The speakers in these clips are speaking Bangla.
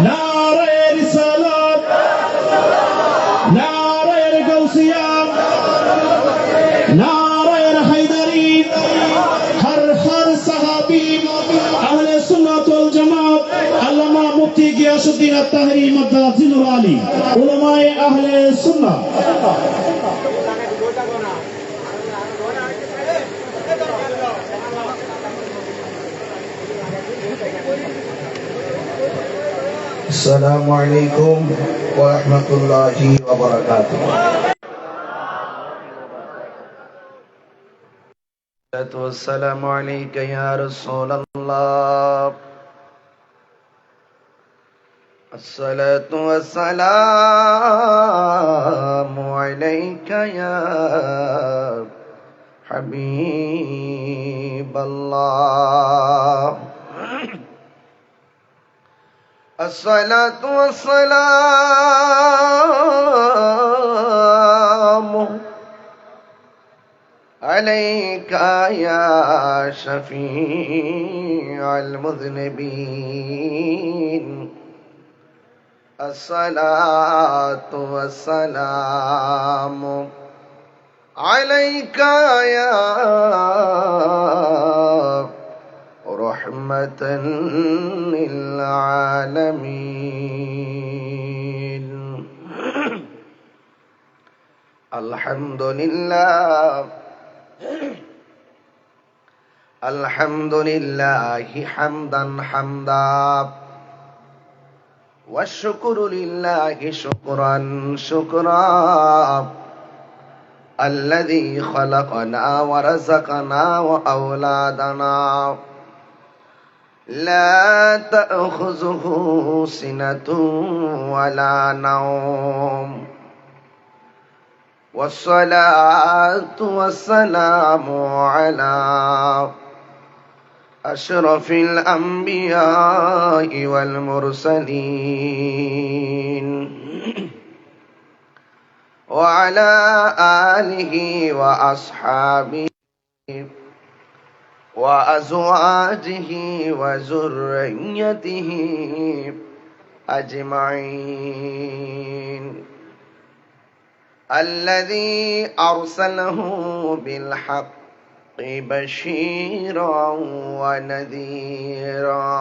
নারায়ে রিসালাত, নারায়ে গাউসিয়া, নারায়ে হায়দারি, হর হর সাহাবী আহলে সুন্নাত ওয়াল জামাত আল্লামা মুফতি গিয়াসউদ্দিন আত-তাহরি মাদ্দাজিলুল আলী উলামায়ে আহলে সুন্নাহ। আসসালামু আলাইকুম ওয়া রাহমাতুল্লাহি ওয়া বারাকাতুহু। والسلام عليك يا رسول الله. الصلاة والسلام عليك يا حبيب الله. الصلاة والسلام عليك يا شفيع المذنبين. الصلاة والسلام عليك يا رحمة للعالمين. الحمد لله، الحمد لله حمدا حمدا، والشكر لله شكرا شكرا. الذي خلقنا ورزقنا وأولادنا لا تأخذه سنة ولا نوم. والصلاة والسلام على أشرف الأنبياء والمرسلين وعلى آله وأصحابه وأزواجه وذريته أجمعين. الذي أرسله بالحق بشيرا ونذيرا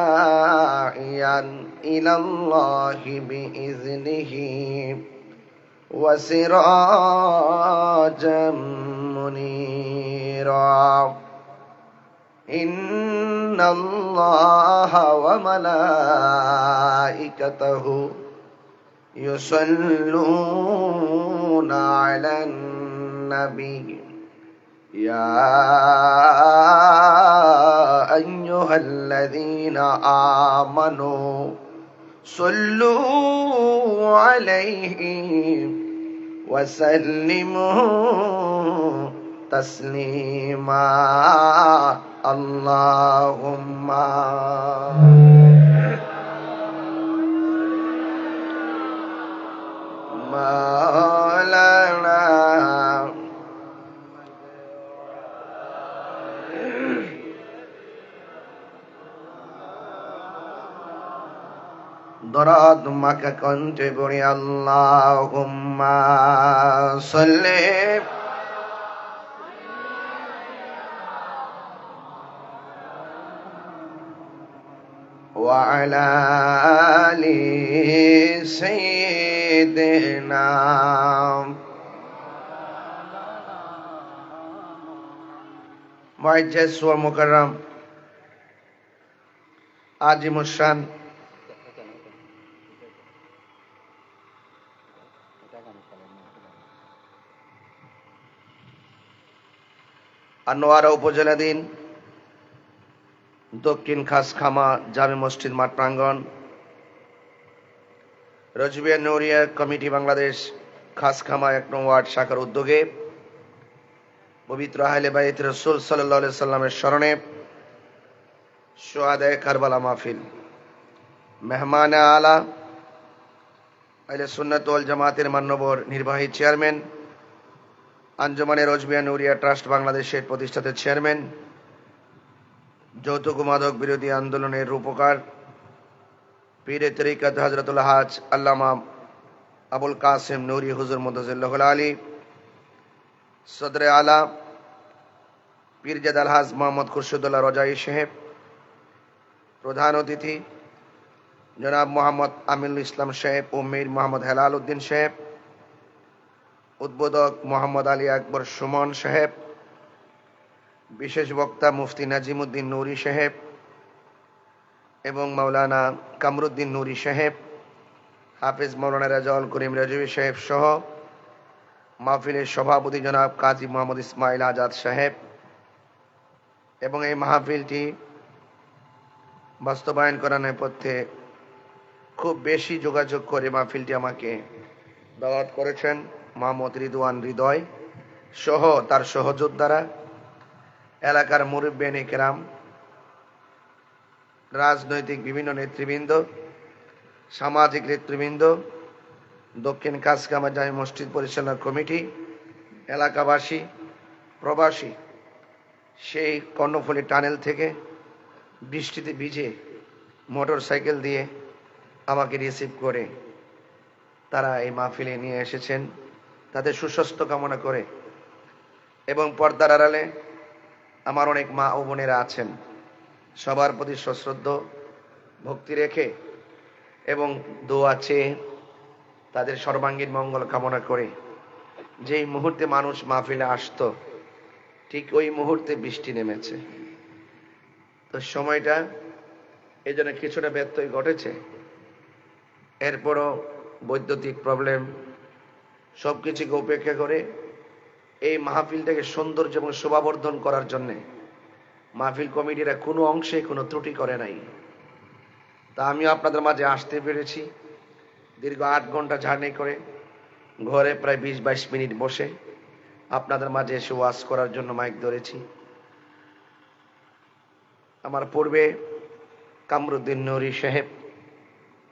وداعيا إلى الله بإذنه وسراجا منيرا. إن الله وملائكته يصلون على النبي يا أيها الذين آمنوا صلوا عليه وسلموا تسليما. اللهم مولانا দরাদ মাকা কণ্ঠে পড়ি আল্লাহুম্মা সাল্লি ওয়া আলা আলি সাইয়্যিদিনা মুআজ্জাজ ওয়া মুকাররম আজিমুশ শান আনোয়ারা উপজেলাধীন দক্ষিণ খাসখামা জামে মসজিদ মাঠ প্রাঙ্গণ, রজবিয়া নৌরিয়া কমিটি বাংলাদেশ খাসখামা ১ নং ওয়ার্ড শাখার উদ্যোগে পবিত্র আহলে বাইত রাসূল সাল্লাল্লাহু আলাইহি সাল্লামের স্মরণে শুহাদায়ে কারবালা মাহফিল। মেহমান আলা আহলে সুন্নাত ওয়াল জামাতের মাননীয় নির্বাহী চেয়ারম্যান, আঞ্জুমানে রজবিয়া নৌরিয়া ট্রাস্ট বাংলাদেশের প্রতিষ্ঠাতা চেয়ারম্যান, যৌতুক মাদক বিরোধী আন্দোলনের রূপকার পীরে তরিকত হযরতুল হাজ আল্লামা আবুল কাসেম নূরি হুজুর মুতাজিল্লাহ আলী, সদরে আলা পীরজাদা আলহাজ মোহাম্মদ খুরশিদুল্লাহ রজাই সাহেব, প্রধান অতিথি জনাব মোহাম্মদ আমিনুল ইসলাম সাহেব ও মীর মোহাম্মদ হেলাল উদ্দিন সাহেব, উদ্বোধক মোহাম্মদ আলী আকবর সুমন সাহেব, বিশেষ বক্তা মুফতি নাজিমুদ্দিন নুরি সাহেব এবং মাওলানা কামরুদ্দিন নুরি সাহেব, হাফেজ মাওলানা রেজাউল করিম রাজভী সাহেব সহ মাহফিলের সভাপতি জনাব কাজী মোহাম্মদ ইসমাইল আজাদ সাহেব এবং এই মাহফিলটি বাস্তবায়ন করার নেপথ্যে খুব বেশি যোগাযোগ করে মাহফিলটি আমাকে দাওয়াত করেছেন মোহাম্মদ রিদওয়ান হৃদয় সহ তার সহযোদ্ধারা, এলাকার মুরব্বিয়ানে কেরাম, রাজনৈতিক বিভিন্ন নেতৃবৃন্দ, সামাজিক নেতৃবৃন্দ, দক্ষিণ কাসকামা জামি মসজিদ পরিচালনা কমিটি, এলাকাবাসী, প্রবাসী, সেই কর্ণফুলী টানেল থেকে বৃষ্টিতে ভিজে মোটর সাইকেল দিয়ে আমাকে রিসিভ করে তারা এই মাহফিলে নিয়ে এসেছেন, তাদের সুস্বাস্থ্য কামনা করে। এবং পর্দার আড়ালে আমার অনেক মা ও বোনেরা আছেন, সবার প্রতি সশ্রদ্ধ ভক্তি রেখে এবং দোয়া চেয়ে তাদের সর্বাঙ্গীন মঙ্গল কামনা করে যেই মুহূর্তে মানুষ মাহফিলে আসতো ঠিক ওই মুহূর্তে বৃষ্টি নেমেছে। তো সময়টা এই জন্য কিছুটা ব্যত্যয় ঘটেছে। এরপরও বৈদ্যুতিক প্রবলেম সবকিছুকে উপেক্ষা করে এই মাহফিলটাকে সৌন্দর্য এবং শোভাবর্ধন করার জন্যে মাহফিল কমিটিরা কোনো অংশে কোনো ত্রুটি করে নাই। তা আমিও আপনাদের মাঝে আসতে পেরেছি দীর্ঘ 8 ঘন্টা জার্নি করে, ঘরে প্রায় 20-22 মিনিট বসে আপনাদের মাঝে এসে ওয়াজ করার জন্য মাইক ধরেছি। আমার পূর্বে কামরুদ্দিন নুরি সাহেব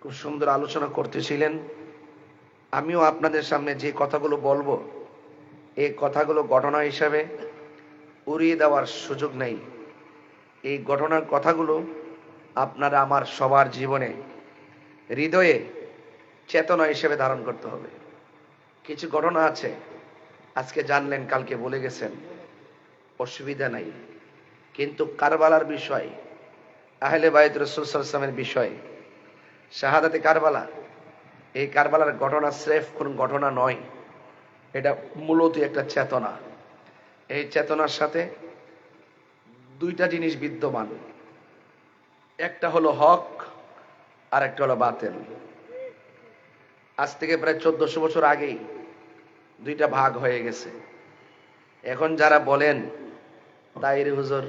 খুব সুন্দর আলোচনা করতেছিলেন। আমিও আপনাদের সামনে যে কথাগুলো বলবো এই কথাগুলো ঘটনা হিসাবে উড়িয়ে দেওয়ার সুযোগ নেই। এই ঘটনার কথাগুলো আপনারা আমার সবার জীবনে হৃদয়ে চেতনা হিসেবে ধারণ করতে হবে। কিছু ঘটনা আছে আজকে জানলেন কালকে বলে গেছেন, অসুবিধা নাই, কিন্তু কারবালার বিষয়, আহলে বাইত রাসূল সাল্লাল্লাহু আলাইহি ওয়াসাল্লামের বিষয়, শাহাদাতে কারবালা, এই কারবালার ঘটনা স্রেফ কোন ঘটনা নয়, এটা মূলত একটা চেতনা। এই চেতনার সাথে দুইটা জিনিস বিদ্যমান, একটা হলো হক আর একটা হলো বাতিল। আজ থেকে প্রায় 1400 বছর আগেই দুইটা ভাগ হয়ে গেছে। এখন যারা বলেন তাইরে হুজুর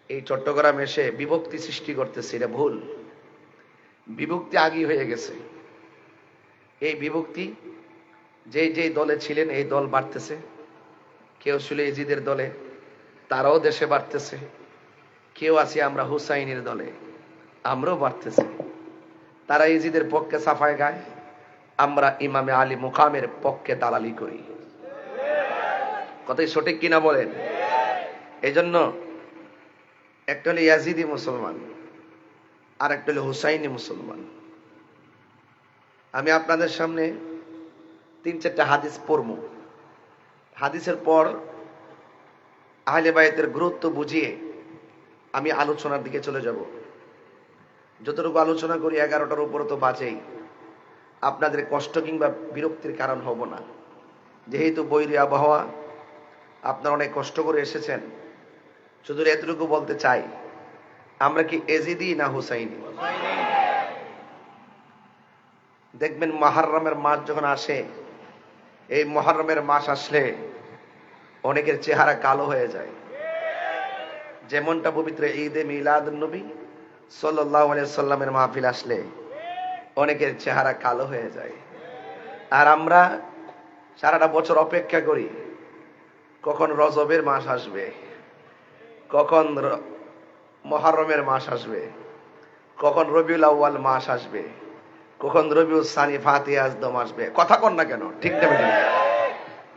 এই চট্টগ্রাম এসে বিভক্তি সৃষ্টি করতেছে, এটা ভুল। বিভক্তি আগেই হয়ে গেছে। এই বিভক্তি যেই যেই দলে ছিলেন এই দল বাড়তেছে, কেউ ছিল ইজিদের দলে তারাও দেশে বাড়তেছে, কেউ আছি আমরা হুসাইনের দলে আমরাও বাড়তেছি। তারা ইজিদের পক্ষে সাফায় গায়, আমরা ইমামে আলী মুকামের পক্ষে দালালি করি। কথাই সঠিক কিনা বলেন? এই জন্য একটা হলো ইয়াজিদি মুসলমান আর একটা হলো হুসাইনি মুসলমান। আমি আপনাদের সামনে 3-4টা হাদিস পড়ব। হাদিসের পর আহলে বাইতের গুরুত্ব বুঝিয়ে আমি আলোচনার দিকে চলে যাব। যতটুকু আলোচনা করি 11টার উপরে তো বাজেই, আপনাদের কষ্ট কিংবা বিরক্তির কারণ হব না। যেহেতু বৈরী আবহাওয়া, আপনারা অনেক কষ্ট করে এসেছেন, শুধু এতটুকু বলতে চাই, আমরা কি এজিদি না হুসাইনি? দেখবেন মুহররমের মাস যখন আসে, এই মুহররমের মাস আসলে অনেকের চেহারা কালো হয়ে যায়। যেমনটা পবিত্র ঈদে মিলাদুন নবী সাল্লাল্লাহু আলাইহি সাল্লামের মাহফিল আসলে অনেকের চেহারা কালো হয়ে যায়। আর আমরা সারাটা বছর অপেক্ষা করি কখন রজবের মাস আসবে, কখন মুহররমের মাস আসবে, কখন রবিউল আউয়াল মাস আসবে, কখন রবিউল সানি ফাতিহা আজদম আসবে। কথা কন না কেন? ঠিক না?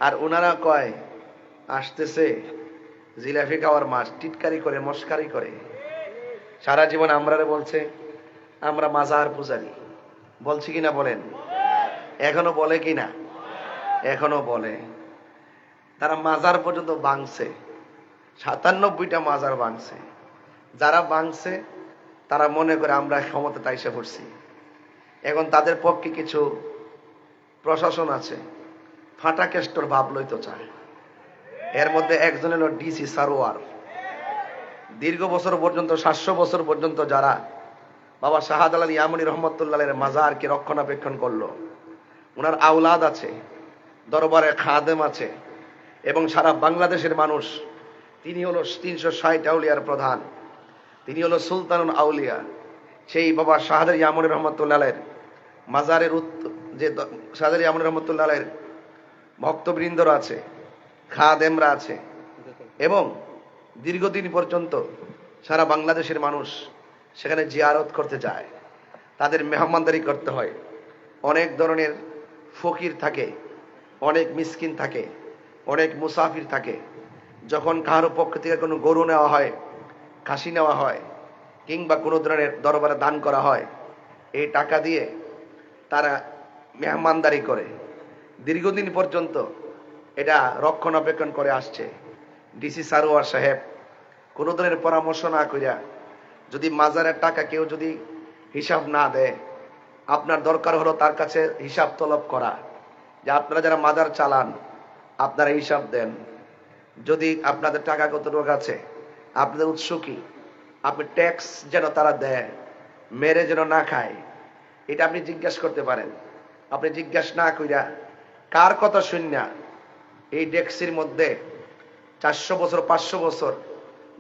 আর ওনারা কয় আসতেছে জিলাপি খাওয়ার মাস, টিটকারি করে, মস্কারি করে। সারা জীবন আমরারে বলছে আমরা মাজার পূজারি, বলছি কিনা বলেন? এখনো বলে কিনা? এখনো বলে। তারা মাজার পর্যন্ত ভাঙছে, 97টা মাজার ভাঙছে। যারা ভাঙছে তারা মনে করে আমরা ক্ষমতা তাইসা পড়ছি। এখন তাদের পক্ষে কিছু প্রশাসন আছে, ফাটা কেষ্টর ভাব লইতে চায়। এর মধ্যে একজন হলো ডিসি সারোয়ার। দীর্ঘ বছর পর্যন্ত, 700 বছর পর্যন্ত যারা বাবা শাহজালাল ইয়ামানী রহমতুল্লাহের মাজারকে রক্ষণাবেক্ষণ করলো, ওনার আওলাদ আছে, দরবারে খাদেম আছে, এবং সারা বাংলাদেশের মানুষ। তিনি হলো 360 আউলিয়ার প্রধান, তিনি হলো সুলতানুল আউলিয়া। সেই বাবা শাহজালাল ইয়ামানী রহমতুল্লাহের মাজারের যে শাহজালাল ইয়ামানী রহমতুল্লাহের ভক্তবৃন্দরা আছে, খাদেমরা আছে, এবং দীর্ঘদিন পর্যন্ত সারা বাংলাদেশের মানুষ সেখানে জিয়ারত করতে যায়। তাদের মেহমানদারি করতে হয়। অনেক ধরনের ফকির থাকে, অনেক মিসকিন থাকে, অনেক মুসাফির থাকে। যখন কারো পক্ষ থেকে কোনো গরু নেওয়া হয়, খাসি নেওয়া হয়, কিংবা কোনো ধরনের দরবারে দান করা হয়, এই টাকা দিয়ে তারা মেহমানদারি করে। দীর্ঘদিন পর্যন্ত এটা রক্ষণাবেক্ষণ করে আসছে। ডিসি সারোয়ার সাহেব কোনো ধরনের পরামর্শ না করিয়া যদি মাজারের টাকা কেউ যদি হিসাব না দেয়, আপনার দরকার হলো তার কাছে হিসাব তলব করা, যে আপনারা যারা মাজার চালান আপনারা হিসাব দেন। যদি আপনাদের টাকা কতটুকু আছে, আপনাদের উৎস কি, আপনি ট্যাক্স যেন তারা দেয়, মেরে যেন না খায়, এটা আপনি জিজ্ঞাসা করতে পারেন। আপনি জিজ্ঞাসা না কইরা কার কথা শুনিয়া এই ডেক্সির মধ্যে 400 বছর 500 বছর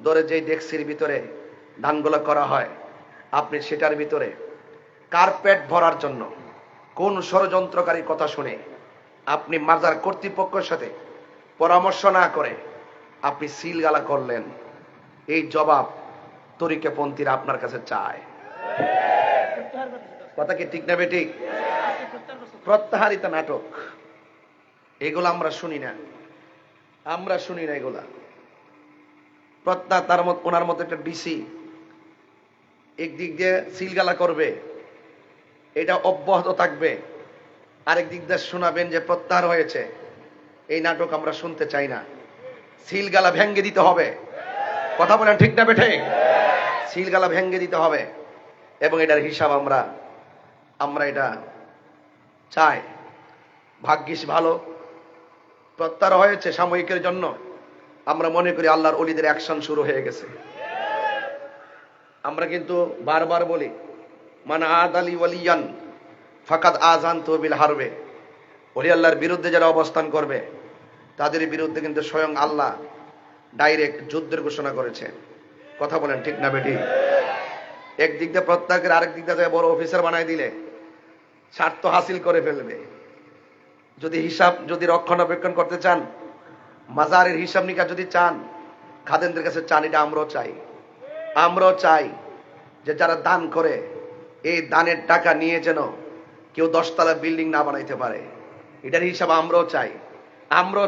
ধরে যেই ডেক্সির ভিতরে ধানগুলো করা হয়, আপনি সেটার ভিতরে কার পেট ভরার জন্য কোন ষড়যন্ত্রকারী কথা শুনে আপনি মাজার কর্তৃপক্ষের সাথে পরামর্শ না করে আপনি সিলগালা করলেন, এই জবাব তরিকাপন্থীরা আপনার কাছে চায়। কথা কি ঠিক না বেঠিক? প্রত্যাহারিত নাটক এগুলো আমরা শুনি না, আমরা শুনি না এগুলা। তার মত ওনার মতো একটা ডিসি একদিক দিয়ে সিলগালা করবে, এটা অব্যাহত থাকবে, আরেক দিক দিয়ে শোনাবেন যে প্রত্যাহার হয়েছে। এই নাটক আমরা শুনতে চাই না। সিলগালা ভেঙ্গে দিতে হবে। কথা বলেন ঠিক না বেঠে? সিলগালা ভেঙ্গে দিতে হবে, এবং এটার হিসাব আমরা এটা চাই। ভাগ্যিস ভালো প্রত্যাহার হয়েছে সাময়িকের জন্য। আমরা মনে করি আল্লাহর ওলিদের অ্যাকশন শুরু হয়ে গেছে। আমরা কিন্তু বারবার বলি, মান আদালি ওয়ালিয়ান ফাকাদ আযানতু বিল হারবে। ওলি আল্লাহর বিরুদ্ধে যারা অবস্থান করবে তাদের বিরুদ্ধে কিন্তু স্বয়ং আল্লাহ ডাইরেক্ট যুদ্ধের ঘোষণা করেছে। কথা বলেন ঠিক না বেটি? একদিক দিয়ে প্রত্যাহার, আরেক দিক দিয়ে বড় অফিসার বানাই দিলে স্বার্থ হাসিল করে ফেলবে। যদি রক্ষণাবেক্ষণ করতে চান, মাজারের হিসাব নিকাশ যদি চান, খাদেমদের কাছে চান, এটা আমরাও চাই যে যারা দান করে এই দানের টাকা নিয়ে যেন কেউ 10 তলা বিল্ডিং না বানাইতে পারে, এটার হিসাব আমরাও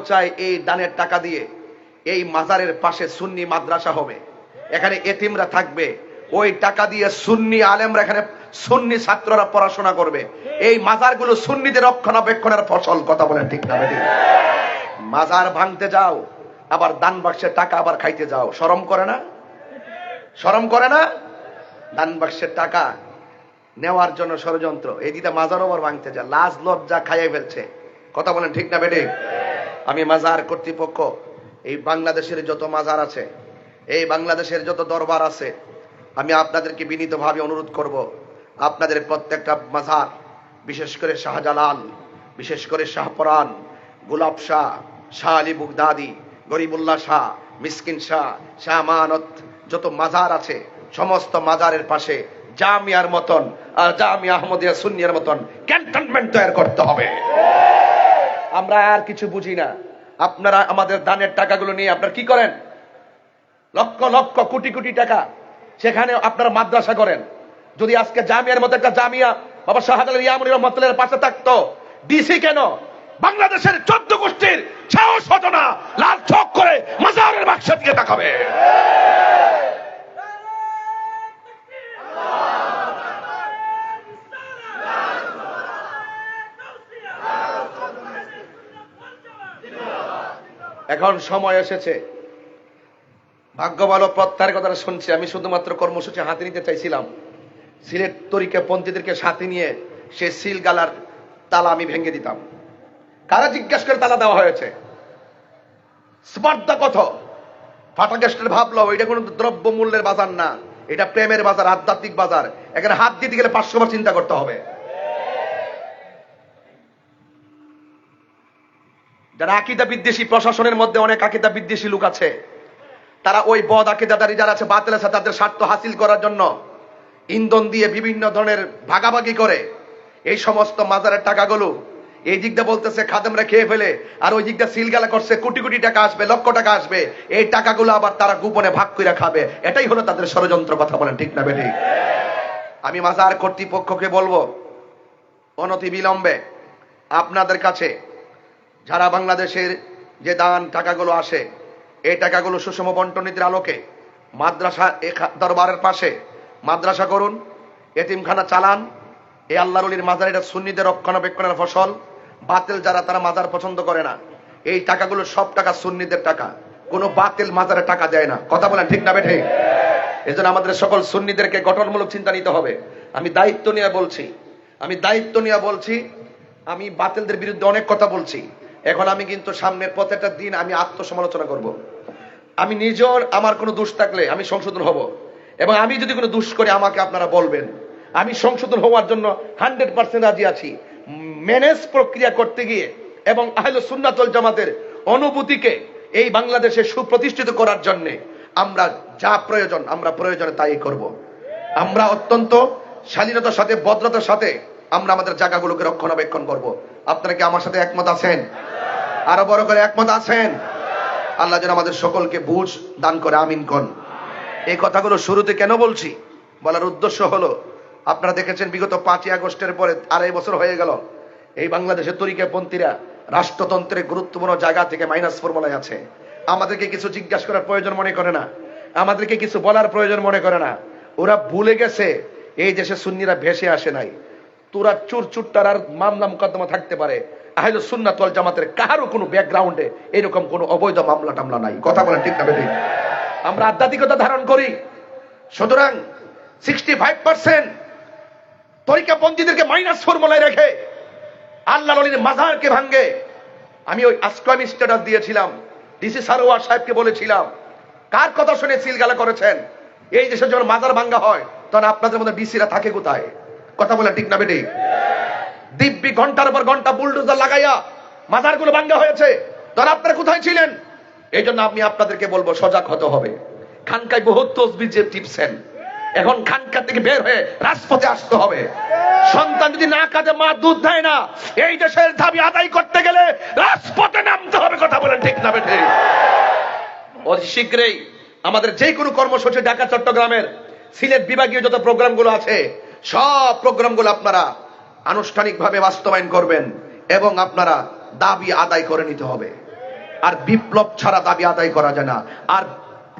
চাই এই দানের টাকা দিয়ে এই মাজারের পাশে সুন্নি মাদ্রাসা হবে, এখানে এতিমরা থাকবে, ওই টাকা দিয়ে সুন্নি আলেমরা, এখানে সুন্নি ছাত্ররা পড়াশোনা করবে। এই মাজারগুলো সুন্নিদের রক্ষণাবেক্ষণের ফসল। কথা বলেন ঠিক না বেঠিক? মাজার ভাঙতে যাও, আবার দান বাক্সের টাকা আবার খাইতে যাও, শরম করে না? শরম করে না? দান বাক্সের টাকা নেওয়ার জন্য ষড়যন্ত্র, এই দিকে মাজারও আবার ভাঙতে যায়, লাজ লজ্জা খাইয়ে ফেলছে। কথা বলেন ঠিক না বেঠিক? আমি মাজার কর্তৃপক্ষ, এই বাংলাদেশের যত মাজার আছে, এই বাংলাদেশের যত দরবার আছে, আমি আপনাদেরকে বিনীতভাবে অনুরোধ করব, আপনাদের প্রত্যেকটা মাজার, বিশেষ করে শাহজালাল, বিশেষ করে শাহপরান, গোলাপ শাহ, শাহ আলী বুগদাদি, গরিবুল্লাহ শাহ, মিসকিন শাহ, শাহ আমানত, যত মাজার আছে সমস্ত মাজারের পাশে জামিয়ার মতন, আর জামিয়া আহমদিয়া সুন্নিয়ার মতন ক্যান্টনমেন্ট তৈরি করতে হবে। আমরা আর কিছু বুঝি না। আপনারা আমাদের দানের টাকাগুলো নিয়ে আপনারা কি করেন? লক্ষ লক্ষ কোটি কোটি টাকা সেখানে আপনারা মাদ্রাসা করেন। যদি আজকে জামিয়ার মতো একটা জামিয়া বাবা শাহজালাল ইয়ামানী রহমাতুল্লাহর পাশে থাকতো, ডিসি কেন? বাংলাদেশের 14 গোষ্ঠীর সাহস হতো না লাল চোখ করে মাজারের বাক্সের দিকে তাকাবে। এখন সময় এসেছে, ভাগ্য ভালো প্রত্যাহারের কথাটা শুনছি। আমি শুধুমাত্র কর্মসূচি হাতে নিতে চাইছিলাম, সিলেট তরিকা পন্থীদেরকে সাথে নিয়ে সে সিল গালার তালা আমি ভেঙে দিতাম। কারা জিজ্ঞাসা করে তালা দেওয়া হয়েছে? স্পর্ধা কত? ফাটাকেস্টের ভাবলো এটা কোনো দ্রব্য মূল্যের বাজার না, এটা প্রেমের বাজার, আধ্যাত্মিক বাজার। এখানে হাত দিতে গেলে 500 বার চিন্তা করতে হবে। যারা আকীদা বিদ্বেষী, প্রশাসনের মধ্যে অনেক আকীদা বিদ্বেষী লোক আছে, তারা ওই বদ আকীদাদারী যারা আছে, বাতিল আছে, তাদের স্বার্থ হাসিল করার জন্য ইন্ধন দিয়ে বিভিন্ন ধরনের ভাগাভাগি করে এই সমস্ত মাজারের টাকাগুলো এই দিকটা বলতেছে খাদেমরা খেয়ে ফেলে, আর ওই দিকটা সিলগালা করছে কোটি কোটি টাকা আসবে, লক্ষ টাকা আসবে, এই টাকাগুলো আবার তারা গোপনে ভাগ করে খাবে। এটাই হলো তাদের ষড়যন্ত্র। কথা বলেন ঠিক না বেঠিক? আমি মাজার কর্তৃপক্ষকে বলবো, অনতি বিলম্বে আপনাদের কাছে যারা বাংলাদেশের যে দান টাকাগুলো আসে, এই টাকাগুলো সুষম বন্টন নীতির আলোকে মাদ্রাসা দরবারের পাশে মাদ্রাসা করুন, এতিমখানা চালান। এই আল্লাহর ওলির মাজার এটা সুন্নিদের রক্ষণাবেক্ষণের ফসল। বাতিল যারা, তারা মাজার পছন্দ করে না। এই টাকাগুলো সব টাকা সুন্নিদের টাকা, কোনো বাতিল মাজারে টাকা দেয় না। কথা বলেন ঠিক না বেঠিক? এই জন্য আমাদের সকল সুন্নিদেরকে গঠনমূলক চিন্তা নিতে হবে। আমি দায়িত্ব নিয়ে বলছি, আমি বাতিলদের বিরুদ্ধে অনেক কথা বলছি। এখন আমি কিন্তু সামনের প্রত্যেকটা দিন আমি আত্মসমালোচনা করব। আমি নিজের আমার কোনো দোষ থাকলে আমি সংশোধন হব, এবং আমি যদি কোনো দোষ করি আমাকে আপনারা বলবেন। আমি সংশোধন হওয়ার জন্য 100% রাজি আছি। ম্যানেজ প্রক্রিয়া করতে গিয়ে এবং আহলে সুন্নাত ওয়াল জামাতের অনুভূতিকে এই বাংলাদেশে সুপ্রতিষ্ঠিত করার জন্য আমরা যা প্রয়োজন, আমরা প্রয়োজনে তাই করব। আমরা অত্যন্ত শালীনতার সাথে, ভদ্রতার সাথে আমরা আমাদের জায়গাগুলোকে রক্ষণাবেক্ষণ করব। আপনারা কি আমার সাথে একমত আছেন? আরো বড় করে একমত আছেন? আল্লাহ যেন আমাদের সকলকে বুঝ দান করে, আমিন কোন। এই কথাগুলো শুরুতে কেন বলছি, বলার উদ্দেশ্য হলো, আপনারা দেখেছেন বিগত 5ই আগস্টের পরে 2.5 বছর হয়ে গেল এই বাংলাদেশের তরিকাপন্থীরা রাষ্ট্রতন্ত্রের গুরুত্বপূর্ণ জায়গা থেকে মাইনাস ফর্মুলায় আছে। আমাদেরকে কিছু জিজ্ঞাসা করার প্রয়োজন মনে করে না, আমাদেরকে কিছু বলার প্রয়োজন মনে করে না। ওরা ভুলে গেছে এই দেশে সুন্নিরা ভেসে আসে নাই। তোরা চুরচুট্টার আর মামলা মুকদ্দমা থাকতে পারে, আহলে সুন্নাত ওয়াল জামাতের কারো কোনো ব্যাকগ্রাউন্ডে এরকম কোনো অবৈধ মামলা টামলা নাই। কথা বলেন ঠিক না বেঠিক? আমরা আধ্যাত্মিকতা ধারণ করি, সুতরাং 65% তরিকাপন্থীদেরকে মাইনাস ফর্মুলায় রেখে আল্লাহর ওলির মাজারকে ভাঙে। আমি ওই আজকে আমি স্ট্যাটাস দিয়েছিলাম, ডিসি সারোয়ার সাহেবকে বলেছিলাম, কার কথা শুনে সিলগালা করেছেন? এই দেশে যখন মাজার ভাঙ্গা হয় তখন আপনাদের মধ্যে ডিসিরা থাকে কোথায়? কথা বলে ঠিক না বেঠিক? দিব্যি ঘন্টার পর ঘন্টা বুলডোজার লাগাইয়া মাজারগুলো ভাঙ্গা হয়েছে, তখন আপনারা কোথায় ছিলেন? এই জন্য আমি আপনাদেরকে বলবো সজাগ হতে হবে। খানকায় বহুত তসবিহ যে টিপছেন, এখন খানকা থেকে বের হয়ে রাজপথে আসতে হবে। সন্তান যদি না কাঁদে, মা দুধ দেয় না, এই দেশের দাবি আদায় করতে গেলে রাজপথে নামতে হবে। কথা বলেন ঠিক না বেঠিক? অতি শীঘ্রই আমাদের যে কোনো কর্মসূচি ঢাকা চট্টগ্রামের সিলেট বিভাগীয় যত প্রোগ্রামগুলো আছে, সব প্রোগ্রামগুলো আপনারা আনুষ্ঠানিকভাবে বাস্তবায়ন করবেন এবং আপনারা দাবি আদায় করে নিতে হবে। আর বিপ্লব ছাড়া দাবি আদায় করা যায় না। আর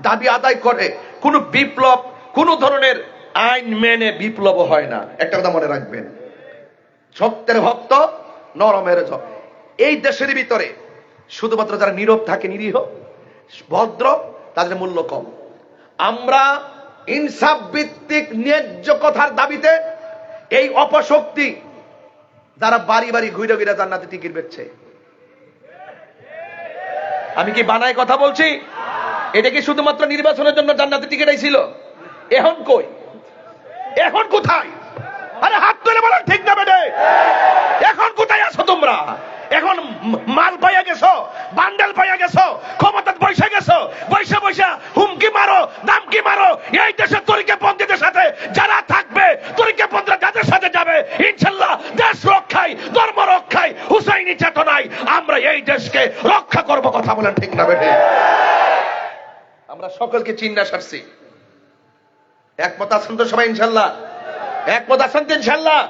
দাবি আদায় করে কোনো বিপ্লব, কোন ধরনের আইন মেনে বিপ্লব হয় না। একটা কথা মনে রাখবেন, সত্যের ভক্ত নরমের জয়। এই দেশের ভিতরে শুধুমাত্র যারা নীরব থাকে, নিরীহ ভদ্র, তাদের মূল্য কম। আমরা ইনসাফ ভিত্তিক ন্যায্য কথার দাবিতে এই অপশক্তি যারা বাড়ি বাড়ি ঘুরে ঘুরে জান্নাতে টিকিট বেচছে, আমি কি বানায় কথা বলছি? এটা কি শুধুমাত্র নির্বাচনের জন্য জান্নাতে টিকিট আইছিল? এখন কই? এখন কোথায়? আরে হাত তুলে বলেন ঠিক না বেটে? এখন কোথায় আছো তোমরা? এখন মাল পাইয়া গেছো, বান্ডেল পাইয়া গেছো, ক্ষমতা বসে গেছো, বৈশা বৈশা হুমকি মারো, দামকি মারো। এই দেশের তরিকাপন্থীদের সাথে যারা থাকবে, তরিকাপন্থীরা যাদের সাথে যাবে, ইনশাআল্লাহ দেশ রক্ষায়, ধর্ম রক্ষায়, হুসাইনি চেতনায় আমরা এই দেশকে রক্ষা করব। কথা বলেন ঠিক না বেটে? আমরা সকলকে চিন্তা সারছি। একমত আছেন তো সবাই? ইনশাআল্লাহ একমত আছেন তো? ইনশাআল্লাহ।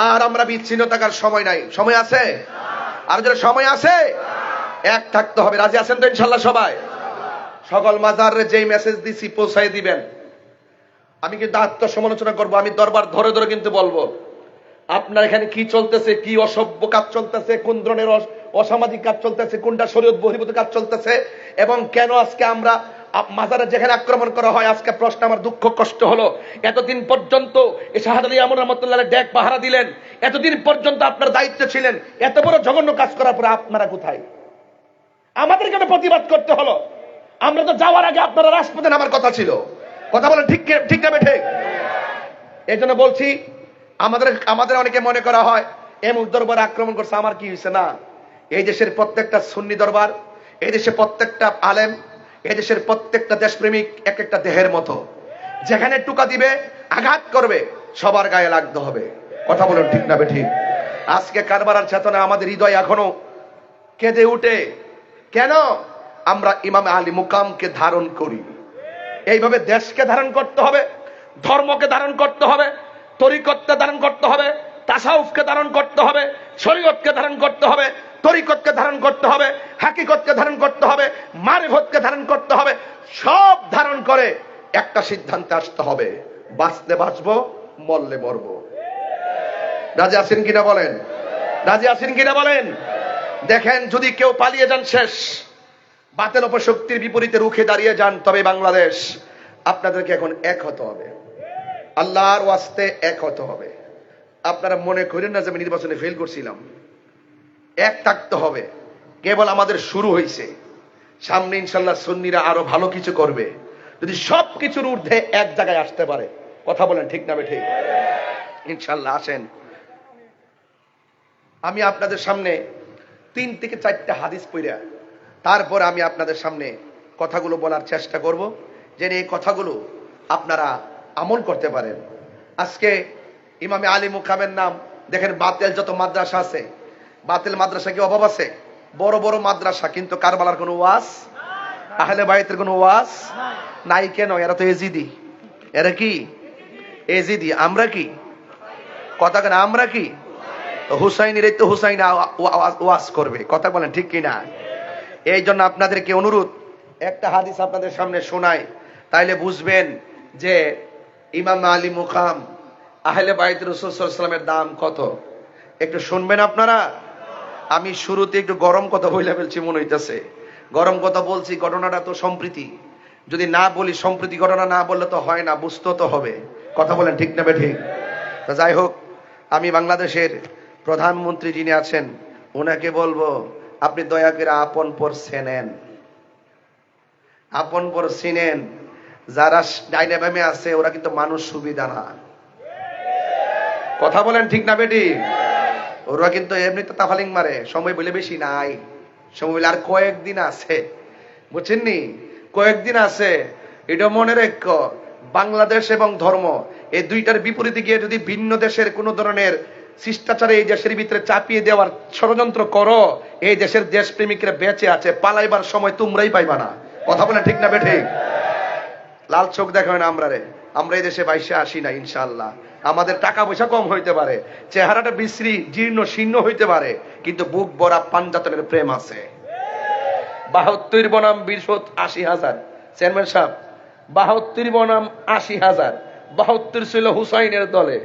আর আমরা বিচ্ছিন্ন থাকার সময় নাই। সময় আছে? আর যদি সময় আছে এক থাকতে হবে। রাজি আছেন তো ইনশাল্লাহ সবাই? সকল মাজারে যেই মেসেজ দিছি পৌঁছাই দিবেন। আমি কিন্তু আত্মসমালোচনা করব, আমি দরবার ধরে ধরে কিন্তু বলবো আপনার এখানে কি চলতেছে, কি অসভ্য কাজ চলতেছে, কোন ধরনের অসামাজিক কাজ চলতেছে, কোনটা শরীয়ত বহির্ভূত কাজ চলতেছে, এবং কেন আজকে আমরা মাজারে যেখানে আক্রমণ করা হয়। আজকে প্রশ্ন আমার দুঃখ কষ্ট হলো, এতদিন পর্যন্ত শাহাদ আলী আমর রহমতুল্লাহ ডেক পাহারা দিলেন, এতদিন পর্যন্ত আপনার দায়িত্ব ছিলেন, এত বড় জঘন্য কাজ করার পরে আপনারা কোথায়? আমাদের কেন প্রতিবাদ করতে হলো? আমরা তো যাওয়ার আগে আপনারা রাজপথে নামার কথা ছিল। কথা বলেন ঠিক ঠিক না ঠিক? এই জন্য বলছি, আমাদের অনেকে মনে করা হয় এমুক দরবার আক্রমণ করছে, আমার কি হয়েছে? না, এই দেশের প্রত্যেকটা সুন্নি দরবার, এই দেশের প্রত্যেকটা আলেম, এই দেশের প্রত্যেকটা দেশপ্রেমিক এক একটা দেহের মতো, যেখানে টুকা দিবে, আঘাত করবে, সবার গায়ে লাগতে হবে। কথা বলুন ঠিক না ঠিক? আজকে কারবালার চেতনা আমাদের হৃদয় এখনো কেঁদে উঠে। কেন? আমরা ইমাম আলী মুকামকে ধারণ করি। এইভাবে দেশকে ধারণ করতে হবে, ধর্মকে ধারণ করতে হবে, তরিকতকে ধারণ করতে হবে, তাসাউফকে ধারণ করতে হবে, শরীয়তকে ধারণ করতে হবে, তরিকতকে ধারণ করতে হবে, হাকিকতকে ধারণ করতে হবে, মারিফতকে ধারণ করতে হবে। সব ধারণ করে একটা সিদ্ধান্তে আসতে হবে, বাঁচলে বাঁচবো, মরলে মরবো। রাজি আছেন কিনা বলেন? রাজি আছেন কিনা বলেন? দেখেন, যদি কেউ পালিয়ে যান শেষ, বাতেল অপশক্তির বিপরীতে রুখে দাঁড়িয়ে যান, তবে বাংলাদেশ আপনাদেরকে এখন এক হতে হবে, আল্লাহর ওয়াস্তে এক হতে হবে। আপনারা মনে করেন না যে আমি নির্বাচনে ফেল করছিলাম। এক থাকতে হবে। কেবল আমাদের শুরু হয়েছে, সামনে ইনশাল্লাহ সুন্নিরা আরো ভালো কিছু করবে, যদি সব কিছুর ঊর্ধ্বে এক জায়গায় আসতে পারে। কথা বলেন ঠিক না ঠিক? ইনশাল্লাহ আসেন। আমি আপনাদের সামনে 3 থেকে 4টা হাদিস পড়া, তারপর আমি আপনাদের সামনে কথাগুলো বলার চেষ্টা করব, যেন এই কথাগুলো আপনারা আমল করতে পারেন। আজকে ইমামে আলী মুকামের নাম দেখেন, বাতিল যত মাদ্রাসা আছে, বাতিল মাদ্রাসা কি অভাব আছে? বড় বড় মাদ্রাসা, কিন্তু কারবালার কোনো ওয়াজ, আহলে বাইতের কোনো ওয়াজ নাই। কেন? এরা তো এজিদি। এরা কি এজিদি? আমরা কি? কথা কেন? আমরা কি হুসাইনের? এই তো হুসাইন ওয়াজ করবে। কথা বলেন ঠিক কিনা? এই জন্য আপনাদেরকে অনুরোধ, একটা হাদিস আপনাদের সামনে শোনাই, তাইলে বুঝবেন যে ইমাম আলী মুকাম আহলে বাইত রাসূল সাল্লাল্লাহু আলাইহি ওয়াসাল্লামের দাম কত। একটু শুনবেন আপনারা। আমি শুরুতে একটু গরম কথা বলে ফেলছি মনে হইতেছে। গরম কথা বলছি, ঘটনাটা তো সম্প্রীতি। যদি না বলি সম্প্রীতি ঘটনা, না বললে তো হয় না, বুঝতে তো হবে। কথা বলেন ঠিক না ঠিক? যাই হোক, আমি বাংলাদেশের প্রধানমন্ত্রী যিনি আছেন, ওনাকে বলবো, আপনি দয়া করে আপন পর চেনেন, আপন পর চিনেন। যারা ডাইনে বামে আছে ওরা কিন্তু মানুষ সুবিধা না। কথা বলেন ঠিক না বেটি? ওরা কিন্তু এমনিতে তাফালিং মারে। সময় বলে বেশি নাই, সময় বলে আর কয়েকদিন আছে, বুঝছেন নি? কয়েকদিন আছে। এটা মনে রেখো, বাংলাদেশ এবং ধর্ম এই দুইটার বিপরীতে গিয়ে যদি ভিন্ন দেশের কোন ধরনের শিষ্টাচারে এই দেশের ভিতরে চাপিয়ে দেওয়ার ষড়যন্ত্র করো, এই দেশের দেশপ্রেমিকরা বেঁচে আছে, পালাইবার সময় তোমরাই পাইবা না। কথা বলেন ঠিক না বেঠিক? লাল চোখ দেখাবেন আমরা এই দেশে বাইশে আসি না। ইনশাআল্লাহ আমাদের টাকা পয়সা কম হইতে পারে, চেহারাটা বিশ্রী জীর্ণ শীর্ণ হইতে পারে, কিন্তু বুক ভরা পাঞ্জাতনের প্রেম আছে। ৭২ বনাম ৮০,০০০ চেয়ারম্যান সাহেব, ৭২ বনাম ৮০,০০০। ৭২ ছিল হুসাইনের দলে,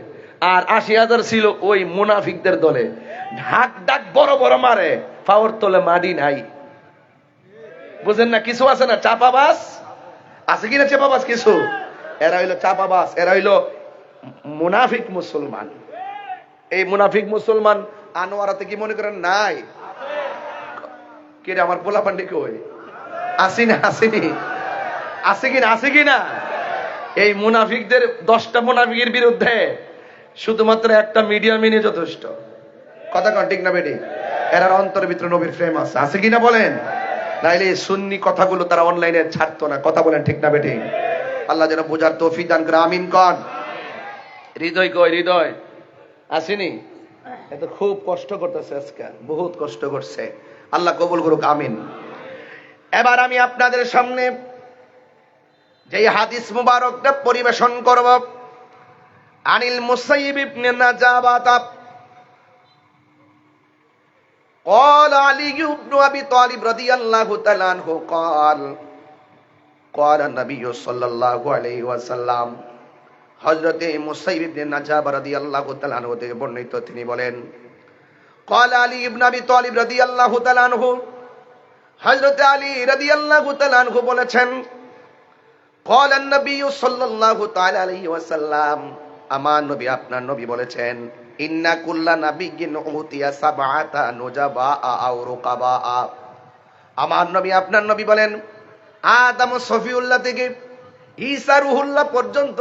আর ৮০,০০০ ছিল ওই মুনাফিকদের দলে। ঢাক ডাক বড় বড় মারে, পাওয়ার তলে মাটি নাই। বুঝেন না? কিছু আছে না চাপাবাস, আছে কিনা চাপাবাস কিছু? এরা হইলো চাপাবাস, এরা হইলো মুনাফিক মুসলমান। এই মুনাফিক মুসলমান আনোয়ারাতে কি মনে করেন নাই? কে রে আমার পোলা পান্ডি কই? আসি না? আসেনি? আছে কিনা? আছে কিনা? এই মুনাফিকদের 10টা মুনাফিকের বিরুদ্ধে শুধুমাত্র একটা মিডিয়া মিনি যথেষ্ট। কথা কন ঠিক না বেটি? এর অন্তরের ভিতরে নবীর প্রেম আছে, আছে কিনা বলেন? নাইলে সুন্নি কথাগুলো তারা অনলাইনে ছাড়তো না। কথা বলেন ঠিক না বেটি? আল্লাহ যেন বোঝার তৌফিক দান করে, আমিন কন। হৃদয় কই? হৃদয় আসেনি? এত খুব কষ্ট করতেছে আজকে, বহুত কষ্ট করছে। আল্লাহ কবুল করুক, আমিন। এবার আমি আপনাদের সামনে যে হাদিস মুবারকটা পরিবেশন করব, আনিল মুসাইয়িব ইবনে নাজাবাত قال علي بن ابي طالب رضي الله تعالى عنه قال النبي صلى الله عليه وسلم হযরতে মুসাইব ইবনে নাজাব রাদিয়াল্লাহু তাআলা আনহু থেকে বর্ণিত, তিনি বলেন قال علي بن ابي طالب رضي الله تعالى عنه, হযরত আলী রাদিয়াল্লাহু তাআলা আনহু বলেছেন قال النبي صلى الله تعالى عليه وسلم, আমার নবী আপনার নবী বলেছেন ইন্না কুল্লা নাবিয়্যিন উতিয়া সাবআতা নুজাবা আও রুকাবা। আমার নবী আপনার নবী বলেন আদম সফিউল্লাহ থেকে ঈসা রুহুল্লাহ পর্যন্ত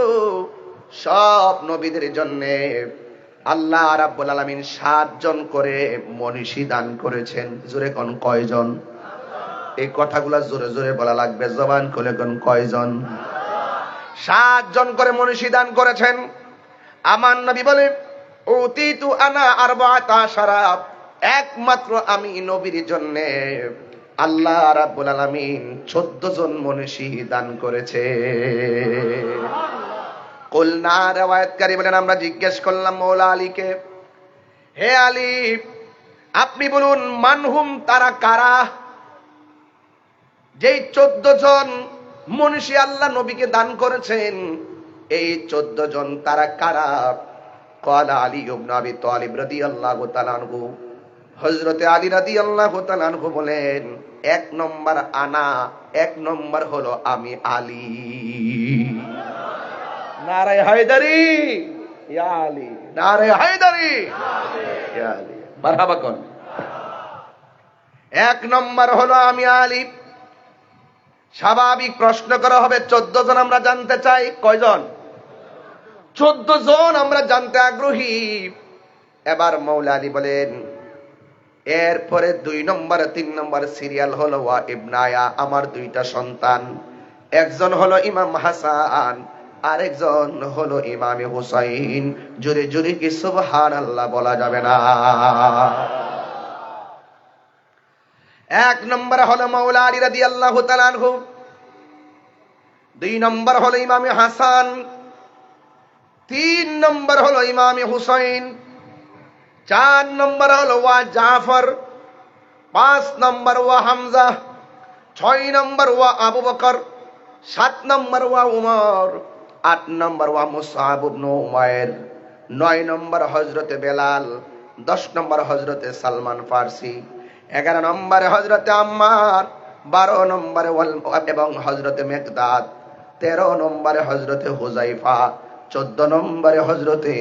সব নবীদের জন্য আল্লাহ রাব্বুল আলামিন 7 জন করে মনীষী দান করেছেন। জোরে কোন কয়জন? এই কথাগুলো জোরে জোরে বলা লাগবে, জবান খুলে কোন কয়জন? 7 জন করে মনীষী দান করেছেন। আমার নবী বলে উতিতু আনা আরবাআতা শারাব, একমাত্র আমি নবীর জন্য আল্লাহ রাব্বুল আলামিন 14 জন মনীষী দান করেছে। কুলনা, riwayatকারী বলেন আমরা জিজ্ঞেস করলাম মওলা আলীকে, হে আলী আপনি বলুন মানহুম, তারা কারা? যেই 14 জন মনীষী আল্লাহ নবীকে দান করেছেন এই 14 জন তারা কারা? قال علي بن ابي طالب رضي الله تعالى عنه, হযরতে আলী রাদিয়াল্লাহু তাআলা আনহু বলেন 1 নম্বর আনা, 1 নম্বর হলো আমি আলী। নারে হায়দারি ইয়া আলী, নারে হায়দারি ইয়া আলী, মারহাবা কোন। 1 নম্বর হলো আমি আলী। স্বাভাবিক প্রশ্ন করা হবে 14 জন আমরা জানতে চাই, কয়জন? 14 জন আমরা জানতে আগ্রহী। এবার মওলা আলী বলেন এরপরে 2 নম্বর 3 নম্বর সিরিয়াল হলো ওয়া ইবনায়া, আমার 2টা সন্তান, একজন হলো ইমাম হাসান, আরেকজন হলো ইমাম হুসাইন। জোরে জোরে কি সুবহানাল্লাহ বলা যাবে না? 1 নম্বর হলো মওলা আলী রাদিয়াল্লাহু তাআলা আনহু, 2 নম্বর হলো ইমাম হাসান, 3 নম্বর হলো ইমাম হুসাইন, 4 নম্বর হলো ওয়া জাফর, 5 নম্বর ওয়া হামজা, 6 নম্বর ওয়া আবু বকর, 7 নম্বর ওয়া উমর, 8 নম্বর ওয়া মুসআব ইবনে উমাইর, 9 নম্বর হযরতে বেলাল, 10 নম্বর হযরতে সালমান ফারসি, 11 নম্বরে হযরতে আম্মার, 12 নম্বরে এবং হযরতে মিকদাদ, 13 নম্বরে হযরতে হুযায়ফা, 14 নম্বরে হযরতে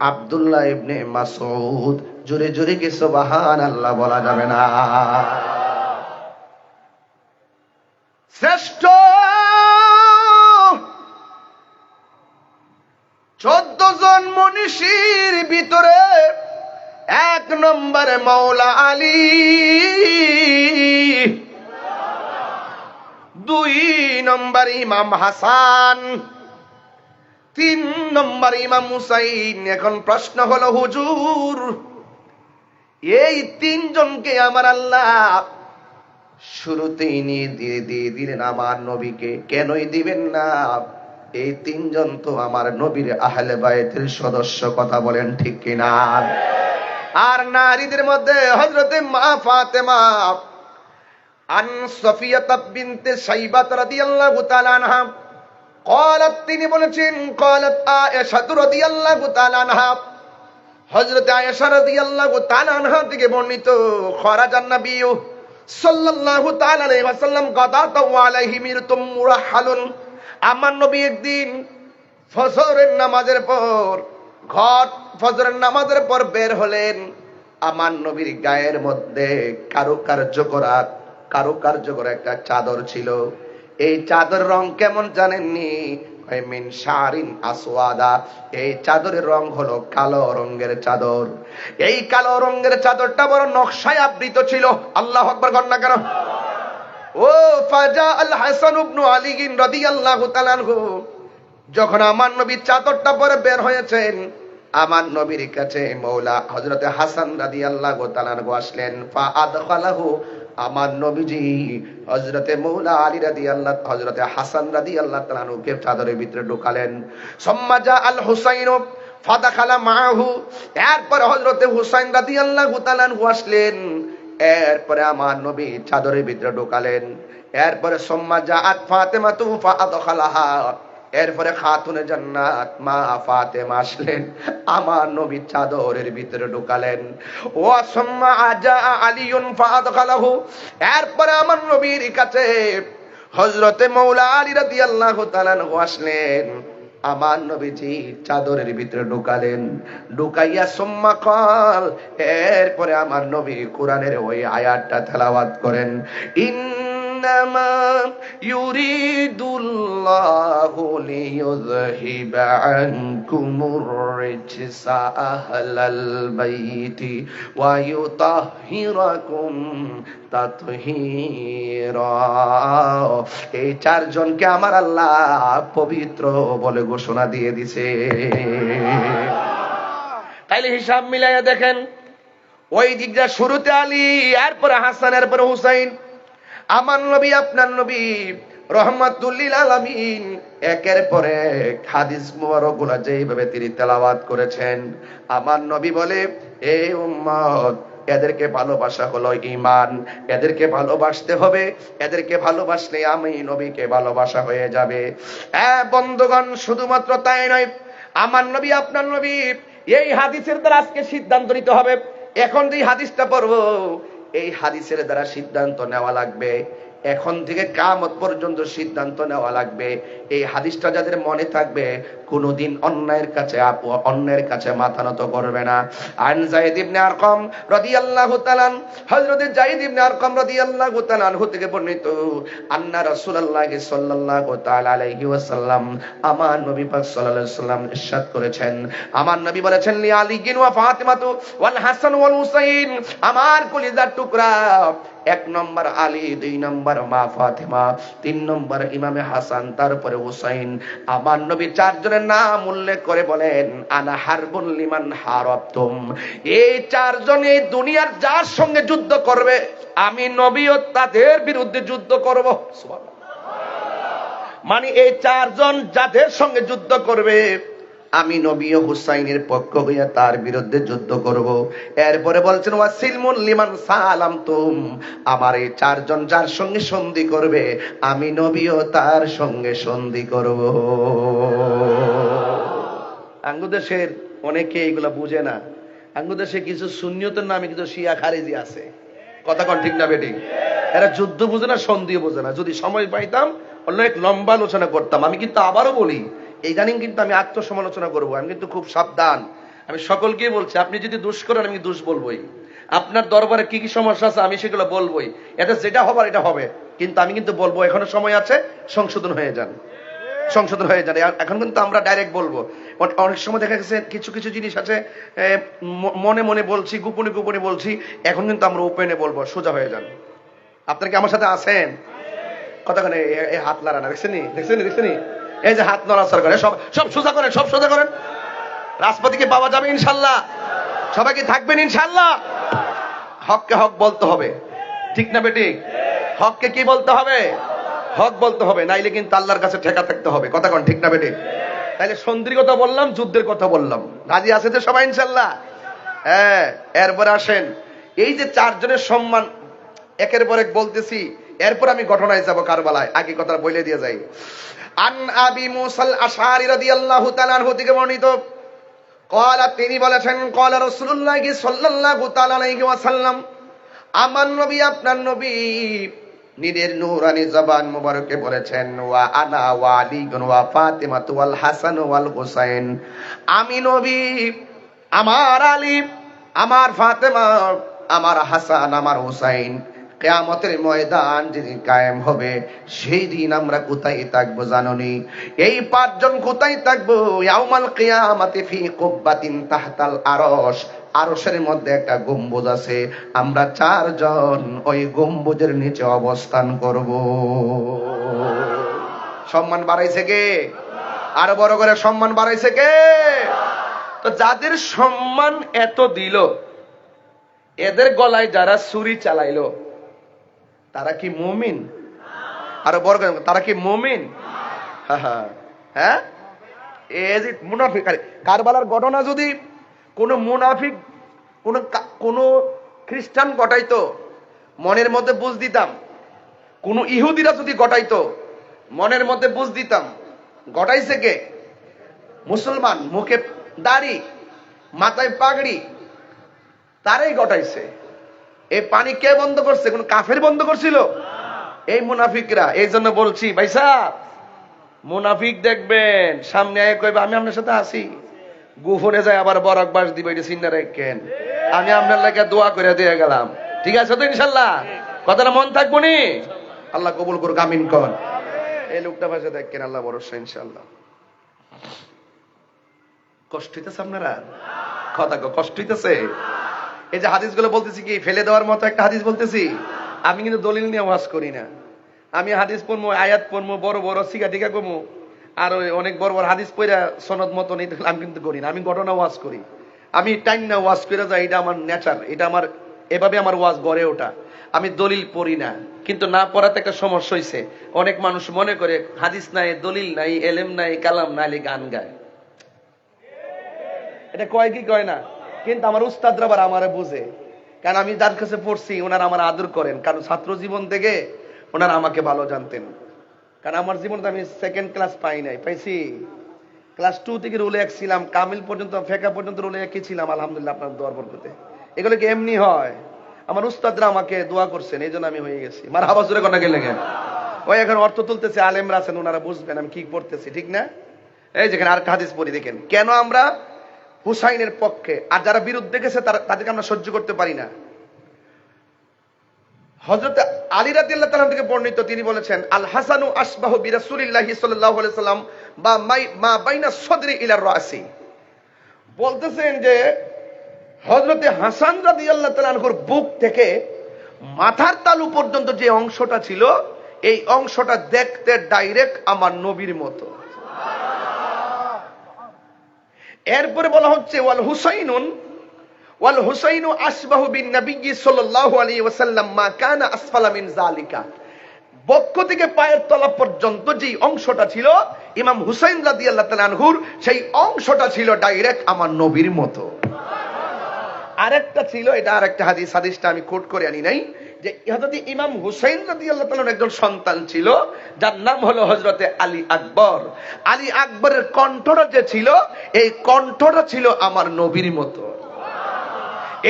আব্দুল্লাহ ইবনে মাসউদ। জোরে জোরে কি সুবহানাল্লাহ বলা যাবে না? শ্রেষ্ঠ 14 জন মনীষীর ভিতরে 1 নম্বরে মওলা আলী, 2 নম্বর ইমাম হাসান, 3 নম্বর ইমাম হুসাইন। এখন প্রশ্ন হলো হুজুর এই 3 জনকে আমার আল্লাহ শুরুতেই নিয়ে দিয়ে দিলেন আমার নবীকে, কেনই দিবেন না? এই 3 জন তো আমার নবীর আহলে বায়তের সদস্য, কথা বলেন ঠিক কিনা? আর নারীদের মধ্যে হযরতে মা ফাতেমা আন সফিয়া বিনতে সাইবা রাদিয়াল্লাহু তাআলা আনহা قالت, তিনি বলেছেন قالت আয়েশা রাদিয়াল্লাহু তাআলা আনহা, হযরতে আয়েশা রাদিয়াল্লাহু তাআলা আনহা থেকে বর্ণিত, খরাজান নবী সাল্লাল্লাহু তাআলা আলাইহি ওয়াসাল্লাম গাদাতা ওয়া আলাইহি মিরতুম মুরাহহালুন, আমার নবী একদিন ফজরের নামাজের পর ফজরের নামাজের পর বের হলেন। আমার নবীর গায়ের মধ্যে কারুকার্য করা একটা চাদর ছিল। এই চাদর রং কেমন জানেননি? মিন শারিন আসওয়াদা, এই চাদরের রং হলো কালো রঙের চাদর। এই কালো রঙের চাদরটা বড় নকশায় আবৃত ছিল। আল্লাহু আকবার গণনা করো। ও ফাজা আল হাসান ইবনে আলী রাদিয়াল্লাহু তাআলা আনহু, যখন আমার নবী চাদরটা পরে বের হয়েছেন, আমার নবীর কাছে মওলা হযরতে হাসান রাদিয়াল্লাহু তাআলা আনহু আসলেন। ফা আদখালাহু, আমার নবীজি হযরতে মওলা আলী রাদিয়াল্লাহু হযরতে হাসান রাদিয়াল্লাহু তাআলা আনহুকে চাদরের ভিতরে ঢোকালেন। সুম্মা জা আল হুসাইন ফাদাখালা মাআহু, এরপর হযরতে হুসাইন রাদিয়াল্লাহু তাআলা আনহু আসলেন। এরপরে আমার নবী চাদরের ভিতরে ঢোকালেন। এরপরে সুম্মা জাআত ফাতেমাতু ফাআদখালাহা, এরপরে খাতুনে জান্নাত মা ফাতেমা আসলেন, আমার নবী চাদরের ভিতরে ঢোকালেন। ওয়া সুম্মা আজা আলিয়ুন ফাআদখালাহু, এরপরে আমার নবীর কাছে হযরতে মাওলা আলী রাদিয়াল্লাহু তাআলা আনহু আসলেন, আমার নবীজি চাদরের ভিতরে ঢুকালেন। ঢুকাইয়া সুম্মা ক্বাল, এরপরে আমার নবী কোরআনের ওই আয়াতটা তেলাওয়াত করেন, ইন্নামা ইউরিদুল্লাহু লিইয়ুযহিবা আনকুমুর রিজসা আহলাল বাইতি ওয়া ইউতাহহিরাকুম তাতহীরা। এই চারজনকে আমার আল্লাহ পবিত্র বলে ঘোষণা দিয়ে দিছে। তাইলে হিসাব মিলাইয়া দেখেন, ওই দিকটা শুরুতে আলী, এরপরে হাসান, এরপরে হুসাইন। আমার নবী আপনার নবী রহমাতুল লিল আলামিন একের পর এক হাদিস মুবারকগুলো যেইভাবে তিনি তেলাওয়াত করেছেন, আমার নবী বলে, এ উম্মত, এদেরকে ভালোবাসা হলো ঈমান, এদেরকে ভালোবাসতে হবে, এদেরকে ভালোবাসলে আমি নবীকে ভালোবাসা হয়ে যাবে। বন্ধুগণ, শুধুমাত্র তাই নয়, আমার নবী আপনার নবী এই হাদিসের দ্বারা আজকে সিদ্ধান্ত নিতে হবে। এখন যে হাদিসটা পড়বো, এই হাদিসের দ্বারা সিদ্ধান্ত নেওয়া লাগবে। এখন থেকে কিয়ামত পর্যন্ত সিদ্ধান্ত নেওয়া লাগবে। এই হাদিসটা যাদের মনে থাকবে, কোনদিন অন্যের কাছে মাথা নত করবে না। আন যায়েদ ইবনে আরকাম রাদিয়াল্লাহু তাআলা, হযরত যায়েদ ইবনে আরকাম রাদিয়াল্লাহু তাআলা আনহু থেকে বর্ণিত, আন্না রাসূলুল্লাহ সাল্লাল্লাহু তাআলা আলাইহি ওয়াসাল্লাম, আমার নবী পাক সাল্লাল্লাহু আলাইহি ওয়াসাল্লাম ইরশাদ করেছেন, আমার নবী বলেছেন, লি আলিয়িন ওয়া ফাতিমাতু ওয়াল হাসান ওয়াল হুসাইন, আমার কলিজার টুকরা, 1 নম্বর আলী, 2 নম্বর মা ফাতেমা, 3 নম্বর ইমামে হাসান, তারপরে হুসাইন। আমার নবী 4 জনের নাম উল্লেখ করে বলেন, আনা হারবুন লিমান হারাবতুম, এই 4 জন এই দুনিয়ার যার সঙ্গে যুদ্ধ করবে, আমি নবীও তাদের বিরুদ্ধে যুদ্ধ করব। সুবহানাল্লাহ। মানে এই 4 জন যাদের সঙ্গে যুদ্ধ করবে, আমি নবী ও হুসাইনের পক্ষ হইয়া তার বিরুদ্ধে যুদ্ধ করব। এরপরে বলছেন, ওয়াসিলমুন লিমান সালামতুম, আমার এই 4 জন যার সঙ্গে সন্ধি করবে, আমি নবীও তার সঙ্গে সন্ধি করব। আঙ্গুদেশের অনেকে এইগুলা বুঝে না। আঙ্গুদেশে কিছু সুন্নিয়তের নামে কিছু শিয়া খারিজি আছে, কথা কোন ঠিক না বেঠিক? এরা যুদ্ধ বুঝে না, সন্ধিও বুঝে না। যদি সময় পাইতাম অনেক লম্বা আলোচনা করতাম। আমি কিন্তু আবারও বলি, ইদানিং কিন্তু আমি আত্মসমালোচনা করবো, আমি কিন্তু খুব সাবধান। আমি সকলকেই বলছি, আপনি যদি দোষ করেন আমি দোষ বলবোই, আপনার দরবারে কি কি সমস্যা আছে আমি সেগুলো বলবোই, এটা যেটা হবার এটা হবে, কিন্তু আমি কিন্তু বলবো এখনো সময় আছে, সংশোধন হয়ে যান, সংশোধন হয়ে যান। এখন কিন্তু আমরা ডাইরেক্ট বলবো। অনেক সময় দেখা গেছে কিছু কিছু জিনিস আছে মনে মনে বলছি, গোপনে গোপনে বলছি, এখন কিন্তু আমরা ওপেনে বলবো, সোজা হয়ে যান। আপনারা কি আমার সাথে আছেন? কতক্ষণ এই হাত লাড়া না, দেখছেনি দেখছেনি দেখছেনি, এই যে হাত নড়াচড়া করে, সব সব সোজা করেন, সব সোজা করেন। রাজপথীকে পাওয়া যাবে ইনশাল্লাহ, সবাই কি থাকবেন ইনশাল্লাহ? হককে হক বলতে হবে, ঠিক না বেঠিক? হককে কি বলতে হবে? হক বলতে হবে, নাইলে কিন্তু আল্লাহর কাছে ঠেকা থাকতে হবে, কথা কোন ঠিক না বেঠিক? তাইলে সন্ধির কথা বললাম, যুদ্ধের কথা বললাম, রাজি আছে তো সবাই ইনশাল্লাহ? হ্যাঁ। এরপরে আসেন, এই যে 4 জনের সম্মান একের পর এক বলতেছি, এরপর আমি ঘটনায় যাব কারবালায়, আগে কথা বলে দিয়ে যাই। আন আবি মুসাল আশআরী রাদিয়াল্লাহু তাআলা আনহু থেকে বর্ণিত, ক্বালা, তিনি বলেছেন, ক্বালা রাসূলুল্লাহ সাল্লাল্লাহু তাআলা আলাইহি ওয়াসাল্লাম, আমার নবী আপনার নবী নিজের নূরানি জবান মুবারকে বলেছেন, ওয়া আনা ওয়া আলী ওয়া ফাতিমা ওয়াল হাসান ওয়াল হুসাইন, আমি নবী, আমার আলী, আমার ফাতেমা, আমার হাসান, আমার হুসাইন, কিয়ামতের ময়দান যেদিন কায়েম হবে, সেই দিন আমরা কোথায় থাকবো জানোনি? এই 5 জন কোথায় থাকবো? ইয়াউমাল কিয়ামাতি ফি কুব্বাতিন তাহতাল আরশ, আরশের মধ্যে একটা গম্বুজ আছে, আমরা 4 জন ওই গম্বুজের নিচে অবস্থান করব। সম্মান বাড়াইছে কে? আরো বড় করে সম্মান বাড়াইছে কে? তো যাদের সম্মান এত দিল, এদের গলায় যারা ছুরি চালাইলো, তারা কি মুমিন? আরো বড় করে, তারা কি মুমিন? হ্যাঁ, এই যে মুনাফিক, কারবালার ঘটনা যদি কোন মুনাফিক কোন খ্রিস্টান ঘটাইতো, মনের মধ্যে বুঝ দিতাম, কোন ইহুদিরা যদি ঘটাইতো, মনের মধ্যে বুঝ দিতাম ঘটাইছে কে? মুসলমান, মুখে দাড়ি, মাথায় পাগড়ি, তারাই ঘটাইছে। এই পানি কে বন্ধ করছে? কোন কাফের বন্ধ করছিল? এই মুনাফিকরা। এই জন্য বলছি ভাই সাহেব, মুনাফিক দেখবেন সামনে আয় কইবে আমি আপনার সাথে আছি, গোপনে যায় আবার বরক বাস দিবে, এটা চিন্তা রাখেন। আমি আপনার লাগে দোয়া করে দিয়ে গেলাম, ঠিক আছে তো ইনশাল্লাহ? কথাটা মন থাকবো নি? আল্লাহ কবুল করুক, আমিন কন। এই লোকটা ভাষা দেখেন, আল্লাহ ভরসা ইনশাল্লাহ। কষ্ট হইতেছে আপনারা? কথা কষ্ট হইতেছে? এই যে হাদিসগুলো বলতেছি কি ফেলে দেওয়ার মতো একটা হাদিস বলতেছি? আমি কিন্তু দলিল নিয়ে ওয়াজ করি না। আমি হাদিস পড়বো, আয়াত পড়বো, বড় বড় শিখা টিকা কমু, আর অনেক বড় বড় হাদিস পড়া সনদ মতো নেই, আমি কিন্তু করি না। আমি ঘটনা ওয়াজ করি, আমি টাইম না ওয়াজ করে যাই, এটা আমার নেচার, এটা আমার, এভাবে আমার ওয়াজ গড়ে ওঠা। আমি দলিল পড়ি না, কিন্তু না পড়াতে একটা সমস্যা হয়েছে। অনেক মানুষ মনে করে হাদিস নাই, দলিল নাই, এলেম নাই, কালাম নাই, গান গায়। এটা কয় কি কয় না, কিন্তু আমার উস্তাদরা আবার আমারে বুঝে, কারণ আমি যার কাছে পড়ছি ওনারা আমার আদর করেন, কারণ ছাত্র জীবন থেকে ওনারা আমাকে ভালো জানতেন। কারণ আমার জীবনে আমি সেকেন্ড ক্লাস পাই নাই, পাইছি ক্লাস 2 থেকে রুলে 1 ছিলাম, কামিল পর্যন্ত, ফেকা পর্যন্ত রুলে 1 ছিলাম। আলহামদুলিল্লাহ, আপনার দোয়ার বরকতে। এগুলো কি এমনি হয়? আমার উস্তাদরা আমাকে দোয়া করছেন, এই জন্য আমি হয়ে গেছি। মারহাবা জোরে কোন গেলে গেল। ওই এখন অর্থ তুলতেছে, আলেমরা আছেন, ওনারা বুঝবেন আমি কি পড়তেছি, ঠিক না? এই যেখানে আর হাদিস পড়ি, দেখেন কেন আমরা হুসাইনের পক্ষে, আর যারা বিরুদ্ধে গেছে তাদেরকে আমরা সহ্য করতে পারি না। হযরত আলী রাদিয়াল্লাহু তাআলা থেকে বর্ণিত, তিনি বলেছেন আল হাসানু আসবাহু বিরাসূলিল্লাহি সাল্লাল্লাহু আলাইহি সাল্লাম বা মা বাইনা সদরি ইলা রাসি। বলতেছেন যে হযরত হাসান রাদিয়াল্লাহু তাআলা আনহুর বুক থেকে মাথার তালু পর্যন্ত যে অংশটা ছিল, এই অংশটা দেখতে ডাইরেক্ট আমার নবীর মতো। এরপরে বলা হচ্ছে ওয়াল হুসাইনু আসবাহু বিন নবী সাল্লাল্লাহু আলাইহি ওয়াসাল্লাম মা কানা আসফালা মিন যালিকা। বক্ষ থেকে পায়ের তলা পর্যন্ত যে অংশটা ছিল ইমাম হুসাইন রাদিয়াল্লাহু তাআলা আনহুর, সেই অংশটা ছিল ডাইরেক্ট আমার নবীর মতো। আরেকটা ছিল, এটা আরেকটা হাদিস, হাদিসটা আমি কোট করে আনি নাই, যে হযরত ইমাম হুসাইন রাদিয়াল্লাহু তাআলার একজন সন্তান ছিল যার নাম হলো হযরতে আলী আকবর। আলী আকবরের কণ্ঠটা যে ছিল, এই কণ্ঠটা ছিল আমার নবীর মতো।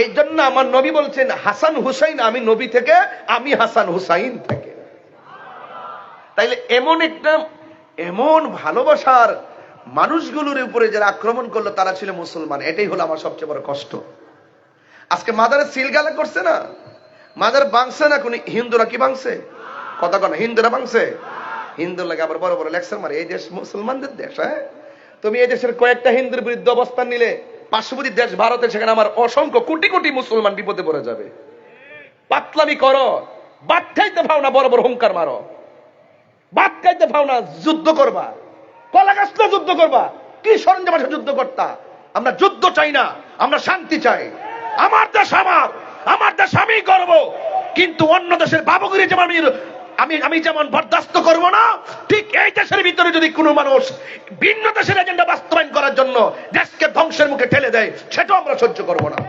এই জন্য আমার নবী বলছেন হাসান হুসাইন আমি নবী থেকে, আমি হাসান হুসাইন থেকে। তাইলে এমন ভালোবাসার মানুষগুলোর উপরে যারা আক্রমণ করলো তারা ছিল মুসলমান। এটাই হলো আমার সবচেয়ে বড় কষ্ট। আজকে মাদারে সিলগালা করছে না, মাদার ভাঙছে না, কোন হিন্দুরা কি ভাঙছে? কথা কন, হিন্দুরা ভাঙছে? হিন্দু লাগে আবার বড় বড় লেকচার মারে। এই দেশ মুসলমানদের দেশ। হ্যাঁ, তুমি এই দেশের কয়েকটা হিন্দুর বিরুদ্ধে অবস্থান নিলে, পার্শ্ববর্তী দেশ ভারতে, সেখানে আমার অসংখ্য কোটি কোটি মুসলমান বিপদে পড়ে যাবে। পাতলামি করো, ভাত খাইতে পাও না, বড় বড় হুঙ্কার মারো। ভাত খাইতে পাও না, যুদ্ধ করবা, কলা গাছ না যুদ্ধ করবা, কি সরঞ্জাম আছে যুদ্ধ করতা? আমরা যুদ্ধ চাই না, আমরা শান্তি চাই। আমার দেশ আমার দেশ আমি করব, কিন্তু অন্য দেশের বাবুগিরি যেমন আমি যেমন বরদাস্ত করব না, ঠিক এই দেশের ভিতরে যদি কোনো মানুষ ভিন্ন দেশের এজেন্ডা বাস্তবায়ন করার জন্য দেশকে ধ্বংসের মুখে ঠেলে দেয়, সেটাও আমরা সহ্য করব না।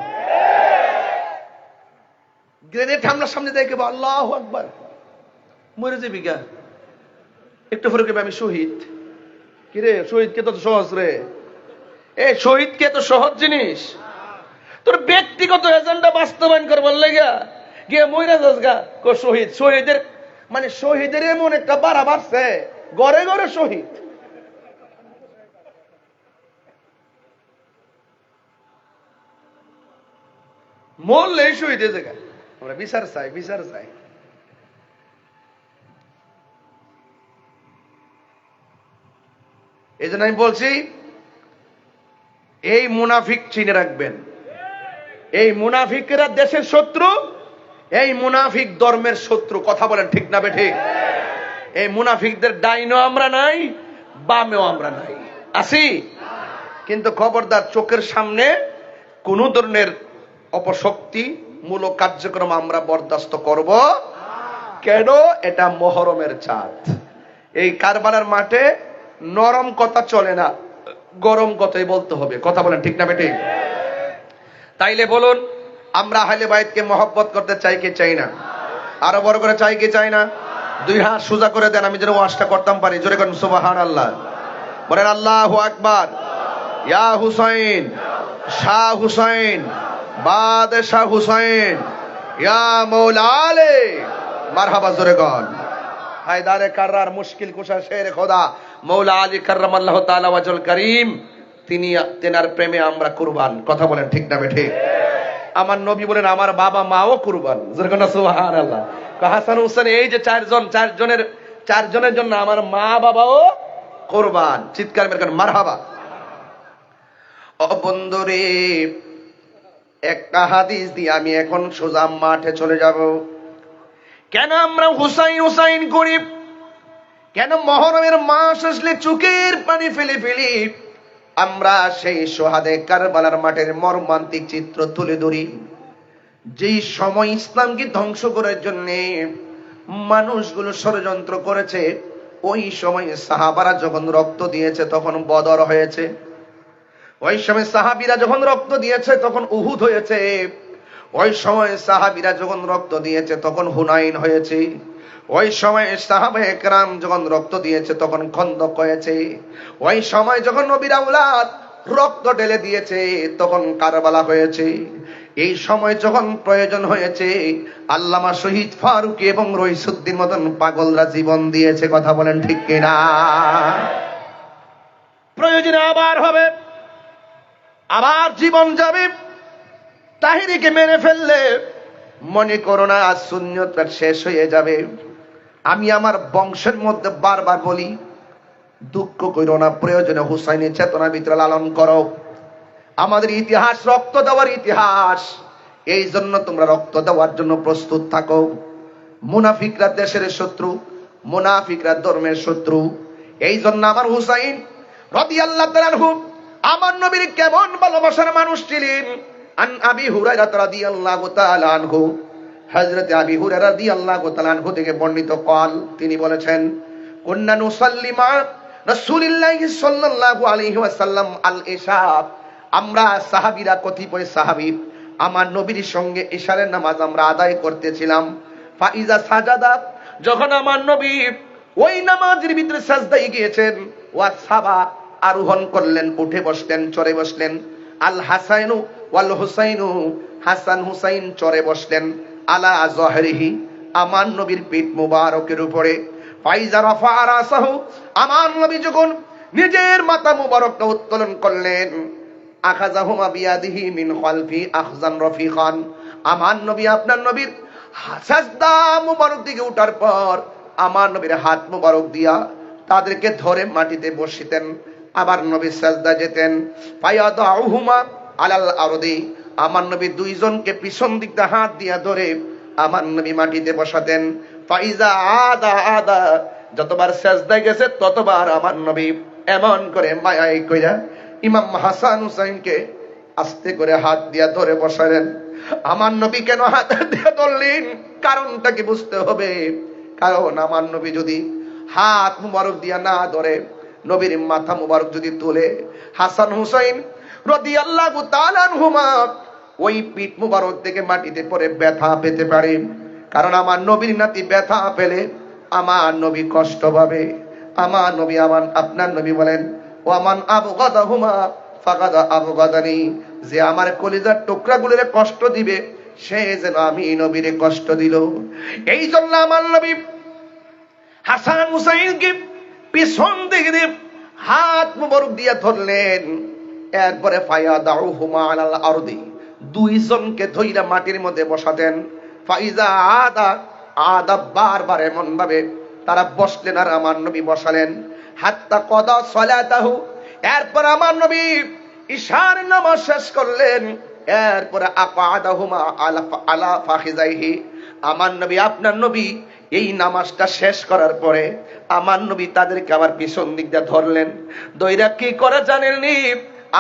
গ্রেনেড হামলার সামনে দেখে আল্লাহু আকবার, মরে যাবি গা, একটু পরে কেবে আমি শহীদ। কিরে, শহীদ কে তো সহজ রে, এই শহীদ কে তো সহজ জিনিস। তোর ব্যক্তিগত এজেন্ডা বাস্তবায়ন করবার লেগা গিয়ে মইরা যাস গা শহীদ। শহীদের মানে শহীদের এমন একটা বাড়া বাড়ছে, ঘরে ঘরে শহীদ। মরলে শহীদের জায়গা। আমরা বিচার চাই, বিচার চাই। এই জন্য আমি বলছি, এই মুনাফিক চিনে রাখবেন। এই মুনাফিকরা দেশের শত্রু, এই মুনাফিক ধর্মের শত্রু। কথা বলেন ঠিক না বেঠিক? এই মুনাফিকদের ডাইনও আমরা নাই, বামেও আমরা নাই, আছি। কিন্তু খবরদার, চোখের সামনে কোন ধরনের অপশক্তি মূলক কার্যক্রম আমরা বরদাস্ত করব কেন? এটা মহরমের চাঁদ। এই কারবালার মাঠে নরম কথা চলে না, গরম কথাই বলতে হবে। কথা বলেন ঠিক না বেঠিক? তাইলে বলুন, আমরা আহলে বাইতকে মহব্বত করতে চাই কি চাই না? আরো বড় করে চাই কি চাই না? দুই হাত সোজা করে দেন, আমি যেন ওয়াজটা করতাম পারি। জোরে করেন সুবহানাল্লাহ। বলেন আল্লাহু আকবার। ইয়া হুসাইন, শাহ হুসাইন, বাদশাহ হুসাইন, ইয়া মৌলা আলী, মারহাবা। জোরে কর। হায়দারে কাররার মুশকিল কুশা শের খোদা মৌলা আলী কাররামাল্লাহু তাআলা ওয়াজহুল কারীম, তেনার প্রেমে আমরা কুরবান। কথা বলেন ঠিক না ঠিক? আমার নবী বলেন আমার বাবা মাও কুরবান। জোরে কর সুবহানাল্লাহ। হাসান হুসেন এই যে চারজনের জন্য আমার মা বাবাও কুরবান। চিৎকার মেরে করেন মারহাবা। ও বন্ধুরে, একটা হাদিস দিয়ে আমি এখন সোজা মাঠে চলে যাব। কেন আমরা হুসাইন হুসাইন করি? কেন মহরমের মাস আসলে চোখের পানি ফেলে ফেলি? আমরা সেই সোহাদে কারবালার মাঠের মর্মান্তিক চিত্র তুলে ধরি। যেই সময় ইসলামকে ধ্বংস করার জন্য মানুষগুলো ষড়যন্ত্র করেছে, ওই সময় সাহাবারা যখন রক্ত দিয়েছে তখন বদর হয়েছে। ওই সময় সাহাবীরা যখন রক্ত দিয়েছে তখন উহুদ হয়েছে। ওই সময় সাহাবীরা যখন রক্ত দিয়েছে তখন হুনাইন হয়েছে। ওই সময় সাহাবায়ে কেরাম যখন রক্ত দিয়েছে তখন খন্দক হয়েছে। ওই সময় যখন নবীর আওলাদ রক্ত ঢেলে দিয়েছে তখন কারবালা হয়েছে। এই সময় যখন প্রয়োজন হয়েছে আল্লামা শহীদ ফারুকী এবং রইসুদ্দিন মতন পাগলরা জীবন দিয়েছে। কথা বলেন ঠিক কিনা? প্রয়োজনে আবার হবে, আবার জীবন যাবে। তাহিরিকে মেরে ফেললে মনে করো না সুন্নতটা শেষ হয়ে যাবে। আমি আমার বংশের মধ্যে বারবার বলি, দুঃখ করো না, প্রয়োজনে হুসাইনের চেতনা ভিতরে লালন করো। আমাদের ইতিহাস রক্ত দেওয়ার ইতিহাস, এই জন্য তোমরা রক্ত দেওয়ার জন্য প্রস্তুত থাকো। মুনাফিকরা দেশের শত্রু, মুনাফিকরা ধর্মের শত্রু। এই জন্য আমার হুসাইন রাদিয়াল্লাহু তাআলা আনহু আমার নবীর কেমন ভালোবাসার মানুষ ছিলেন। আন আবি হুরায়রা রাদিয়াল্লাহু তাআলা আনহু, হযরত আবি হুরায়রা রাদিয়াল্লাহু তাআলা আনহু থেকে বর্ণিত قال, তিনি বলেছেন, কুন্না নুসাল্লি মা রাসূলিল্লাহি সাল্লাল্লাহু আলাইহি ওয়াসাল্লাম আল ইশা, আমরা সাহাবীরা কতিপয় সাহাবী আমার নবীর সঙ্গে ইশারের নামাজ আমরা আদায় করতেছিলাম। ফাইজা সাজাদা, যখন আমার নবী ওই নামাজের ভিতরে সাজদায় গিয়েছেন, ওয়া সাবা, আরোহণ করলেন, উঠে বসলেন, চড়ে বসলেন। আল হাসাইনু ওয়াল হুসাইনু, হাসান হুসাইন চড়ে বসলেন। আলা যহরিহি, আমার নবীর পিঠ মুবারকের উপরে। ফাইজা রাফা রাসাহু, আমার নবী যখন নিজের মাথা মুবারকটা উত্তোলন করলেন, আখাযাহুমা বিয়াদিহি মিন খালফি আখজান রফিকান, আমার নবী আপনার নবীর সাজদা মুবারক দিকে উঠার পর আমার নবীর হাত মুবারক দিয়া তাদেরকে ধরে মাটিতে বসিতেন। আবার নবী সাজদা যেতেন। ফায়াদাউহুমা আলাল আরদি, আমার নবী দুইজনকে পিছন দিক দিয়ে হাত দিয়া ধরে আমার নবী মাটিতে বসাতেন। ফাইজা আদা আদা, যতবার সাজদায় গেছে ততবার আমার নবী এমন করে মায়াই কইরা ইমাম হাসান হুসাইনকে আস্তে করে হাত দিয়া ধরে বসালেন। আমার নবী কেন হাত দিয়ে ধরলেন? কারণটা কি বুঝতে হবে। কারণ আমার নবী যদি হাত মুবারক দিয়া না ধরে, নবীর মাথা মুবারক যদি তোলে, হাসান হুসাইন রাদিয়াল্লাহু তাআলা আনহুমা ওই পিঠ মুবারক থেকে মাটিতে পড়ে ব্যথা পেতে পারে। কারণ আমার নবীর নাতি ব্যথা পেলে আমার নবী কষ্ট পাবে। আমার নবী, আমার আপনার নবী বলেন, ওয়ামান আবগাদাহুমা ফাকাদ আবগাদানি, যে আমার কলিজার টুকরাগুলোরে কষ্ট দিবে সে যেন আমি নবীরে কষ্ট দিল। এই জন্য আমার নবী হাসান হুসাইনকে পিছন দিকে হাত মুবারক দিয়ে ধরলেন। এরপরে ফায়াদাউহুমা আলাল আরদি, দুইজনকে ধইরা মাটির মধ্যে বসাতেন। ফাইজা আদা আদা, বারবার এমন ভাবে তারা বসলেন আর আমার নবী বসালেন। হাত্তা কদা সালাতাহু, এরপর আমার নবী ইশার নামাজ শেষ করলেন। এরপরে আকাদাহুমা আলা ফাখিজাইহি, আমার নবী আপনার নবী এই নামাজটা শেষ করার পরে আমার নবী তাদেরকে আবার পিছন দিক দিয়ে ধরলেন। দইরা কি করে জানেননি?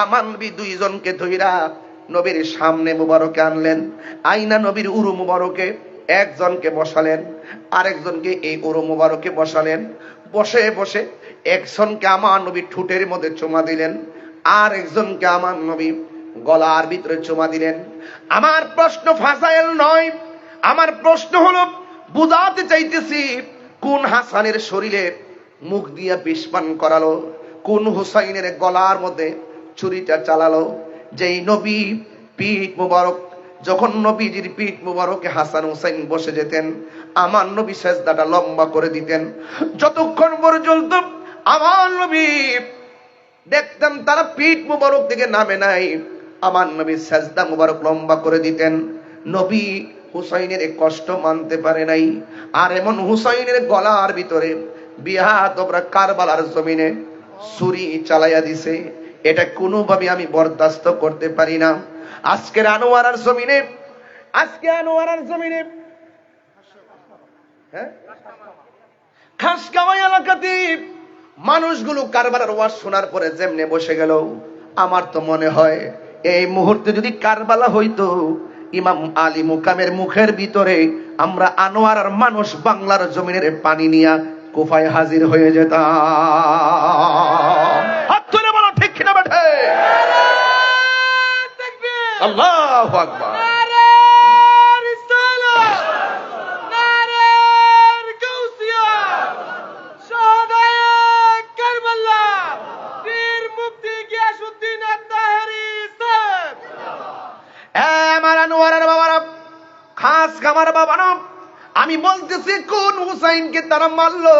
আমার নবী দুইজনকে ধইরা নবীর সামনে মুবারকে আনলেন। আইনা নবীর উরু মুবারকে একজনকে বসালেন, আরেকজনকে এই উরু মুবারকে বসালেন। বসে বসে একজনকে আমার নবী ঠোঁটের মধ্যে চুমা দিলেন, আর একজনকে আমার নবী গলার ভিতরে চুমা দিলেন। আমার প্রশ্ন ফাসাইল নয়, আমার প্রশ্ন হলো বুঝাতে চাইতেছি কোন হাসানের শরীরে মুখ দিয়া বিষ পান করালো, কোন হুসাইনের গলার মধ্যে ছুরিটা চালালো। যেই নবী পিঠ মুবারক, যখন নবীজির পিঠ মুবারকে হাসান হুসাইন বসে যেতেন, আমার নবী সেজদাটা লম্বা করে দিতেন। যতক্ষণ পর্যন্ত আমার নবী দেখতেন তারা পিঠ মুবারক দিকে নামে নাই, আমার নবী সেজদা মুবারক লম্বা করে দিতেন। নবী হুসাইনের কষ্ট মানতে পারে নাই, আর এমন হুসাইনের গলার ভিতরে বিহাতবরা কারবালার জমিনে ছুরি চালাইয়া দিছে। এটা কোনোভাবে আমি বরদাস্ত করতে পারি না। আজকের আনোয়ারার জমিনে, আজকে আনোয়ারার জমিনে খাসকাওয়া এলাকাতে মানুষগুলো কারবালার ওয়াজ শোনার পরে যেমনে বসে গেল, আমার তো মনে হয় এই মুহূর্তে যদি কারবালা হইতো, ইমাম আলী মুকামের মুখের ভিতরে আমরা আনোয়ারার মানুষ বাংলার জমিনের পানি নিয়া কুফায় হাজির হয়ে যেতাম। হাত তুলে বলো ঠিক কিনা বেঠে? আল্লাহু আকবার। খাস কামার বাবারা, আমি বলতেছি কোন হুসাইনকে তারা মারলো?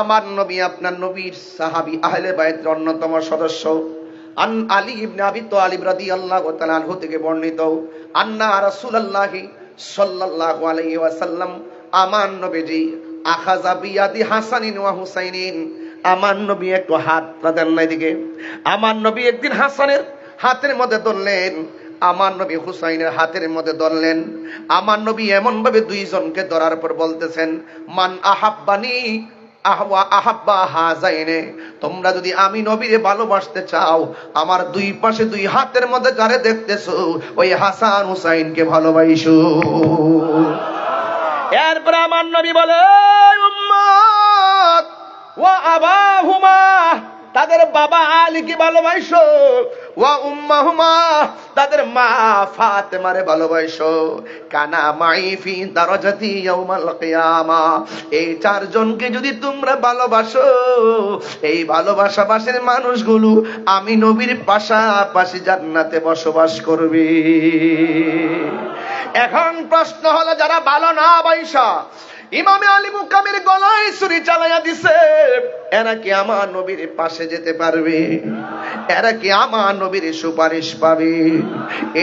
আমার নবী, আপনার নবীর সাহাবী আহলে বাইতের অন্যতম সদস্য আন আলী ইবনে আবি তালিব রাদিয়াল্লাহু তাআলা আনহু থেকে বর্ণিত, আন্না রাসূলুল্লাহি সাল্লাল্লাহু আলাইহি ওয়াসাল্লাম, আমার নবীজি আখাযা বিয়াদি হাসানিন ওয়া হুসাইনিন, আমার নবী একটু হাত দেন না এদিকে, আমার নবী একদিন হাসানের হাতের মধ্যে ধরলেন, আমার নবী হুসাইনের হাতের মধ্যে ধরলেন। আমার নবী এমন ভাবে দুইজনকে ধরার পর বলতেছেন, মান আহাব্বানি আহওয়া আহাব্বা হাযাইনে, তোমরা যদি আমি নবীরে ভালোবাসতে চাও, আমার দুই পাশে দুই হাতের মধ্যে যারে দেখতেছো ওই হাসান হুসাইনকে ভালোবাসো। এরপর আমার নবী বলে, উম্মত ওয়া আবাহুমা, তাদের বাবা আলীকে ভালোবাসো, ওয়া উম্মাহুমা, তাদের মা ফাতেমারে ভালোবাসো, কানা মাই ফি দারাজাতি ইয়াউমাল কিয়ামা, এই চারজনকে যদি তোমরা ভালোবাসো, এই ভালোবাসাবাসের মানুষগুলো আমি নবীর পাশাপাশি জান্নাতে বসবাস করবে। এখন প্রশ্ন হলো, যারা ভালো না বাইসা ইমামে আলী মুকামের গলায় ছুরি চালাইয়া দিছে, এরা কি আমার নবীর পাশে যেতে পারবে? এরা কি আমার নবীর সুপারিশ পাবে?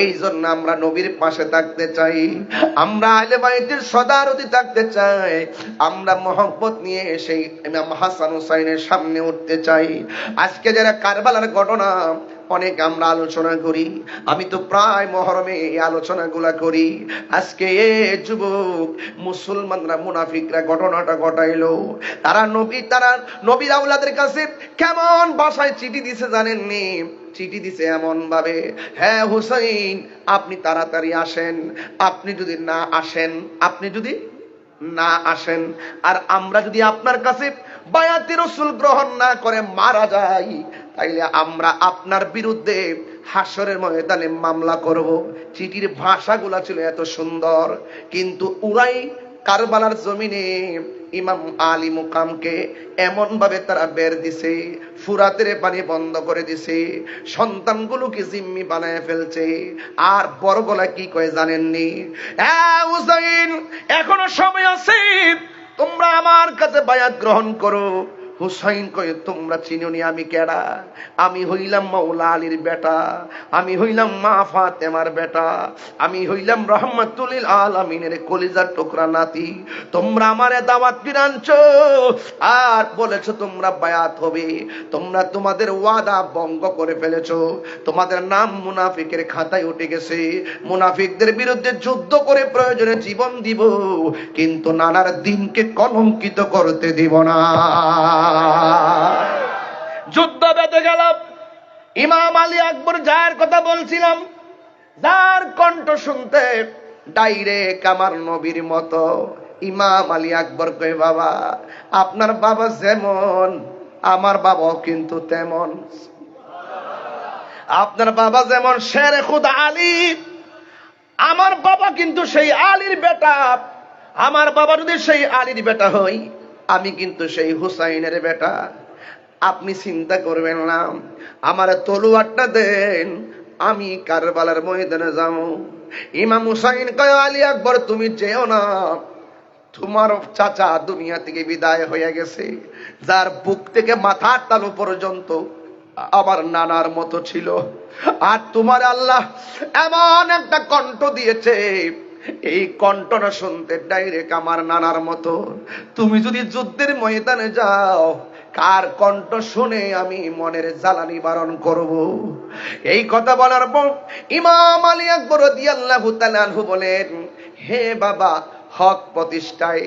এই জন্য আমরা নবীর পাশে থাকতে চাই, আমরা আহলে বাইতের সদারতি থাকতে চাই, আমরা মহব্বত নিয়ে সেই ইমাম হাসান হুসাইনের সামনে উঠতে চাই। আজকে যারা কারবালার ঘটনা অনেক আমরা আলোচনা করি, আমি তো প্রায় মহরমে এই আলোচনাগুলা করি। আজকে এ যুবক মুসলমানরা, মুনাফিকরা ঘটনাটা ঘটাইলো, তারা নবীর আওলাদের কাছে কেমন ভাষায় চিঠি দিছে জানেননি? চিঠি দিছে এমন ভাবে, হ্যাঁ হুসাইন আপনি তাড়াতাড়ি আসেন, আপনি যদি না আসেন আর আমরা যদি আপনার কাছে বায়াতে রাসূল গ্রহণ না করে মারা যাই, তাইলে আমরা আপনার বিরুদ্ধে হাসরের ময়দানে মামলা করব। চিঠির ভাষাগুলা ছিল এত সুন্দর, কিন্তু উরাই কারবালার জমিনে ইমাম আলী মুকামকে এমন ভাবে তারা বের দিছে, ফুরাতের পানি বন্ধ করে দিছে, সন্তানগুলোকে জিম্মি বানায় ফেলছে। আর বড় গলা কি কয় জানেননি? হুসাইন এখনো সময় আছে, তোমরা আমার কাছে বায়াত গ্রহণ করো। হুসাইন কয়ে, তোমরা চিনোনি আমি কেডা? আমি হইলাম মাওলা আলীর বেটা, আমি হইলাম মা ফাতেমার বেটা, আমি হইলাম রহমাতুল লিল আলামিনের কলিজার টুকরা নাতি। তোমরা আমারে দাওয়াত দিয়ে আনছো আর বলেছো তোমরা বায়াত হবে, তোমরা তোমাদের ওয়াদা ভঙ্গ করে ফেলেছো, তোমাদের নাম মুনাফিকের খাতায় উঠে গেছে। মুনাফিকদের বিরুদ্ধে যুদ্ধ করে প্রয়োজনে জীবন দিব, কিন্তু নানার দিনকে কলঙ্কিত করতে দিব না। যুদ্ধ বেঁধে গেল। ইমাম আলী আকবর যার কথা বলছিলাম, যার কণ্ঠ শুনতে ডাইরেক্ট আমার নবীর মতো, ইমাম আলী আকবর কয়, বাবা আপনার বাবা যেমন আমার বাবাও কিন্তু তেমন, আপনার বাবা যেমন শেরে খুদা আলী, আমার বাবা কিন্তু সেই আলীর বেটা। আমার বাবা যদি সেই আলীর বেটা হই, আমি কিন্তু সেই হুসাইনের বেটা। আপনি চিন্তা করবেন না, আমার তলোয়ারটা দেন, আমি কারবালার ময়দানে যাবো। ইমাম হুসাইন কয়, আলী আকবর তুমি যেও না, তোমার চাচা দুনিয়া থেকে বিদায় হয়ে গেছে, যার বুক থেকে মাথার তালু পর্যন্ত আমার নানার মতো ছিল। আর তোমার আল্লাহ এমন একটা কণ্ঠ দিয়েছে, এই কণ্ঠটা শুনতে ডাইরেক্ট আমার নানার মতো। তুমি যদি যুদ্ধের ময়দানে যাও, কার কণ্ঠ শুনে আমি মনের জ্বালা নিবারণ করব? এই কথা বলার পর ইমাম আলী আকবর রাদিয়াল্লাহু তাআলা আনহু বলেন, হে বাবা, হক প্রতিষ্ঠায়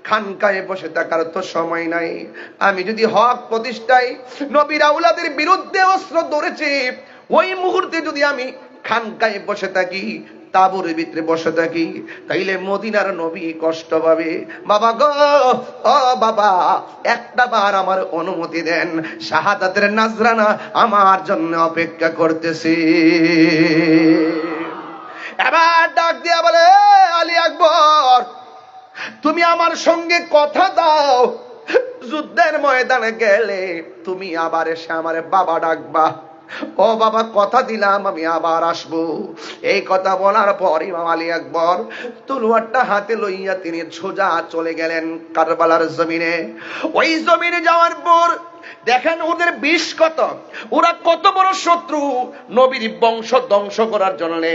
খানকায় বসে থাকার তো সময় নাই। আমি যদি হক প্রতিষ্ঠায় নবীর আওলাদের বিরুদ্ধে অস্ত্র ধরেছি, ওই মুহূর্তে যদি আমি খানকায় বসে থাকি, তাবুর ভিতরে বসে থাকি, তাইলে মদিনার নবী কষ্ট পাবে। বাবা গো, ও বাবা, একটা বার আমার অনুমতি দেন, শাহাদাতের নাজরানা আমার জন্য অপেক্ষা করতেছি। এবার ডাক দিয়া বলে, আলী আকবর, তুমি আমার সঙ্গে কথা দাও, যুদ্ধের ময়দানে গেলে তুমি আবার এসে আমার বাবা ডাকবা। ও বাবা, কথা দিলাম আমি আবার আসবো। এই কথা বলার পর ইমাম আলী আকবর তলোয়ারটা হাতে লইয়া তিনি সোজা চলে গেলেন কারবালার জমিনে। ওই জমিনে যাওয়ার পর দেখেন ওদের বিষ কত, ওরা কত বড় শত্রু। নবীর বংশ ধ্বংস করার জন্য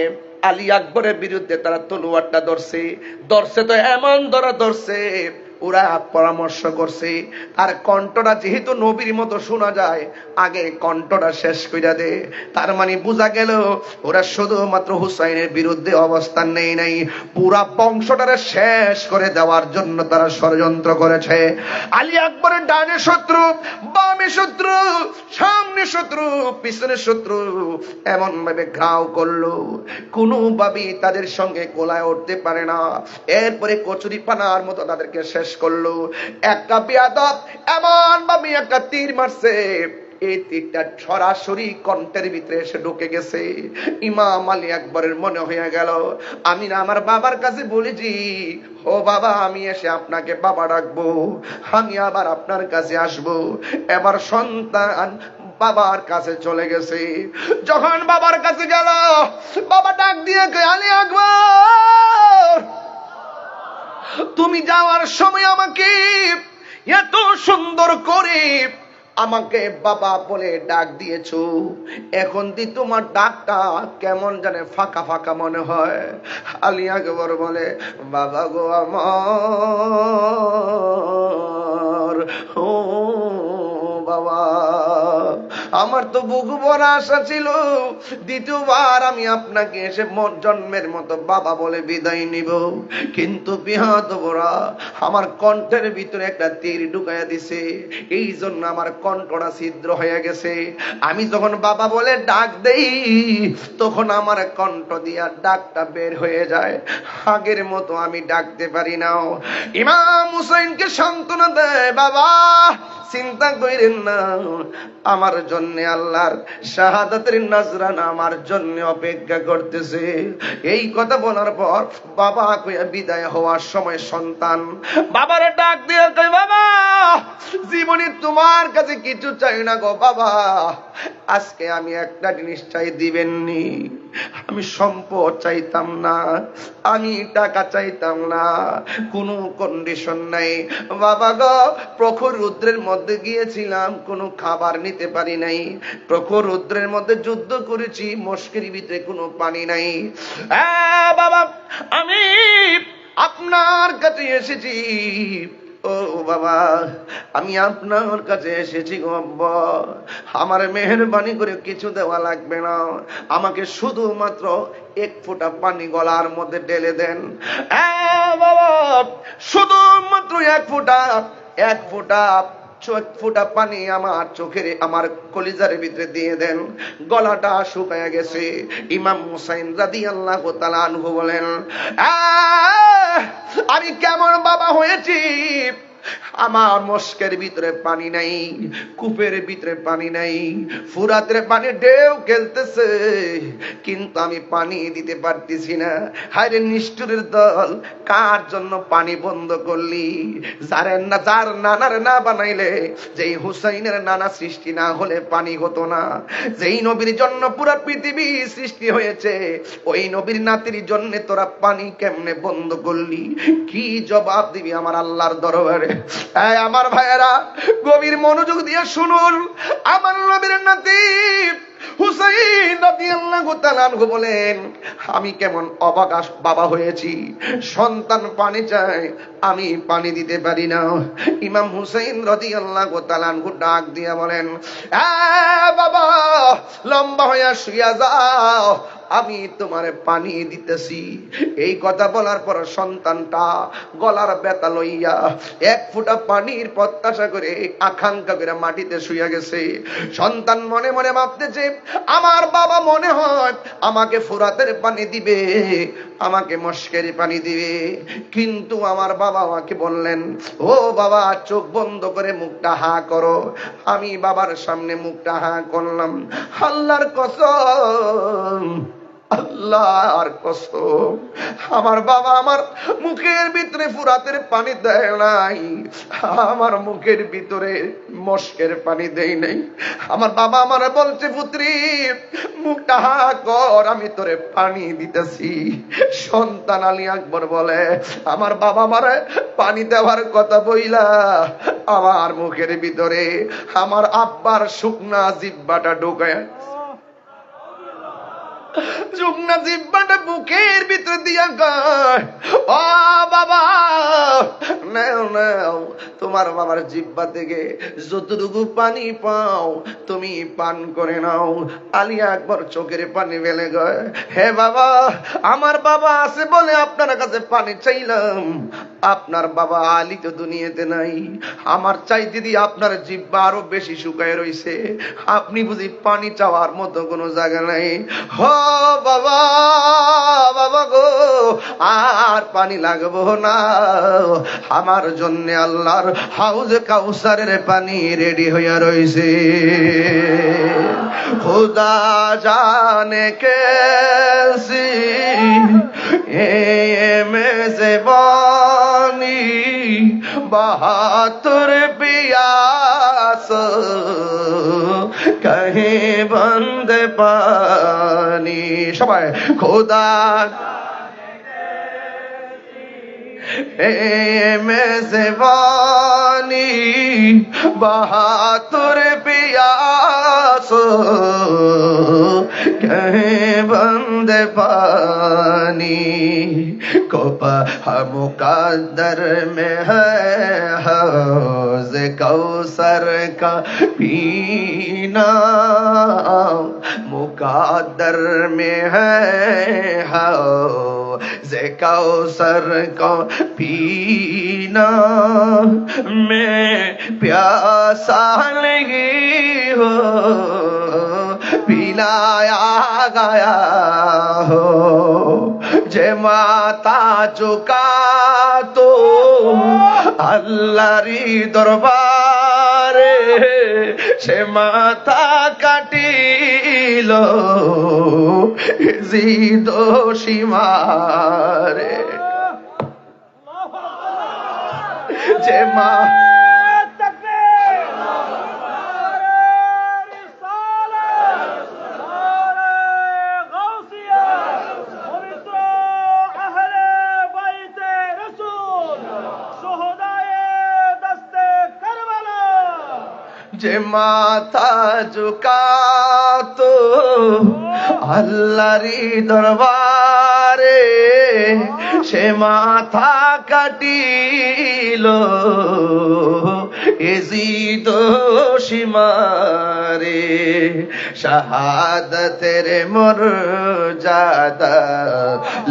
আলী আকবরের বিরুদ্ধে তারা তলোয়ারটা ধরছে তো এমন ধরছে, ওরা পরামর্শ করছে, আর কণ্ঠটা যেহেতু নবীর মতো শোনা যায়, আগে কণ্ঠটা শেষ কইরা দে। তার মানে বোঝা গেল ওরা শুধুমাত্র হুসাইনের বিরুদ্ধে অবস্থান নেই নাই, পুরা বংশটারে শেষ করে দেওয়ার জন্য তারা ষড়যন্ত্র করেছে। আলী আকবরের ডানে শত্রু, বামে শত্রু, সামনে শত্রু, পিছনে শত্রু, এমন ভাবে ঘাও করলো কোনোভাবেই তাদের সঙ্গে কোলায় উঠতে পারে না। এরপরে কচুরি পানার মতো তাদেরকে শেষ করলো। একটা বেয়াদব এমন ভাবে একটা তীর মারছে, এই তীরটা সরাসরি কণ্ঠের ভিতরে এসে ঢুকে গেছে। ইমাম আলী আকবরের মনে হয়ে গেল, আমি না আমার বাবার কাছে বলেছি, ও বাবা, আমি এসে আপনাকে বাবা ডাকবো, আমি আবার আপনার কাছে আসবো। এবার সন্তান বাবার কাছে চলে গেছে। যখন বাবার কাছে গেল, বাবা ডাক দিয়ে কয়, আলী আকবর, তুমি যাওয়ার সময় আমাকে এত সুন্দর করে আমাকে বাবা বলে ডাক দিয়েছো, এখন দি তোমার ডাকটা কেমন জানে ফাঁকা ফাঁকা মনে হয়। আলী আকবর বলে, বাবা গো আমার, ও বাবা, আমার তো বুক ভরা আশা ছিল দ্বিতীয়বার আমি আপনাকে এসে জন্মের মতো বাবা বলে বিদায় নিব, কিন্তু বিহাদবরা আমার কণ্ঠের ভিতরে একটা তীর ঢুকাইয়া দিছে, এই জন্য আমার কণ্ঠটা ছিদ্র হয়ে গেছে। আমি যখন বাবা বলে ডাক দেই, তখন আমার কণ্ঠ দিয়া ডাকটা বের হয়ে যায়, আগের মতো আমি ডাকতে পারি না। ইমাম হুসাইনকে সান্ত্বনা দেয়, বাবা চিন্তা করেন না, আমার জন্য আল্লাহর শাহাদাতের নাজরানা আমার জন্য অপেক্ষা করতেছে। এই কথা বলার পর বাবা কইয়া বিদায় হওয়ার সময় সন্তান বাবারে ডাক দিয়ে কই, বাবা জীবনে তোমার কাছে কিছু চাই না গো বাবা, আজকে আমি একটা জিনিস চাই, দিবেননি? আমি সম্পদ চাইতাম না, আমি টাকা চাইতাম না, কোনো কন্ডিশন নাই বাবা গো। প্রখর রুদ্রের মধ্যে গিয়েছিলাম, কোনো খাবার নিতে পারি নাই, প্রখর রুদ্রের মধ্যে যুদ্ধ করেছি, মস্কের ভিতরে কোনো পানি নাই। বাবা আমি আপনার কাছে এসেছি, ও বাবা আমি আপনার কাছে এসেছি গো আব্বা, আমার মেহেরবানি করে কিছু দেওয়া লাগবে না, আমাকে শুধুমাত্র এক ফোঁটা পানি গলার মধ্যে ঢেলে দেন। বাবা শুধুমাত্র এক ফোঁটা পানি আমার চোখের, আমার কলিজার ভিতরে দিয়ে দেন, গলাটা শুকায়া গেছে। ইমাম হুসাইন রাদিয়াল্লাহু তাআলা আনহু বলেন, আমি কেমন বাবা হয়েছি, আমার মস্কের ভিতরে পানি নাই, কূপের ভিতরে পানি নাই, ফুরাতের পানি ঢেউ খেলতেছে, কিন্তু আমি পানি দিতে পারতেছি না। হায়রে নিষ্ঠুরের দল, কার জন্য পানি বন্ধ করলি? যার নানার না বানাইলে, যেই হুসাইনের নানা সৃষ্টি না হলে পানি হতো না। যেই নবীর জন্য পুরা পৃথিবী সৃষ্টি হয়েছে, ওই নবীর নাতির জন্য তোরা পানি কেমনে বন্ধ করলি? কি জবাব দিবি আমার আল্লাহর দরবারে? আমার ভাইয়েরা, গভীর মনোযোগ দিয়ে শুনুন। আমার নবীর নাতি হুসাইন রাদিয়াল্লাহু তাআলা আনহু বলেন, আমি কেমন অবাক বাবা হয়েছি, সন্তান পানি চায়, আমি পানি দিতে পারি না। ইমাম হুসাইন রাদিয়াল্লাহু তাআলা আনহু ডাক দিয়ে বলেন, বাবা, লম্বা হইয়া শুইয়া যাও, আমি তোমারে পানি দিতেছি। এই কথা বলার পর সন্তানটা গলার ব্যথা লইয়া এক ফোঁটা পানির প্রত্যাশা করে, আকাঙ্ক্ষা করে মাটিতে শুইয়া গেছে। সন্তান মনে মনে ভাবতেছে, আমার বাবা মনে হয় আমাকে ফুরাতের পানি দিবে, আমাকে মস্কের পানি দিবে। কিন্তু আমার বাবা আমাকে বললেন, ও বাবা, চোখ বন্ধ করে মুখটা হা করো। আমি বাবার সামনে মুখটা হা করলাম। আল্লাহর কসম, আল্লাহর কসম, আমার বাবা আমার মুখের ভিতরে ফুরাতের পানি দেয় নাই, আমার মুখের ভিতরে মস্কের পানি দেয় নাই। আমার বাবা আমার বলছে, পুত্রী, মুখটা হা কর, আমি তোরে পানি দিতেছি। সন্তান আলী আকবর বলে, আমার বাবা আমার পানি দেওয়ার কথা বইলা আমার মুখের ভিতরে আমার আব্বার শুকনা জিহ্বাটা ঢোকায়, শুকনা জিহ্বাটা বুকের ভিতরে দিয়া কয়, ও বাবা, নাও নাও, তোমার বাবার জিহ্বা থেকে যতটুকু পানি পাও তুমি পান করে নাও। আলী আকবর চোখের পানি ফেলে গয়, হে বাবা, আমার বাবা আছে বলে আপনার কাছে পানি চাইলাম। আপনার বাবা আলী তো দুনিয়াতে নাই, আমার চাই দিদি আপনার জিহ্বা আরো বেশি শুকায় রইছে, আপনি বুঝি পানি চাওয়ার মতো কোনো জায়গা নাই। হ বাবা, বাবা গো, আর পানি লাগবো না, আমার জন্য আল্লাহর হাউজে কাউসারের পানি রেডি হইয়া রইছে। খুদা জানে কেসি মেজবানি, 72 পিয়াস কহে বন্দ পানি। সবাই খোদা মেজবানি, 72 पियास कहे बंद पानी को मुकद्दर में है हौज कौसर का पीना, मुकद्दर में है हौज कौसर का पीना। मैं प्यासा नहीं हो पिलाया गया हो, जे माता चुका तो अल्लाहरी दरबारे, से माता काटिल जिदो सीमारे, যে মা যে মাথা ঝুকাতো আল্লাহরি দরবারে, সে মাথা কাটিল এজিদ সীমারে। শাহাদাতের মর্যাদা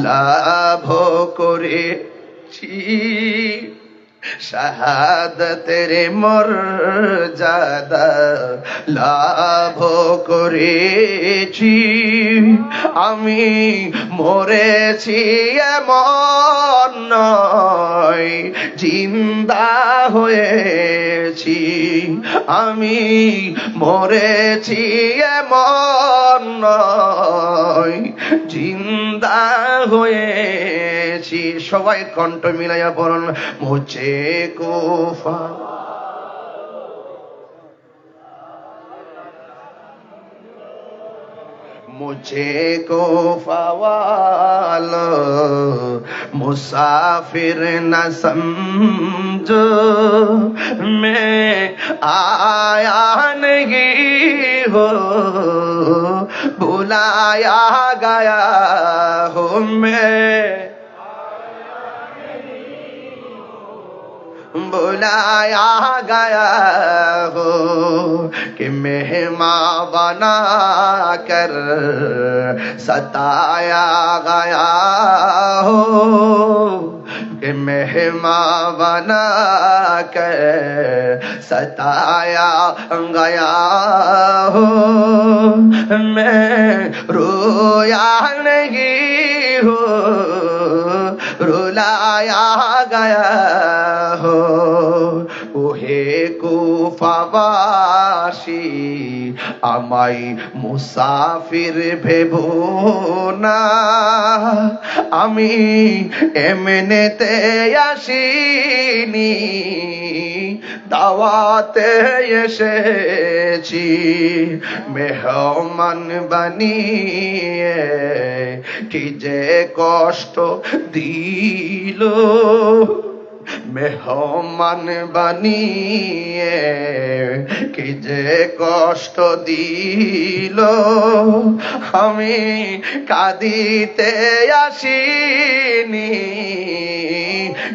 লাভ করেছি, শাহাদাতের মর্যাদা লাভ করেছি, আমি মরেছি এমন নয়, জিন্দা হয়েছি। আমি মরেছি এমন নয়, জিন্দা হয়েছি। সবাই কণ্ঠ মিলাইয়া বলুন, মুঝে কুফা मुझे को फवालो मुसाफिर न समझो, मैं आया नहीं हो बुलाया गया हो। मैं बुलाया गया हो कि मेहमान बना कर सताया गया हो, कि मेहमान बना कर सताया गया हो। मैं रोया नहीं हो, रुलाया गया हो। ওহে কুফাবাসী, আমায় মুসাফির ভেবো না, আমি এমনিতে আসিনি, দাওয়াতে এসেছি। মেহমান বানিয়ে কি যে কষ্ট দিল, মেহমান বানিয়ে কি যে কষ্ট দিল। আমি কাঁদিতে আসিনি,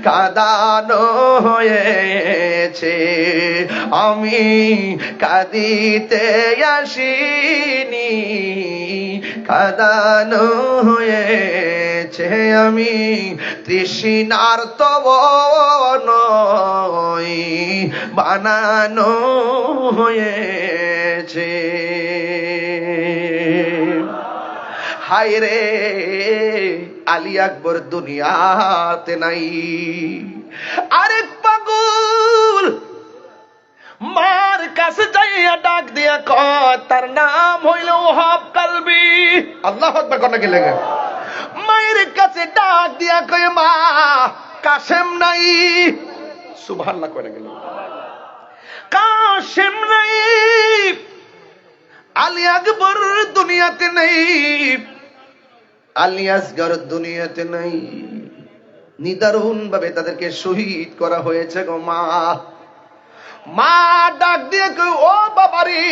কাঁদানো হয়েছে। আমি কাঁদিতে আসিনি, কাঁদানো হয়েছে। আমি তৃষ্ণার্ত নই, বানানো হয়েছে। হায় রে, আলী আকবর দুনিয়াতে নাই। আরেক পাগল মার কাছে যাইয়া ডাক দিয়া কয়, তার নাম হইল ওহাব কালবি। আল্লাহু আকবার কোন কি লাগে। মায়ের কাছে ডাক দিয়া কয়, মা কাসেম নাই। সুবহানাল্লাহ কইরা গেল, কাসেম নাই, আলী আকবর দুনিয়াতে নাই, আলী আসগর দুনিয়াতে নাই। নিদারুণ ভাবে তাদেরকে শহীদ করা হয়েছে গো মা। মা ডাক দিয়ে কই, ও বাবারি,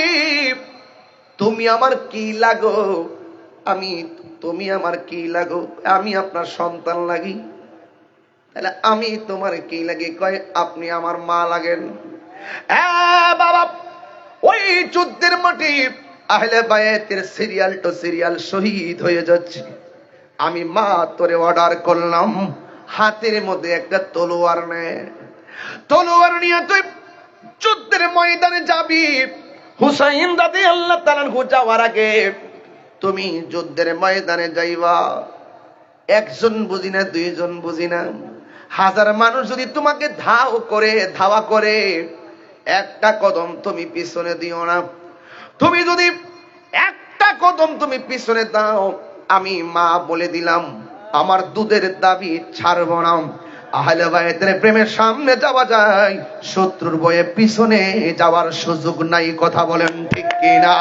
তুমি আমার কি লাগো? তুমি আমার কি লাগো? আমি আপনার সন্তান লাগি, তাহলে আমি তোমার কি লাগে? কয়, আপনি আমার মা লাগেন। বাবা, ওই যুদ্ধের মাটি আহলে বায়াতের সিরিয়াল টু সিরিয়াল শহীদ হয়ে যাচ্ছে। আমি মা তোরে অর্ডার করলাম, হাতের মধ্যে একটা তলোয়ার নে, তলোয়ার নিয়ে তুই যুদ্ধের ময়দানে যাবি। হুসাইন রাদিয়াল্লাহু তাআলা আনহু যাওয়ার আগে তুমি যুদ্ধের ময়দানে যাইবা। একজন বুঝি না, দুইজন বুঝি না, হাজার মানুষ যদি তোমাকে ধাওয়া করে, একটা কদম তুমি পিছনে দিও না। তুমি যদি একটা কদম তুমি পিছনে দাও, আমি মা বলে দিলাম, আমার দুধের দাবি ছাড়ব না। আহলে বায়াতের প্রেমের সামনে যাওয়া যায়, শত্রুর ভয়ে পিছনে যাওয়ার সুযোগ নাই। কথা বলেন ঠিক কিনা?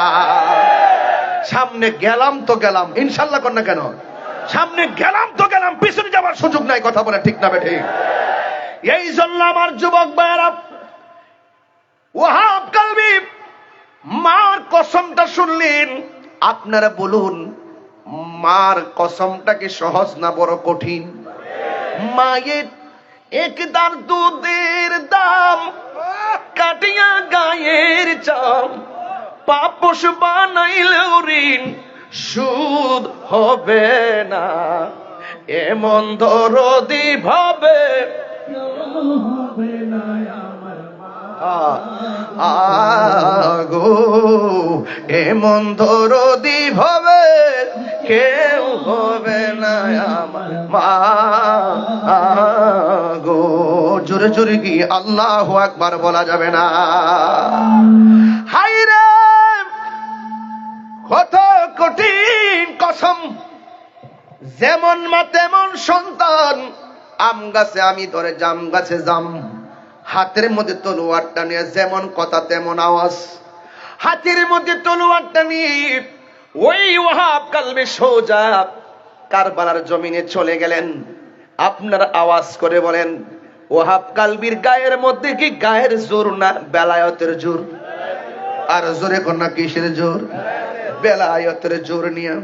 সামনে গেলাম তো গেলাম, ইনশাল্লাহ কর না কেন? সামনে গেলাম তো গেলাম, পিছনে যাওয়ার সুযোগ নাই। কথা বলেন ঠিক না ঠিক? এই জন্য আমার যুবক ভাইরা, ওয়াহাব কালবি মার কসমটা শুনলেন। আপনারা বলুন, মার কসমটা কি সহজ না বড় কঠিন? মায়ের একদার দুধের দাম কাটিয়া গায়ের চাম, পাপস বানাইলেও ঋণ সুদ হবে না, এমন দরদি ভাবে আগো, এমন দরদি ভাবে কেউ হবে না আমার মা গো। জোরে জোরে কি আল্লাহু আকবার বলা যাবে না? হায়রে কত কঠিন কসম, যেমন মা তেমন সন্তান। আম গাছে আমি ধরে জাম গাছে জাম, হাতের মধ্যে তলোয়ারটা নিয়ে যেমন কথা তেমন আওয়াজ। হাতের মধ্যে তলোয়ারটা নিয়ে ওই ওয়াহাব কালবে সোজা কারবালার জমিনে চলে গেলেন। আপনারা আওয়াজ করে বলেন, ওয়াহাব কালবির গায়ের মধ্যে কি গায়ের জোর না বেলায়েতের জোর? আর জোরে কন্যা কিসের জোর? বেলায়েতের জোর নিয়ে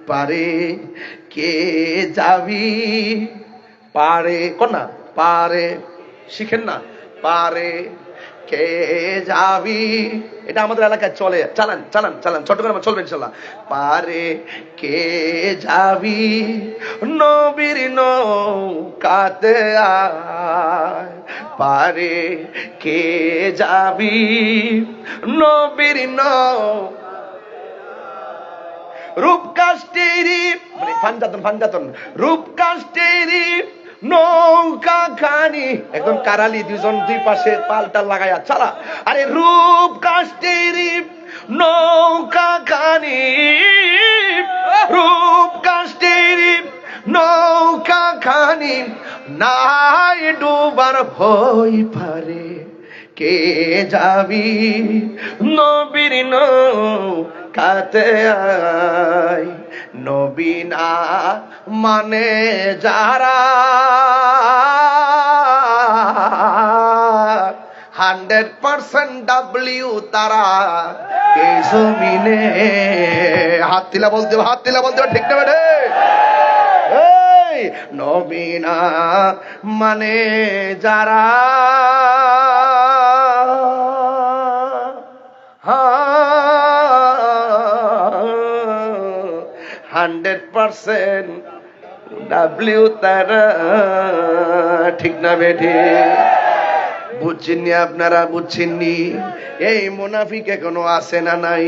পারে কে যাবি, পারে কন্যা পারে, শিখেন না, পারে কে যাবি। এটা আমাদের এলাকায় চলে, চালান চালান চালান, চট্টগ্রামে চলবে ইনশাল্লাহ। পারে কে যাবি নবীর নৌকাতে আয়, পারে কে যাবি নবীর রূপকাষ্টেরি, মানে ফানজাতন ফানজাতন, রূপকাষ্টেরি নৌকা খানি, একদম কারালি, দুজন দুই পাশে পাল্টা লাগাইয়া চালা। আরে রূপকাষ্টেরি নৌকা খানি, রূপকাষ্টেরি নৌকা খানি, নাই ডুবার ভয় পারে কে যাবি নবীর নৌকাতে আয়। নবী না মানে যারা 100% ডাব্লিউ তারা এই জমিনে। হাত তিলা বলতে, হাত তিলা বলতে, ঠিক না বেটে? নবী না মানে যারা 100% ডাব্লিউ তারা, ঠিক না বেঠি? বুঝছেননি আপনারা? বুঝছেননি? এই মুনাফিক এখনো আছে না নাই?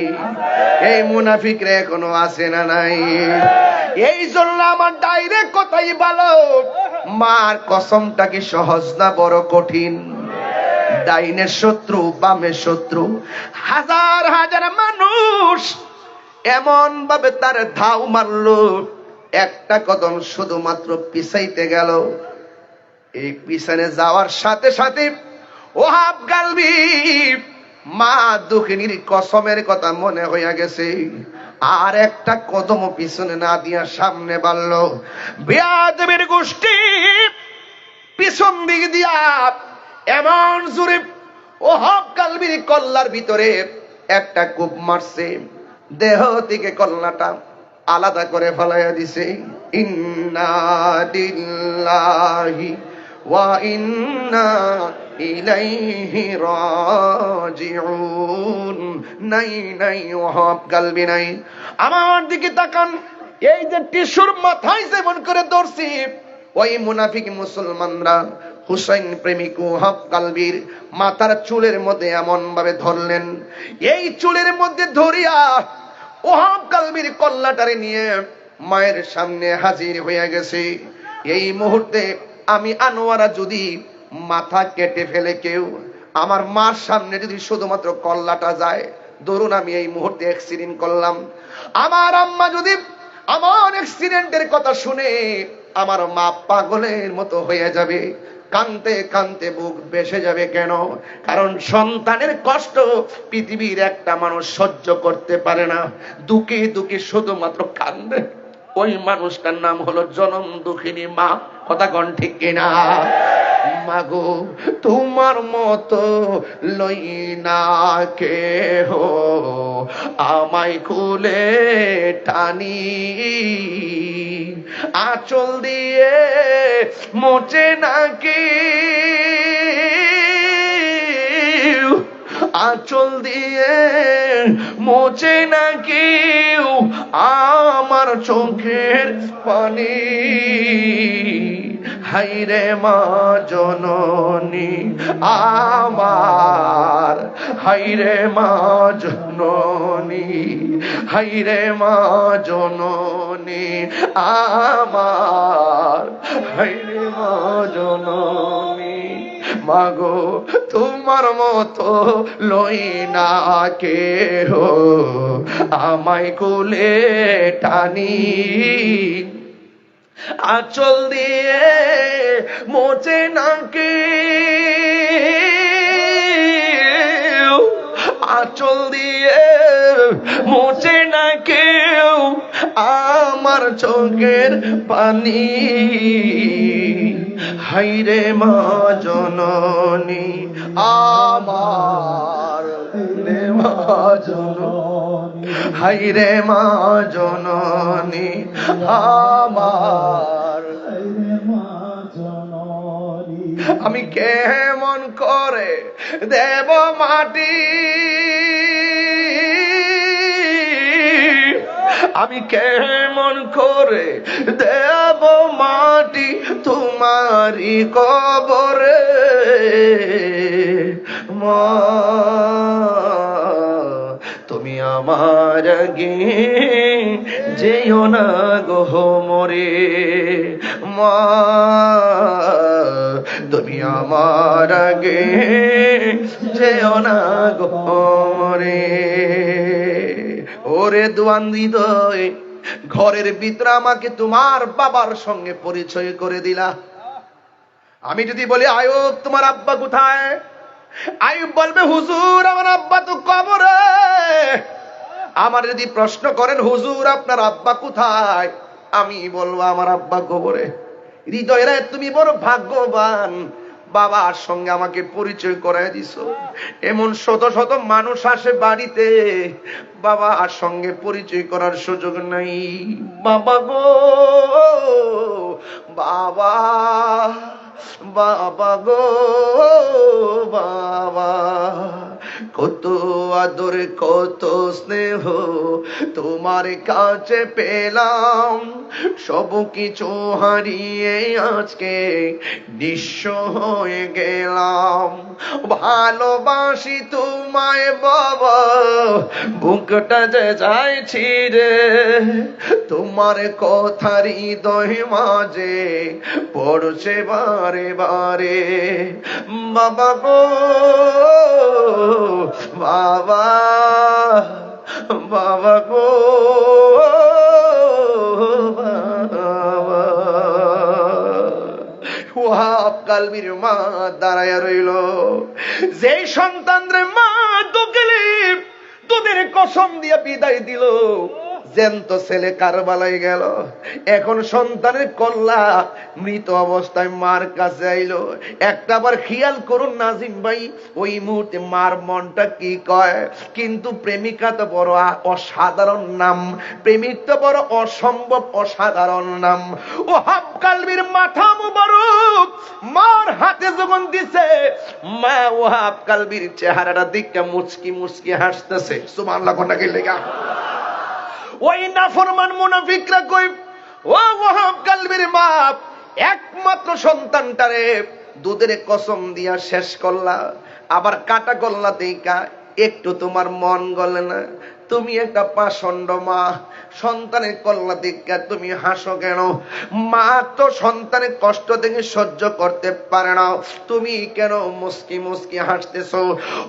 এই মুনাফিকরা এখনো আছে না নাই? এই জন্য আমার ডাইরেক্ট কথাই ভালো, মার কসমটা কি সহজ না বড় কঠিন? ডাইনের শত্রু বামের শত্রু, হাজার হাজার মানুষ এমন ভাবে তার ধাও মারলো, একটা কদম শুধুমাত্র পিছাইতে গেল। এই পিছনে যাওয়ার সাথে সাথে ওয়াহাব কালবি মা দুঃখিনীর কসমের কথা মনে হইয়া গেছে। আর একটা কদম পিছনে না দিয়া সামনে বাড়ল। বেয়াদবের গোষ্ঠী পিছন দিক দিয়া এমন জোরে ওয়াহাব কালবির কল্লার ভিতরে একটা কূপ মারছে, দেহ থেকে কল্লাটা আলাদা করে ফলাইয়া দিছে। ইন্না লিল্লাহি ওয়া ইন্না ইলাইহি রাজিউন। নাই নাই ওয়াহাব কালবি নাই। আমার দিকে তাকান, এই যে টিস্যুর মাথায় যেমন করে ধরছি, ওই মুনাফিক মুসলমানরা হুসাইন প্রেমিক ওয়াহাব কালবির মাথার চুলের মধ্যে এমন ভাবে ধরলেন, এই চুলের মধ্যে ধরিয়া ওয়াহাব কালবির কল্লাটারে নিয়ে মায়ের সামনে হাজির হয়ে গেছে। এই মুহূর্তে আমি আনোয়ারা যদি মাথা কেটে ফেলে কেউ, আমার মার সামনে যদি শুধুমাত্র কল্লাটা যায়, ধরুন আমি এই মুহূর্তে অ্যাক্সিডেন্ট করলাম, আমার আম্মা যদি আমার অ্যাক্সিডেন্টের কথা শুনে আমার মা পাগলের মতো হয়ে যাবে, কানতে কানতে বুক বেসে যাবে। কেন? কারণ সন্তানের কষ্ট পৃথিবীর একটা মানুষ সহ্য করতে পারে না। দুঃখে দুঃখে শুধুমাত্র কান্দে, ওই মানুষটার নাম হলো জনম দুঃখিনী মা। কথা কন ঠিক কিনা? মাগো তোমার মতো লই না কেহ, আমায় খুলে টানি, আঁচল দিয়ে মোচে নাকি, আঁচল দিয়ে মোচে নাকি আমার চোখের পানি। হাইরে মা জননী আমার, হাইরে মা জননী, হাইরে মা জননী আমার, হাইরে মা জননী। মাগো তোমার মতো লই না কেহ আমায় কোলে টানি, আঁচল দিয়ে মোচে না কেউ, আঁচল দিয়ে মোচে না কেউ আমার চোখের পানি, হাইরে মা জননী আমার, রে মা জননী, হাইরে মা জননী আমার, আমি কেমন করে দেব মাটি, আমি কেমন করে দেব মাটি তোমারি কবরে, মা তুমি আমার আগে যেও না গো মরে, মা তুমি আমার আগে যেও না গো মরে। ওরে দ্বন্দ্বিদয়, ঘরের ভিতরে আমাকে তোমার বাবার সঙ্গে পরিচয় করে দিলা। আমি যদি বলি আয়ুব তোমার আব্বা কোথায়, আয়ুব বলবে হুজুর আমার আব্বা তো কবরে। আমার যদি প্রশ্ন করেন হুজুর আপনার আব্বা কোথায়, আমি বলবো আমার আব্বা কবরে। হৃদয়ের তুমি বড় ভাগ্যবান, বাবার সঙ্গে আমাকে পরিচয় করায় দিছো। এমন শত শত মানুষ আসে বাড়িতে, বাবার সঙ্গে পরিচয় করার সুযোগ নাই। বাবা গো বাবা, বাবা গো বাবা, কত আদর কত স্নেহ তোমার কাছে পেলাম, সব কিছু হারিয়ে আজকে নিঃস্ব হয়ে গেলাম। ভালোবাসি তোমায় বাবা, বুকটা যে যাইছি রে, তোমার কথা হৃদয় মাঝে পড়ছে বারে বারে। বাবা গো বাবা, বাবা গো বাবা। ওয়াহাব কালবির মা দাঁড়ায়া রইল। যেই সন্তানরে মা দুধের কসম দিয়া বিদায় দিল, জ্যান্ত ছেলে কারবালায় গেল, এখন সন্তানের কল্লা মৃত অবস্থায় মার কাছে আইলো। একটা আবার খেয়াল করুন নাজিম ভাই, ওই মুহূর্তে মার মনটা কি কয়। কিন্তু প্রেমিকা তো বড় অসাধারণ নাম, প্রেমিক তো বড় অসম্ভব অসাধারণ নাম। ওয়াহাব কালবির মাথা মুবারক মার হাতে যখন দিছে, মা ওয়াহাব কালবির চেহারাটা দেখে মুচকি মুচকি হাসতেছে। সুবহানাল্লাহ কোনটা কি লেগা। ওই নাফরমান মুনাফিকরা কই, ও ওয়াহাব কালবির মা একমাত্র সন্তানটারে দুধের কসম দিয়া শেষ করলা, আবার কাটা করলা দেখা একটু তোমার মন গলে না? তুমি একটা পাষণ্ড মা, সন্তানের কল্লা দেখা তুমি হাসো কেন? মা তো সন্তানের কষ্ট থেকে সহ্য করতে পারে না, তুমি কেন মুস্কি মুস্কি হাসতেছো?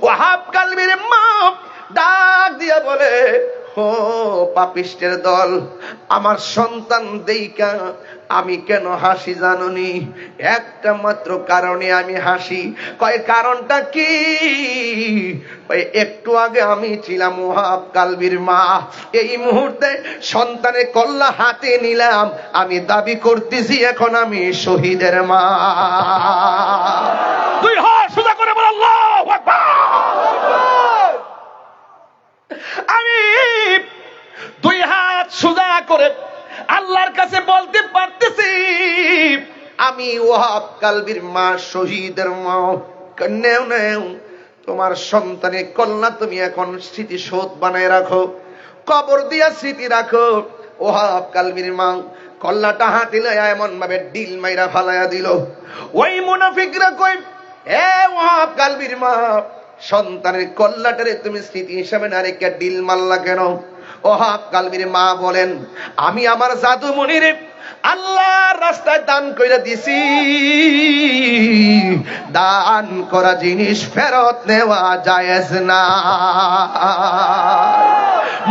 ওয়াহাব কালবির মা ডাক দিয়া বলে, ও পাপিষ্টের দল, আমার সন্তান দেইকা আমি কেন হাসি জানুনি? একটা মাত্র কারণে আমি হাসি। কয় কারণটা কি? একটু আগে আমি ছিলাম ওয়াহাব কালবির মা, এই মুহূর্তে সন্তানের কল্লা হাতে নিলাম, আমি দাবি করতেছি এখন আমি শহীদের মা। তুই হাত সোজা করে বল আল্লাহু আকবার। আমি দুই হাত সোজা করে আল্লাহর কাছে বলতে পারতেছি, আমি ওয়াহাব কালবির মা, শহীদের মা। নেও নেও, তোমার সন্তানের কল্যাণ তুমি এখন স্মৃতিশোধ বানায় রাখো, কবর দিয়া স্মৃতি রাখো। ওয়াহাব কালবির মা কল্লাটা হাতে লয়া এমন ভাবে ডিল মাইরা ফালাইয়া দিল। ওই মুনাফিকরা কই, এ ওয়াহাব কালবির মা, সন্তানের কল্লাটারে তুমি স্মৃতি হিসাবে না রেখে ডিল মারলা কেন? ওয়াহাব কালবির মা বলেন, আমি আমার জাদুমণিরে আল্লাহর রাস্তায় দান কইরা দিছি, দান করা জিনিস ফেরত নেওয়া জায়েজ না।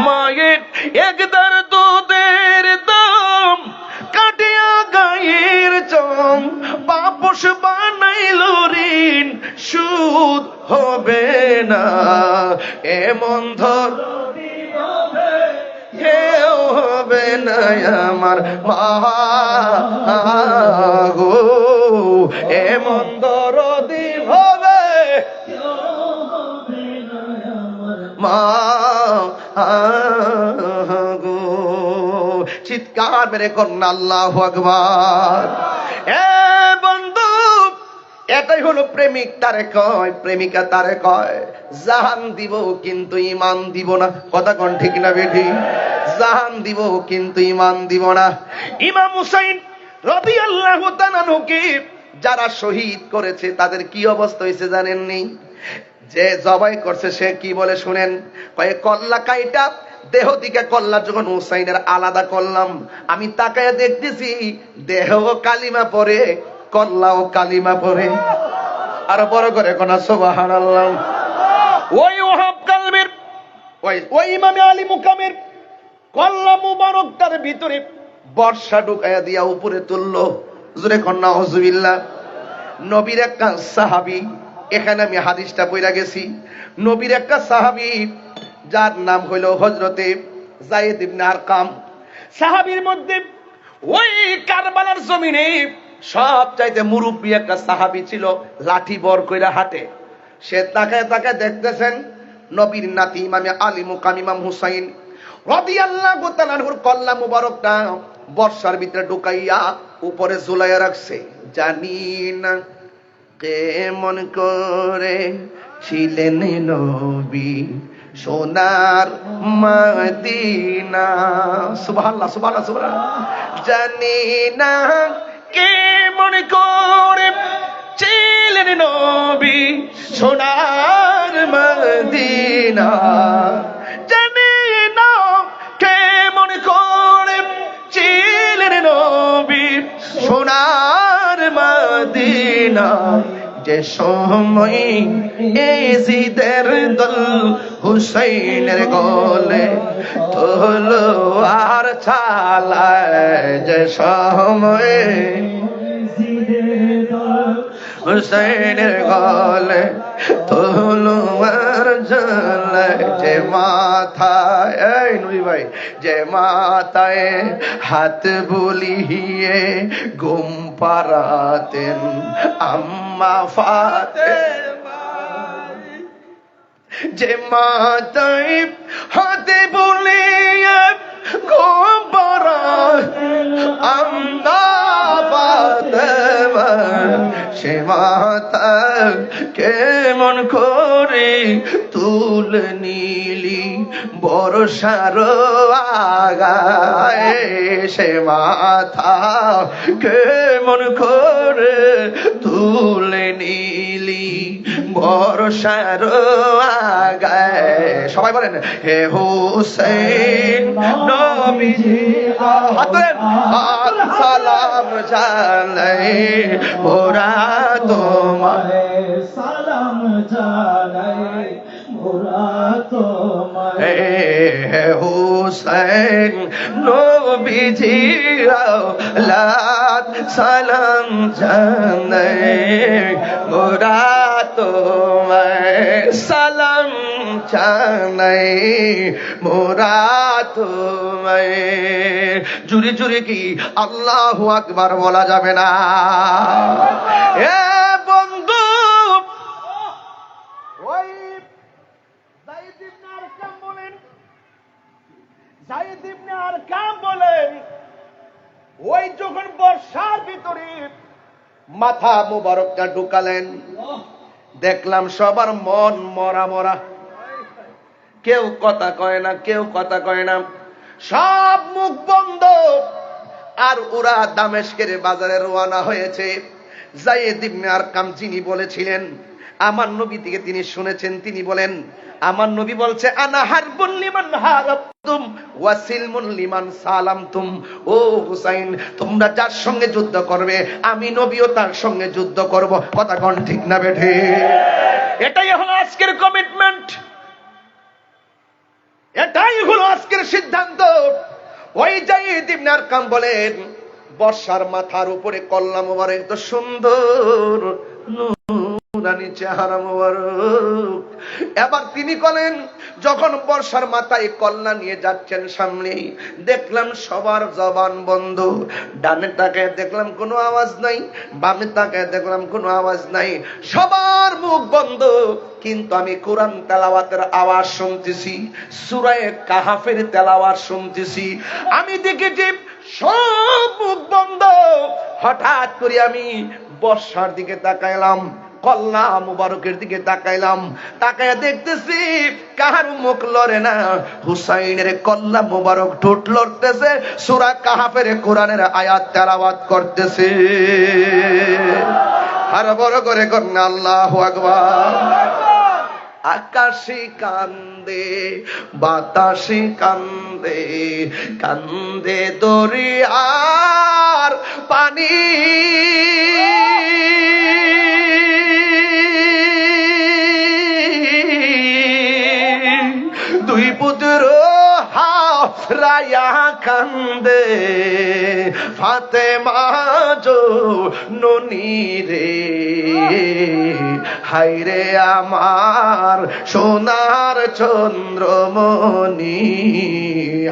মায়ের একদার দুধের দাম কাটিয়া গায়ের চম, বাপস বানাইল ঋণ সুদ হবে না, এমন ধর কেউ হবে না আমার মা গো, এমন দরদি হবে মা গো। চিৎকার মেরে কন্যা আল্লাহু আকবার। এ বন্ধু, এটাই হলো প্রেমিক তারে কয়, প্রেমিকা তারে কয় জাহান দিব কিন্তু ঈমান দিব না। কথা কোন ঠিক না বেঠি? জাহান দিব কিন্তু ঈমান দিব না। ইমাম হুসাইন রাদিয়াল্লাহু তাআলা আনহুকে যারা শহীদ করেছে তাদের কি অবস্থা হয়েছে জানেননি? যে জবাই করছে সে কি বলে শুনেন, কয়ে কল্লা কাইটা দেহ দিকে কল্লা যখন হুসাইনের আলাদা করলাম, আমি তাকায় দেখতেছি দেহ কালিমা পড়ে, কল্লাও কালিমা পড়ে। আর বড় করে কোন সুবহানাল্লাহ। ওই ওয়াহাব কালবির ওই ইমামে আলী মুকামের কল্লা মুবারকটার ভিতরে বর্ষা ঢুকাইয়া দিয়া উপরে তুললো। জোরে কোন নাউজুবিল্লাহ। নবীর একটা সাহাবী, এখানে আমি হাদিসটা পড়া গেছি, নবীর একটা সাহাবী যার নাম হইল হযরতে যায়েদ ইবনে আরকাম। সাহাবীর মধ্যে ওই কারবালার জমিনে সবচাইতে মুরব্বী একটা সাহাবী ছিল, লাঠি বর কইরা হাঁটে। সে তাকায় তাকায় দেখতেছেন নবীর নাতি ইমামে আলী মুকাম ইমাম হুসাইন রাদিয়াল্লাহু তাআলা আনহুর কল্লা মুবারকটা বর্ষার ভিতরে ঢুকাইয়া উপরে ঝুলাইয়া রাখছে। জানি না কেমন করে ছিলেন নবী সোনার মদিনা। সুবহানাল্লাহ সুবহানাল্লাহ সুবহানাল্লাহ। জানি না কেমন করে ছিলেন নবী সোনার মদিনা, জানি না কেমন করে ছিলেন নবী সোনার মদিনা। যে সময় এজিদের দল হুসাইনের গলে তলোয়ার চালায়, যে সময় হুসাইনের গলে তলোয়ার চালায়, যে মাথায় এই নুই ভাই, যে মাথায় হাত বুলিয়ে ঘুম পাড়াতেন আম্মা ফাতেমা, যে মাথায় হাত বুলিয়ে ঘুম পাড়াতেন আম্মা ফাতেমা, সে মাথা কেমন করে তুলে নিলি বর্ষার আগায়, সে মাথা কেমন করে তুলে নিলি বর্ষার আগায়। সবাই বলেন হে হুসাইন নবীজি হাতেন আর সালাম জানাই মোরা তোমায়, সালাম জানাই মোরা তোমায়। হে হুসাইন নবীজি আওলাদ সালাম জানাই মোরা তোমায়, সালাম জানাই মোরা তোমায়। জুরি জুরি কি আল্লাহু আকবার বলা যাবে না? এ বন্ধু, ওই যায়েদ ইবনে আরকাম বলেন, যায়েদ ইবনে আরকাম বলেন, ওই যখন বর্ষার ভিতরে মাথা মুবারকটা ঢুকালেন, দেখলাম সবার মন মরা মরা, কেউ কথা কয় না, কেউ কথা কয় না, সব মুখ বন্ধ। আর ওরা দামেস্কের বাজারে রওনা হয়েছে। যায়েদ ইবনে আরকাম যিনি বলেছিলেন, আমার নবী থেকে তিনি শুনেছেন, তিনি বলেন, আমার নবী বলছে, আনা হারবুন লিমান হারাবতুম ওয়া সিলমুন লিমান সালামতুম। ও হুসাইন, তোমরা যার সঙ্গে যুদ্ধ করবে আমি নবীও তার সঙ্গে যুদ্ধ করব। কথা কোন ঠিক না বেঠে? এটাই হলো আজকের কমিটমেন্ট, এটাই হলো আজকের সিদ্ধান্ত। ওই যায়েদ ইবনে আরকাম বলেন, বর্ষার মাথার উপরে কল্লা মোবারক, তো সুন্দর নুরানি চেহারা মোবারক। এবার তিনি বলেন, যখন বর্ষার মাথায় কল্লা নিয়ে যাচ্ছেন, সামনে দেখলাম সবার জবান বন্ধ। ডানে তাকায় দেখলাম কোনো আওয়াজ নাই, বামে তাকায় দেখলাম কোনো আওয়াজ নাই, সবার মুখ বন্ধ। কিন্তু আমি কোরআন তেলাওয়াতের আওয়াজ শুনতেছি, সূরা কাহাফের তেলাওয়াত শুনতেছি। আমি দেখেছি সব মুখ বন্ধ। হঠাৎ করে আমি বর্ষার দিকে তাকাইলাম, কল্লা মুবারকের দিকে তাকাইলাম, তাকায়া দেখতেছি কাহার মুখ লড়ে না, হুসাইনের কল্লা মুবারক ঠোঁট লড়তেছে, সূরা কাহাফের কোরআনের আয়াত তেলাওয়াত করতেছে। আর বড় করে কন্যা আল্লাহু আকবার। আকাশে কান্দে, বাতাসে কান্দে, কান্দে দরিয়ার পানি, দুই পুত্র হারায়া কান্দে, ফাতেমা জননী রে, হায়রে আমার সোনার চন্দ্রমণি,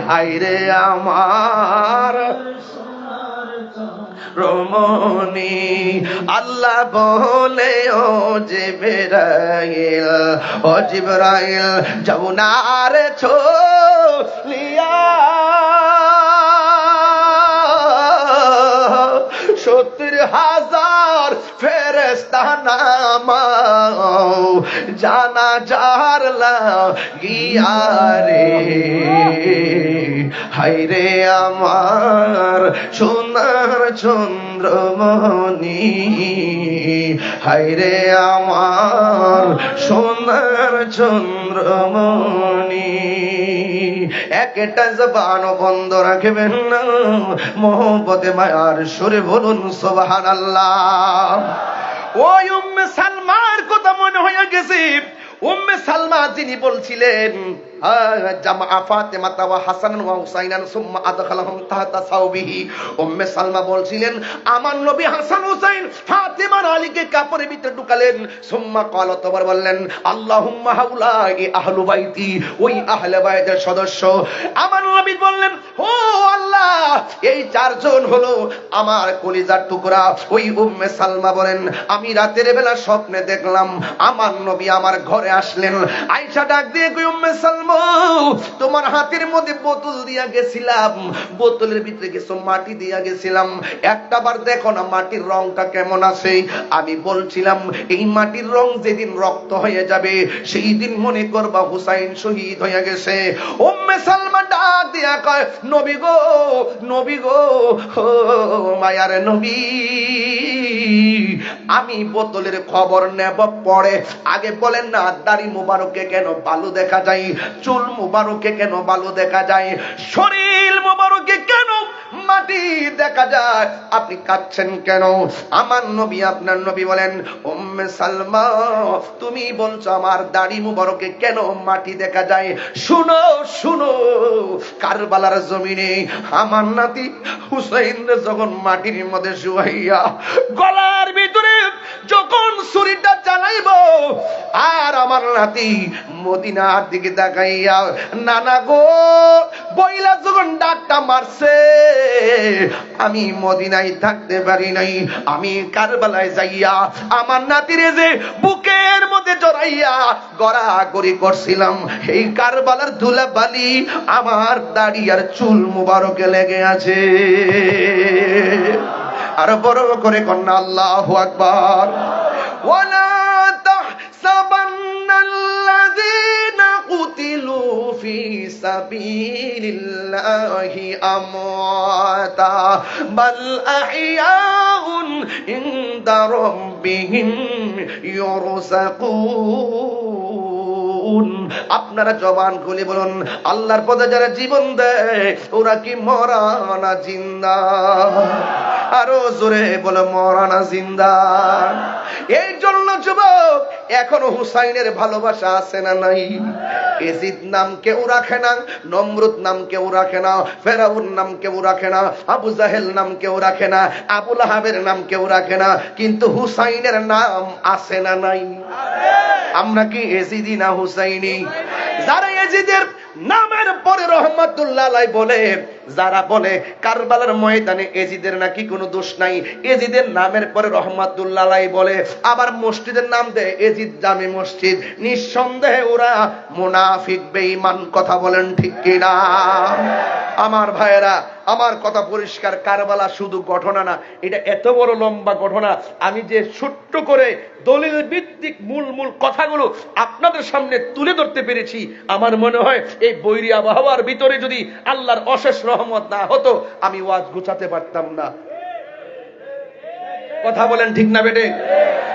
হায়রে আমার রমণী। আল্লাহ বলে, ও জিবরাইল, ও জিবরাইল, যাও না রে চলিয়া, 70,000 ফেরেশতা নামাও জানাজার লাগিয়া রে, হায়রে আমার সোনার চন্দ্রমণি, হায়রে আমার সোনার চন্দ্রমণি। একটা জবান বন্ধ রাখবেন না, মোহব্বতে মায়ার সুরে বলুন সুবহানাল্লাহ। ওই উম্মে সালমার কথা মনে হয়ে গেছে। উম্মে সালমা যিনি বলছিলেন, জামা ফাতেমা ওয়া হাসান ওয়া হুসাইনান সুম্মা আদখালাহুম তাহতা সাওবিহি। উম্মে সালমা বলছিলেন, আমার নবী হাসান হুসাইন ফাতেমা আর আলীকে কাপড়ের ভিতরে ঢুকালেন। সুম্মা ক্বালা, তবার বললেন, আল্লাহুম্মা হাউলাই আহলু বাইতি, ওই আহলে বাইতের সদস্য। আমার নবী বললেন, ও আল্লাহ, এই চারজন হলো আমার কলিজার টুকরা। ওই উম্মে সালমা বলেন, আমি রাতের বেলা স্বপ্নে দেখলাম আমার নবী আমার ঘরে আসলেন। আয়েশা ডাক দিয়ে কই, উম্মে সালমা, তোমার হাতের মধ্যে বোতল দিয়া গেছিলাম, বোতলের ভিতরে কিছু মাটি দিয়া গেছিলাম, একটা বার দেখো না মাটির রংটা কেমন আছে। আমি বলছিলাম, এই মাটির রং যেদিন রক্ত হয়ে যাবে সেই দিন মনে করবা হুসাইন শহীদ হয়ে গেছে। উম্মে সালমা ডাক দিয়া কয়, নবী গো, নবী গো, ও মায়ার নবী, আমি বোতলের খবর নেব পরে, আগে বলেন না দাড়ি মুবারকে কেন ভালো দেখা যায়, চুল মুবারকে কেন ভালো দেখা যায়, শরীর মুবারকে কেন মাটি দেখা যায়, আপনি কাঁদছেন কেন? আমার নবী, আপনার নবী বলেন, উম্মে সালমা, তুমি বলছো আমার দাড়ি মুবারকে কেন মাটি দেখা যায়, শুনো শুনো, কারবালার জমিনে আমার নাতি হুসাইন যখন মাটির মধ্যে শুয়াইয়া গলার ভিতরে যখন ছুরিটা চালাইব, আর আমার নাতি মদিনার দিকে তাকাইয়া নানা গো বইলা যখন ডাকটা মারছে, আমি মদিনায় থাকতে পারি নাই, আমি কারবালায় যাইয়া আমার নাতিরে যে বুকের মধ্যে জড়াইয়া গড়াগড়ি করছিলাম, এই কারবালার ধুলা বালি আমার দাড়ি আর চুল মুবারকে লেগে আছে। আর বড় করে কন্যা আল্লাহু আকবার। ওয়ালা তাহসাবান্নাল্লাযীনা কুতিলু ফি সাবিলিল্লাহি আমওয়াতা বাল আহইয়াউন ইনদা রাব্বিহিম ইউরযাকুন। আপনারা জবান খুলে বলুন, আল্লাহর পথে যারা জীবন দেয় ওরা কি মরা না জিন্দা? আরো জোরে বলে মরা না জিন্দা? এই জন্য যুবক, এখনো হুসাইনের ভালোবাসা আছে না নাই? এজিদ নাম কেউ রাখে না, নমরুদ নাম কেউ রাখে না, ফেরাউন নাম কেউ রাখে না, আবু জাহেল নাম কেউ রাখে না, আবু লাহাবের নাম কেউ রাখে না, কিন্তু হুসাইনের নাম আছে না নাই? আমরা কি এজিদি না হুসাইনি? যারা এজিদের নামের পরে রহমাতুল্লাহ আলাইহি বলে, যারা বলে কারবালার ময়দানে এজিদের নাকি কোনো দোষ নাই, এজিদের নামের পরে রহমাতুল্লাহ আলাইহি বলে, আবার মসজিদের নাম দেয় এজিদ জামে মসজিদ, নিঃসন্দেহে ওরা মুনাফিক বেঈমান। কথা বলেন ঠিক কিনা? আমার ভাইয়েরা, আমার কথা পরিষ্কার, কারবালা শুধু ঘটনা না, এটা এত বড় লম্বা ঘটনা। আমি যে ছোট্ট করে দলিল ভিত্তিক মূল মূল কথাগুলো আপনাদের সামনে তুলে ধরতে পেরেছি, আমার মনে হয় এই বৈরী আবহাওয়ার ভিতরে যদি আল্লাহর অশেষ রহমত না হতো, আমি ওয়াজ গুছাতে পারতাম না। কথা বলেন ঠিক না বেটে?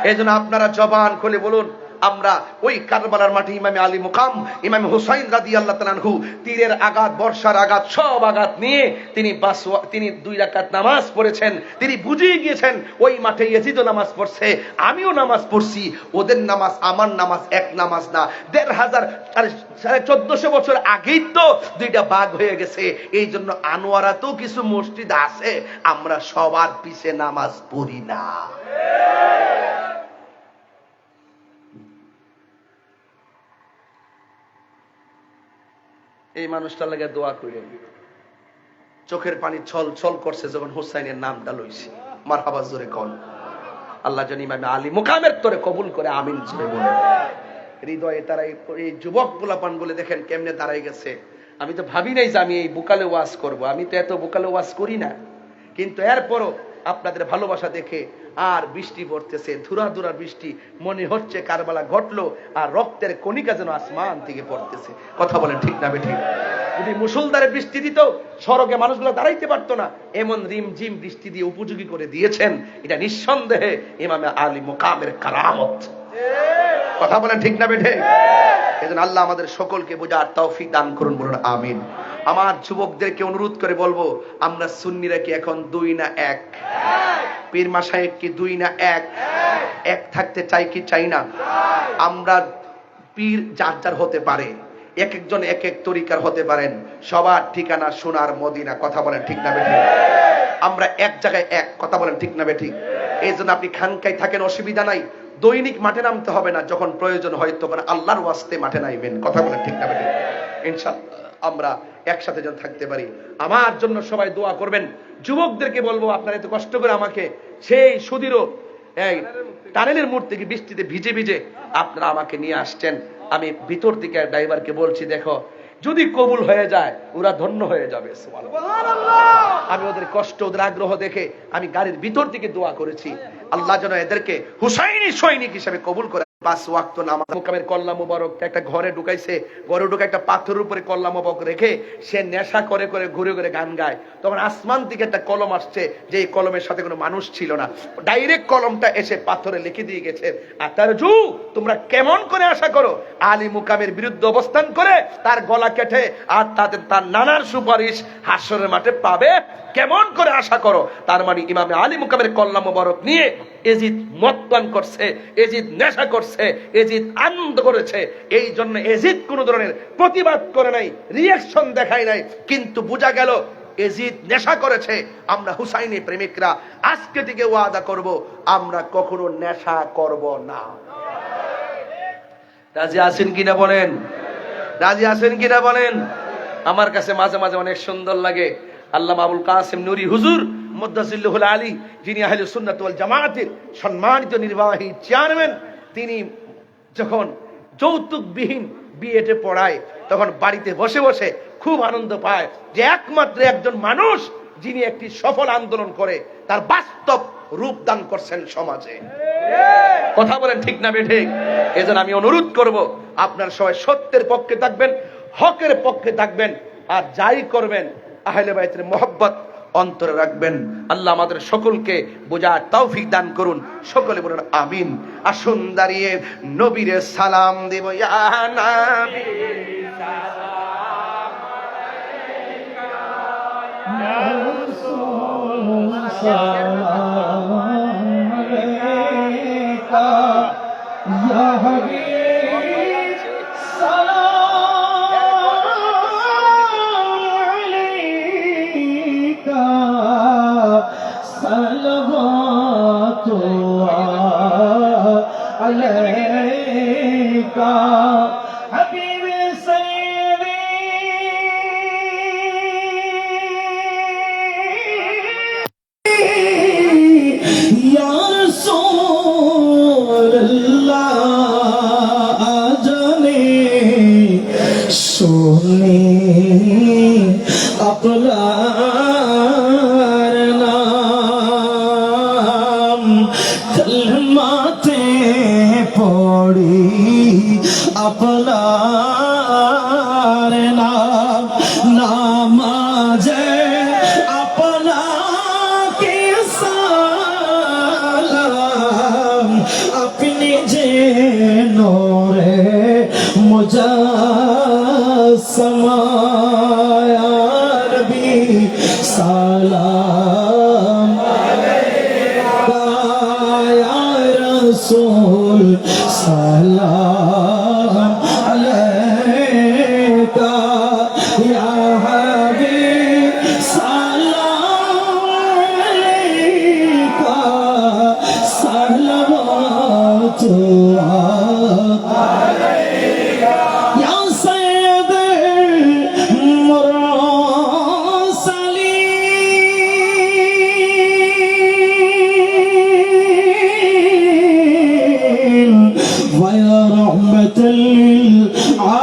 এজন্য আপনারা জবান খুলে বলুন, আমরা ওই কারবালার মাঠে ইমামে আলী মুকাম ইমাম হুসাইন রাদিয়াল্লাহু তাআলা আনহু তীরের আঘাত, বর্ষার আঘাত, সব আঘাত নিয়ে তিনি 2 রাকাত নামাজ পড়েছেন। তিনি বুঝিয়ে গিয়েছেন ওই মাঠে ইয়াজিদও নামাজ পড়ছে, আমিও নামাজ পড়ছি, ওদের নামাজ আমার নামাজ এক নামাজ না। 1450 বছর আগেই তো 2টা ভাগ হয়ে গেছে। এই জন্য আনোয়ারাতেও কিছু মসজিদ আছে, আমরা সবার পিছে নামাজ পড়ি না। এই মানুষটার লাগে দোয়া করেন। চোখের পানি ছল ছল করছে যখন হুসাইনের নামটা লইছি। মারহাবা জোরে কোন। আল্লাহ যেন ইমামে আলী মুকামের তোরে কবুল করে, আমিন জোরে বলে। হৃদয়ে তারা এই যুবক পোলাপান বলে দেখেন কেমনে দাঁড়াই গেছে। আমি তো ভাবি নাই যে আমি এই বুকালে ওয়াজ করব, আমি তো এত বুকালে ওয়াজ করি না, কিন্তু এরপরও আপনাদের ভালোবাসা দেখে আর বৃষ্টি পড়তেছে, ধুরা ধুরা বৃষ্টি, মনে হচ্ছে কারবালা ঘটলো আর রক্তের কণিকা যেন আসমান থেকে পড়তেছে। কথা বলেন ঠিক না বেঠিক? যদি মুষলধারে বৃষ্টি দিত, সড়কে মানুষগুলো দাঁড়াইতে পারতো না, এমন রিমঝিম বৃষ্টি দিয়ে উপযোগী করে দিয়েছেন। এটা নিঃসন্দেহে ইমামে আলী মুকামের কারামত। কথা বলেন ঠিক না বেঠিক? এজন্য আল্লাহ আমাদের সকলকে বোঝার তৌফিক দান করুন, বলুন আমিন। আমার যুবকদেরকে অনুরোধ করে বলবো, আমরা সুন্নিরা কি এখন 2 না 1? পীর মাশায়েখ কি 2 না 1? এক থাকতে চাই কি চাই না? আমরা পীর যার যার হতে পারে, এক একজন এক এক তরিকার হতে পারেন, সবার ঠিকানা সোনার মদিনা। কথা বলেন ঠিক না বেঠিক? আমরা এক জায়গায় এক। কথা বলেন ঠিক না বেঠিক? এই জন্য আপনি খানকায় থাকেন, অসুবিধা নাই, দৈনিক মাঠে নামতে হবে না, যখন প্রয়োজন হয় তখন আল্লাহর ওয়াস্তে মাঠে নাইবেন। কথা বলেন ঠিক না বেঠিক? ইনশাআল্লাহ আমরা একসাথে যেন থাকতে পারি। আমার জন্য সবাই দোয়া করবেন। যুবকদেরকে বলবো, আপনারা এত কষ্ট করে আমাকে সেই সুদীরও এই টানেলের মোড় থেকে বৃষ্টিতে ভিজে ভিজে আপনারা আমাকে নিয়ে আসছেন। আমি ভিতর থেকে ড্রাইভারকে বলছি, দেখো যদি কবুল হয়ে যায় ওরা ধন্য হয়ে যাবে। আমি ওদের কষ্ট, ওদের আগ্রহ দেখে আমি গাড়ির ভিতর থেকে দোয়া করেছি, আল্লাহ যেন এদেরকে হুসাইনি সৈনিক হিসেবে কবুল করে। 5 ওয়াক্ত নামাজ, মুকামের কল্লা মুবারক একটা ঘরে ঢুকাইছে, ঘরে ঢুকে একটা পাথরের উপরে কল্লা মুবারক রেখে সে নেশা করে করে ঘুরে ঘুরে গান গায়। তখন আসমান থেকে একটা কলম আসছে, যে এই কলমের সাথে কোনো মানুষ ছিল না, ডাইরেক্ট কলমটা এসে পাথরে লিখে দিয়ে গেছে, আতারজু, তোমরা কেমন করে আশা করো আলী মুকামের বিরুদ্ধে অবস্থান করে তার গলা কেটে আর তার নানার সুপারিশ হাসরের মাঠে পাবে? কেমন করে আশা করো? তার মানে ইমামে আলী মুকামের কল্লা মুবারক নিয়ে এজিদ মতপান করছে, এজিদ নেশা করছে, এজিদ আনন্দ করেছে। এই জন্য এজিদ কোন ধরনের প্রতিবাদ করে নাই, রিঅ্যাকশন দেখায় নাই, কিন্তু বোঝা গেল এজিদ নেশা করেছে। আমরা হুসাইনি প্রেমিকরা আজকে থেকে ওয়াদা করব, আমরা কখনো নেশা করব না। রাজি আছেন কিনা বলেন? রাজি আছেন কিনা বলেন? আমার কাছে মাঝে মাঝে অনেক সুন্দর লাগে, আল্লামা আবুল কাসেম নুরি হুজুর মুদ্দাসিল্লাহুল আলী, যিনি আহলে সুন্নাত ওয়াল জামাতের সম্মানিত নির্বাহী চেয়ারম্যান, তিনি যখন যৌতুকবিহীন বিএডে পড়ায় তখন বাড়িতে বসে বসে খুব আনন্দ পায় যে একমাত্র একজন মানুষ যিনি একটি সফল আন্দোলন করে তার বাস্তব রূপদান করছেন সমাজে। কথা বলেন ঠিক না বেঠিক? এজন্য আমি অনুরোধ করব, আপনারা সবাই সত্যের পক্ষে থাকবেন, হকের পক্ষে থাকবেন, আর যাই করবেন আহলে বাইতের মহব্বত অন্তরে রাখবেন। আল্লাহ আমাদের সকলকে বোঝার তৌফিক দান করুন। সকলে বলুন আমিন। আসুন দাঁড়িয়ে নবীরে সালাম দেব। ইয়া নবী সালাম আলাইকা, ইয়া রাসূল সালাম আলাইকা, ইয়া হাবিব সালাম আলাইকা, সালাওয়াতুল্লাহ আলাইকা হাবিব সাইয়্যিদি ইয়া রাসূলুল্লাহ। জানে শুনি আপনার নাম, কলমাতে পড়ি আপনার নাম, নামাজে আপনাকে সালাম, আপনি যে নূরে মুজাসসামা, ইয়া নবী সালাম আলাইকা, ইয়া রাসূল সালাম আলাইকা, ইয়া হাবিব সালাম আলাইকা, সালাওয়াতুল্লাহ আলাইকা, ইয়া সাইয়্যিদুল মুরসালিন ওয়া ইয়া রাহমাতাল লিল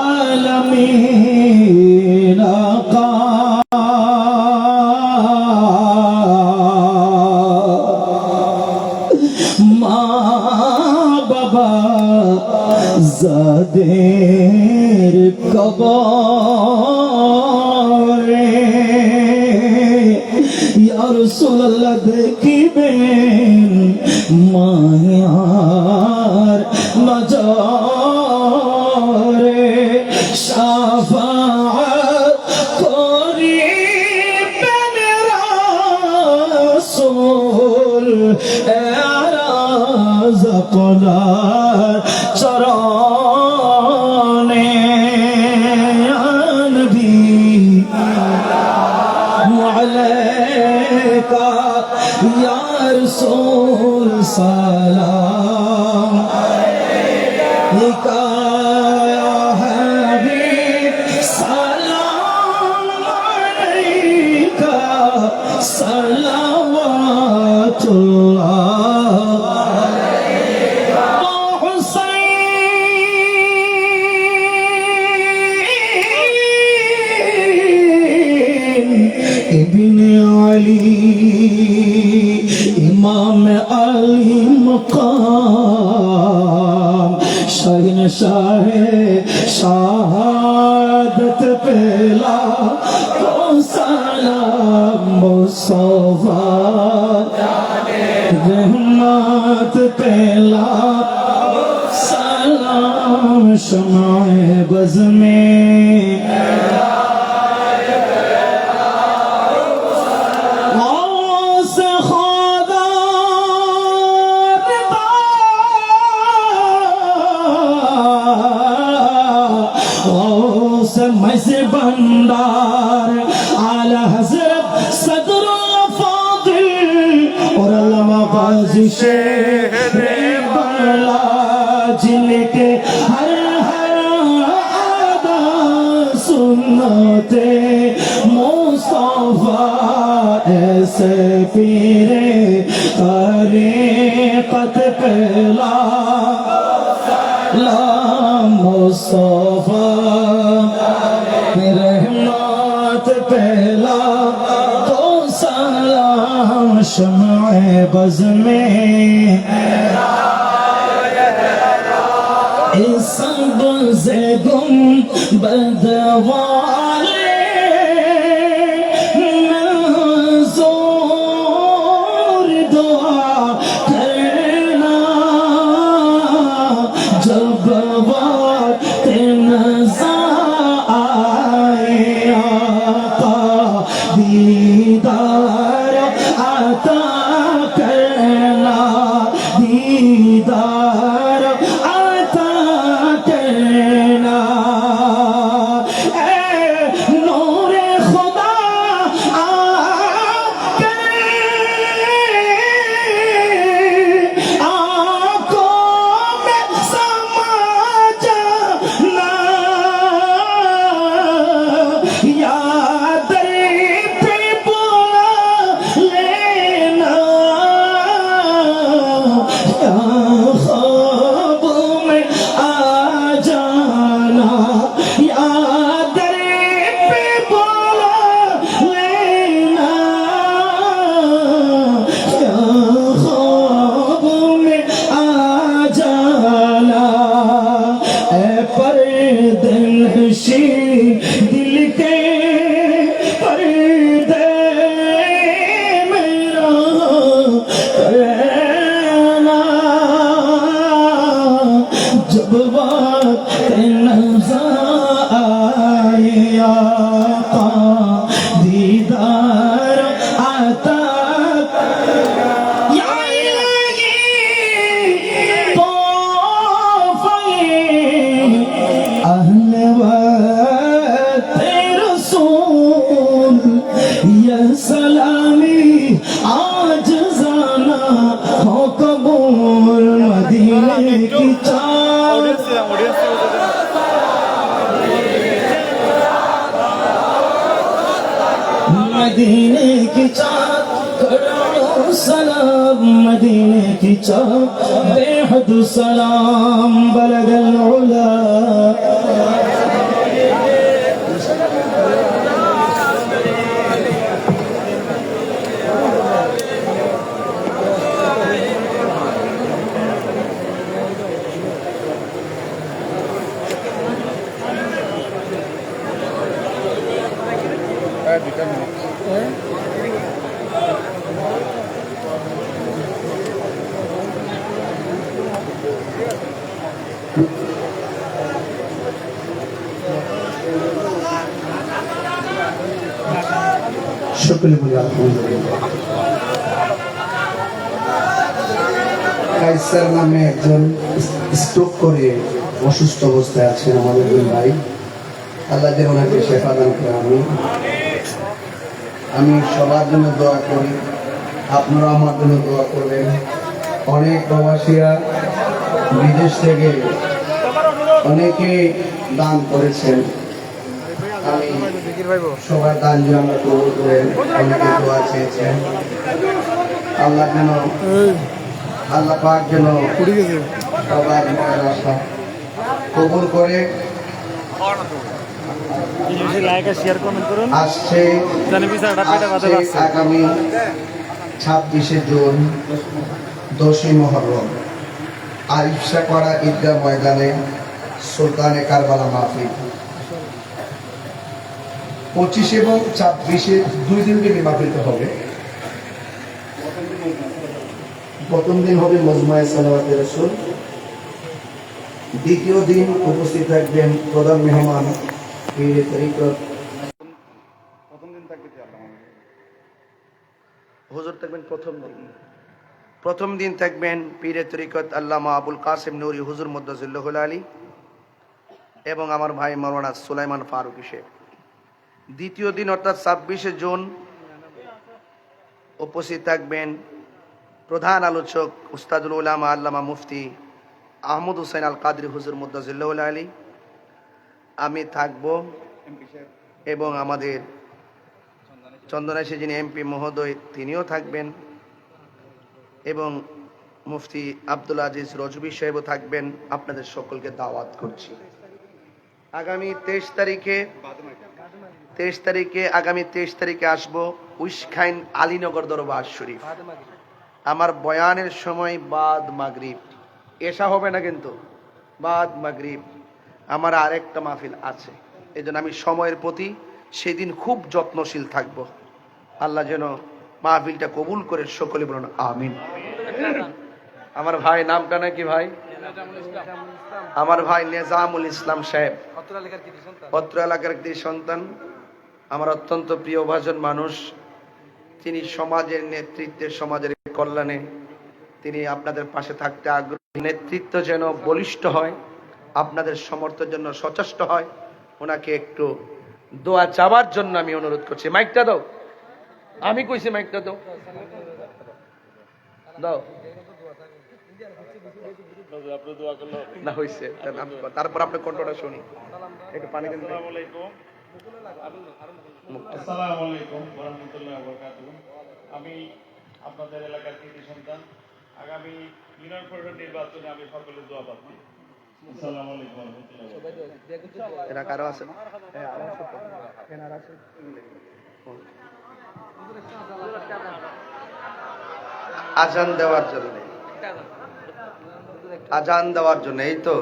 আলামিন। মা বাবা যাদের কবরে ইয়া রাসূলুল্লাহ দেখিবেন মায়ার নজরে, শাফাআত করিবেন রাসূল, এরাজ আপনার চরণে, ইয়া নবী আলাইকা, ইয়া রাসূল সালাম আলাইকা, ইয়া হাবিব সালাম আলাইকা, সালাওয়াতুল্লাহ আলাইকা, হুসাইন ইবনে আলী ইমাম আলী মকাম, শাহিন শাহে শাহাদত পেলা তো সালাম মুস্তফা रहमत पेला सलाम शमाए बज़ में से खुदा से मैसे बंदार आला हज़रत सदरुल फादिल और अल्लामा बाज़ी शेरे बला, जिनके हर हर आदा सुन्नते मुस्तफा, ऐसे पीरे तरीक़त पेला ला मुस्तफा, रहमत पेला तो सलाम शमाए बज़ में, इस सब से गुंबद वाले मंजूर दुआ करना जब वक्त नज़र आए आका दीदार आता करना दीदार आता करना ए नूरे खुदा आकर आँखों में समा जाना याद पे बुला लेना ख्वाब में आ जाना याद पे बुला लेना ख्वाब में आ जाना ऐ पर्दनशी दिल के पर्दे मेरा रहना जब वक्त नज़र आए आका दीदार आता या इलाही तोहफ़े अहले वक्त रसूल या सलामी आज जाना हो कबूल मदीने की चाँद मदीने की चाँद करो सलाम मदीने की चाँद बेहद सलाम बलगल उला शुक्र কাইসার নামে একজন স্ট্রোক করে অসুস্থ অবস্থায় আছেন আমাদের দুই ভাই আল্লাহ যেন ওনাকে শেফা দান করে আমি সবার জন্য দোয়া করি আপনারা আমার জন্য দোয়া করবেন অনেক প্রবাসীরা বিদেশ থেকে অনেকে দান করেছেন আমি সবার দান যেন আমরা কবুল করেন অনেকে দোয়া চেয়েছেন আল্লাহ যেন আল্লাহ পাক যেন সবার মনের আশা কবুল করে আসছে আগামী 26শে জুন 10ই মুহররম আরিফশাপাড়া ঈদগাহ ময়দানে সুলতানে কারবালা মাহফিল 25 এবং 26-এ 2 দিন ব্যাপী মাহফিলটা হবে প্রথম দিন হবে মজমায়ে সালাওয়াতে রাসূল দ্বিতীয় দিন উপস্থিত থাকবেন প্রধান মেহমান পীরে তরিকত হুজুর থাকবেন প্রথম দিন থাকবেন পীরে তরিকত আল্লামা আবুল কাসেম নূরি হুজুর মুদ্দাজিল্লাহুল আলী এবং আমার ভাই মাওলানা সুলাইমান ফারুকী শেখ দ্বিতীয় দিন অর্থাৎ 26শে জুন উপস্থিত থাকবেন প্রধান আলোচক উস্তাদুল উলামা আল্লামা মুফতি আহমদ হুসাইন আল কাদরি হুজুর মুদ্দাজিল্লাহুল আলী আমি থাকব এবং আমাদের চন্দনাইশে যিনি এমপি মহোদয় তিনিও থাকবেন এবং মুফতি আব্দুল আজিজ রজবী সাহেবও থাকবেন আপনাদের সকলকে দাওয়াত করছি আগামী 23 তারিখে আসবো উইশখাইন আলীনগর দরবার শরীফ আমার বয়ানের সময় বাদ মাগরিব এশা হবে না কিন্তু বাদ মাগরিব আমার আরেকটা মাহফিল আছে, এই জন্য আমি সময়ের প্রতি সেদিন খুব যত্নশীল থাকব। আল্লাহ যেন মাহফিলটা কবুল করে, সকলে বলুন আমিন। আমার ভাই নামটা নাকি ভাই? আমার ভাই নেজামুল ইসলাম সাহেব, অত্র এলাকার একটি সন্তান, আমার অত্যন্ত প্রিয় ভাজন মানুষ। তিনি সমাজের নেতৃত্বে, সমাজের কল্যাণে তিনি আপনাদের পাশে থাকতে আগ্রহী। নেতৃত্ব যেন বলিষ্ঠ হয়, আপনাদের সমর্থনের জন্য সচেষ্ট হয়। ওনাকে একটু দোয়া চাওয়ার জন্য আমি অনুরোধ করছি। মাইকটা দাও, আমি কইছি মাইকটা দাও, দাও না হয়েছে। তারপর আপনি কণ্ঠটা শুনি, একটু পানি দেন। আসসালামু আলাইকুম ওয়া রাহমাতুল্লাহি ওয়া বারাকাতুহু। আমি আপনাদের এলাকার কৃতি সন্তান। আগামী ইউনিয়ন পরিষদ নির্বাচনে আমি সকলের দোয়া পাচ্ছি। আসসালামু আলাইকুম ওয়া রাহমাতুল্লাহি ওয়া বারাকাতুহু। এরা কারো আছে? আজান দেওয়ার জন্য, আজান দেওয়ার জন্য, এই তো।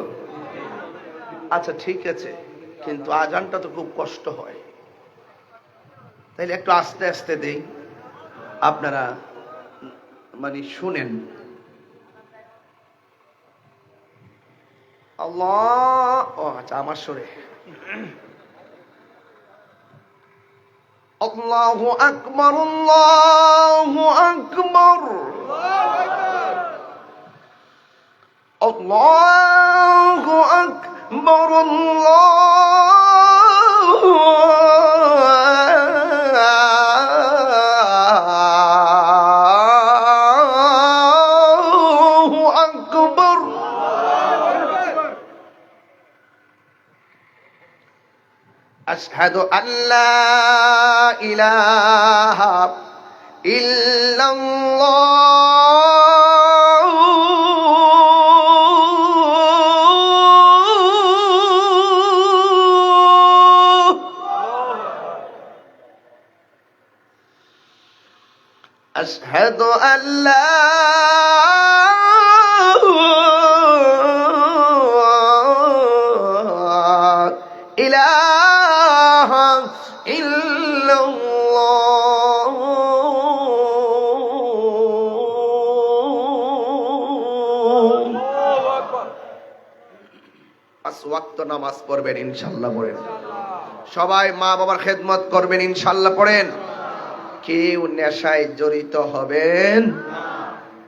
আচ্ছা ঠিক আছে, কিন্তু আজানটা তো খুব কষ্ট হয়, তাইলে একটু আস্তে আস্তে দেই, আপনারা মানে শুনেন। আল্লাহ, ও আচ্ছা আমার সুরে। আল্লাহু আকবার, আল্লাহু আকবার, আল্লাহু আকবার, আল্লাহু আকবার। আশহাদু আল্লা ইলাহা ইল্লাল্লাহ, আশহাদু আল্লা ইলাহা ইল্লাল্লাহ। পাঁচ ওয়াক্ত নামাজ পড়বেন ইনশাআল্লাহ, পড়েন। সবাই মা বাবার খেদমত করবেন ইনশাআল্লাহ, পড়েন। কেউ নেশায় জড়িত হবেন।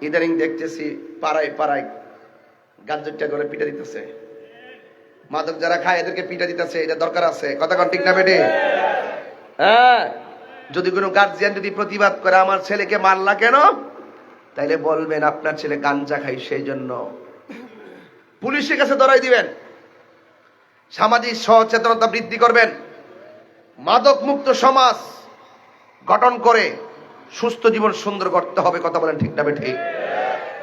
ইদানিং দেখতেছি পাড়ায় পাড়ায় গাঞ্জুরটা করে পিটা দিতেছে, মাদক যারা খায় এদেরকে পিটা দিতেছে। এটা দরকার আছে, কথা কন ঠিক না বেটে? হ্যাঁ, যদি কোনো গার্জিয়ান যদি প্রতিবাদ করে আমার ছেলেকে মারলা কেন, তাইলে বলবেন আপনার ছেলে গাঞ্জা খাই, সেই জন্য পুলিশের কাছে ধরাই দিবেন। সামাজিক সচেতনতা বৃদ্ধি করবেন, মাদক মুক্ত সমাজ গঠন করে সুস্থ জীবন সুন্দর করতে হবে। কথা বলেন ঠিক না বেঠে?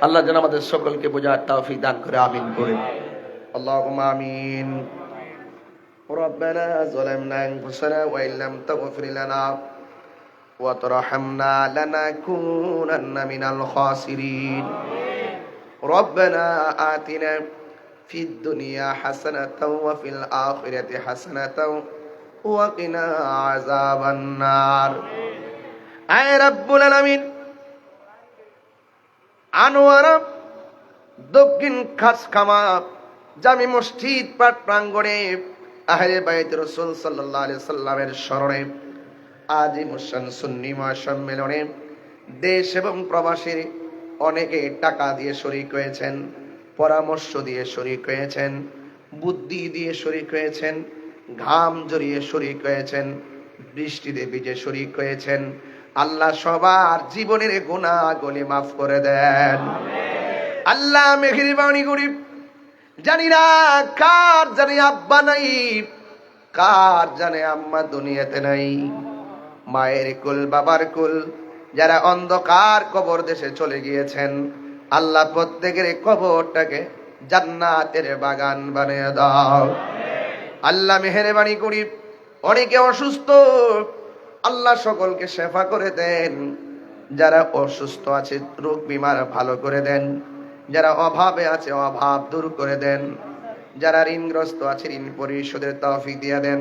আল্লাহ যেন আমাদের সকলকে বোঝার তৌফিক দান করে, আমিন করে। اللهم آمين. ربنا ظلمنا أنفسنا وإن لم تغفر لنا وترحمنا لنكونن من الخاسرين. ربنا آتنا في الدنيا حسنة وفي الآخرة حسنة وقنا عذاب النار. أي رب العالمين, আনোয়ারা দক্ষিণ খাসখামা জামি মসজিদ পাঠ প্রাঙ্গণে আহলে বাইত রাসূল সাল্লাল্লাহু আলাইহি সাল্লামের স্মরণে আজিমুসান সুন্নি মহাসম্মেলনে দেশ এবং প্রবাসীর অনেকে টাকা দিয়ে শরীক হয়েছেন, পরামর্শ দিয়ে শরীক হয়েছেন, বুদ্ধি দিয়ে শরীক হয়েছেন, ঘাম জড়িয়ে শরীক হয়েছেন, বৃষ্টিতে ভিজে শরীক হয়েছেন। আল্লাহ সবার জীবনের গুনাহগুলি মাফ করে দেন। আল্লাহ মেহেরবানি করি। জানি না কার জানে আব্বা নাই, কার জানে আম্মা দুনিয়াতে নাই। মায়ের কুল, বাবার কুল যারা অন্ধকার কবর দেশে চলে গিয়েছেন, আল্লাহ প্রত্যেকের কবরটাকে জান্নাতের বাগান বানিয়ে দাও। আল্লাহ মেহেরবানি করি। অনেকে অসুস্থ, আল্লাহ সকলকে শেফা করে দেন। যারা অসুস্থ আছে রোগ বিমার ভালো করে দেন। যারা অভাবে আছে অভাব দূর করে দেন। যারা ঋণগ্রস্ত আছে ঋণ পরিশোধের তৌফিক দিয়ে দেন।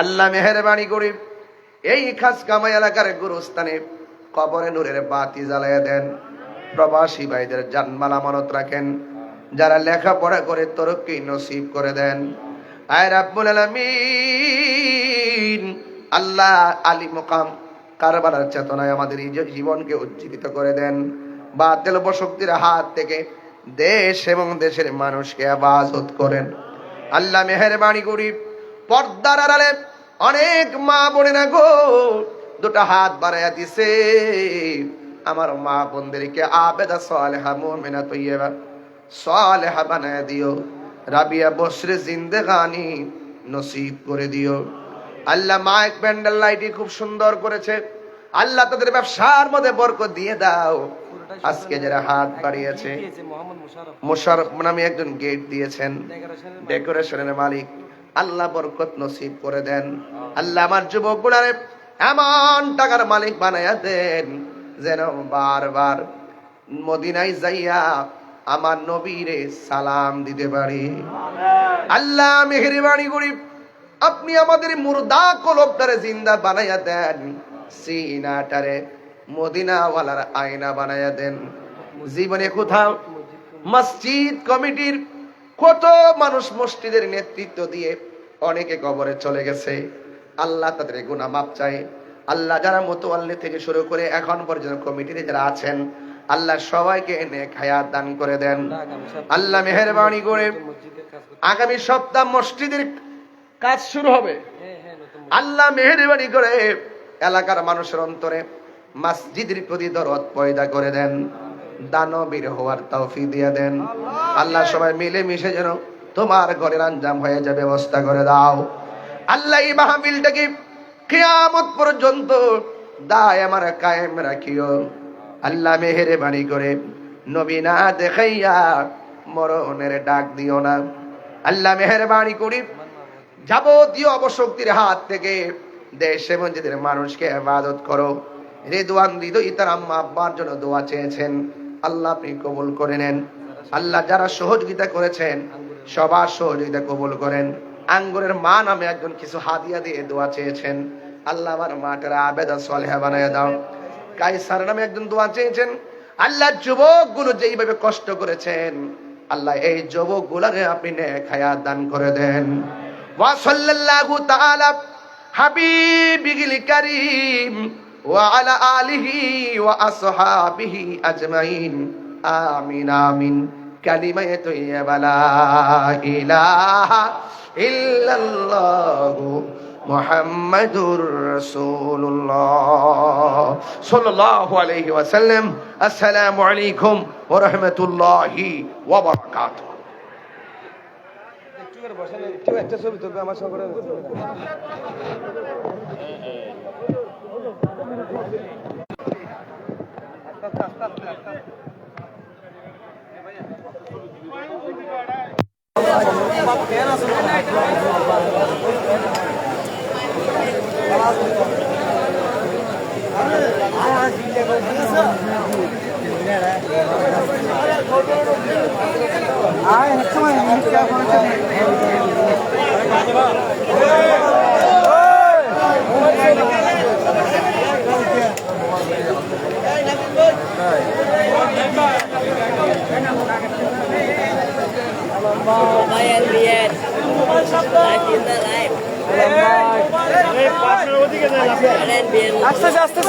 আল্লাহ মেহেরবানি করে এই খাসকামাই এলাকার গুরুস্থানে কবরে নূরের বাতি জ্বালাইয়া দেন। প্রবাসী ভাইদের জানমাল আমানত রাখেন। যারা লেখাপড়া করে তরক্কি নসিব করে দেন। আয় রাব্বুল আলামিন, আল্লাহ আলী মুকাম কারবালার চেতনায় আমাদের এই জীবনকে উজ্জীবিত করে দেন। বাতিল শক্তির হাত থেকে দেশ এবং দেশের মানুষকে হেফাজত করেন। আল্লাহ মেহেরবানি করি পর্দার আড়ালে অনেক মা বোনেরা গো দুটা হাত বাড়াইয়া দিছে। আমার মা বোনদেরকে আবেদা সালেহা মুমিনা তৈয়বা সালেহা বানায়া দিও। রাবিয়া বসরে জিন্দেগানি নসিব করে দিও। আল্লাহ মাইক প্যান্ডেল লাইটি খুব সুন্দর করেছে। আল্লাহ তাদের ব্যবসার মধ্যে বরকত দিয়ে দাও। আজকে যারা হাত বাড়িয়েছে, মোশাররফ নামে একজন গেট দিয়েছেন, ডেকোরেশনের মালিক, আল্লাহ বরকত নসিব করে দেন। আল্লাহ আমার যুবকগুলারে এমন টাকার মালিক বানায়া দেন যেন বারবার মদিনায় যাইয়া আমার নবীরে সালাম দিতে পারি। আল্লাহ মেহেরবানি করি আপনি আমাদের মুর্দা কলবটারে জিন্দা বানাইয়া দেন। সিনাটারে মদিনাওয়ালার আয়না বানাইয়া দেন। জীবনে কোথাও মসজিদ কমিটির কত মানুষ মসজিদের নেতৃত্ব দিয়ে অনেকে কবরে চলে গেছে। আল্লাহ তাদের গুনাহ মাফ চাই। আল্লাহ যারা মোতাওয়াল্লি থেকে শুরু করে এখন পর্যন্ত কমিটিতে যারা আছেন, আল্লাহ সবাইকে নেক হায়াত দান করে দেন। আল্লাহ মেহেরবানি করে আগামী সপ্তাহ মসজিদের কাজ শুরু হবে। আল্লাহ মেহেরবানি করে এলাকার মানুষের অন্তরে মসজিদের প্রতি দরদ পয়দা করে দেন। দানবীর হওয়ার তৌফিক দিয়ে দেন। আল্লাহ সবাই মিলে মিশে যেন তোমার ঘরের আঞ্জাম হয়ে যায় ব্যবস্থা করে দাও। আল্লাহ এই মাহফিলটাকে কিয়ামত পর্যন্ত দায়মান কায়েম রাখিও। আল্লাহ মেহেরবানি করে নবী না দেখাইয়া মরণের ডাক দিও না। আল্লাহ মেহেরবানি করে যাবতীয় অবশক্তির হাত থেকে দেশ এবং দেশের মানুষকে ইবাদত করো। রেদওয়ান হৃদয় তার আম্মা আব্বার জন্য দোয়া চেয়েছেন, আল্লাহ আপনি কবুল করে নেন। আল্লাহ যারা সহযোগিতা করেছেন সবার সহযোগিতা কবুল করেন। আঙ্গুরের মা নামে একজন কিছু হাদিয়া দিয়ে দোয়া চেয়েছেন, আল্লাহ আমার মাটার আবেদা সালেহা বানায়া দাও। কাইসার নামে একজন দোয়া চেয়েছেন, আল্লাহ যুবকগুলো যেইভাবে কষ্ট করেছেন, আল্লাহ এই যুবকগুলোকে আপনি নেক হায়াত দান করে দেন। ওয়া সাল্লাল্লাহু তাআলা হাবিবিল কারীম ওয়া আলা আলিহি ওয়া আসহাবিহি আজমাইন। আমিন আমিন। কালিমায়ে তাইয়্যিবা লা ইলাহা ইল্লাল্লাহু মুহাম্মাদুর রাসূলুল্লাহ সাল্লাল্লাহু আলাইহি ওয়াসাল্লাম। আসসালামু আলাইকুম ওয়া রাহমাতুল্লাহি ওয়া বারাকাতুহু। একটা ছবি তুলবে আমার সঙ্গে। আস্তে আস্তে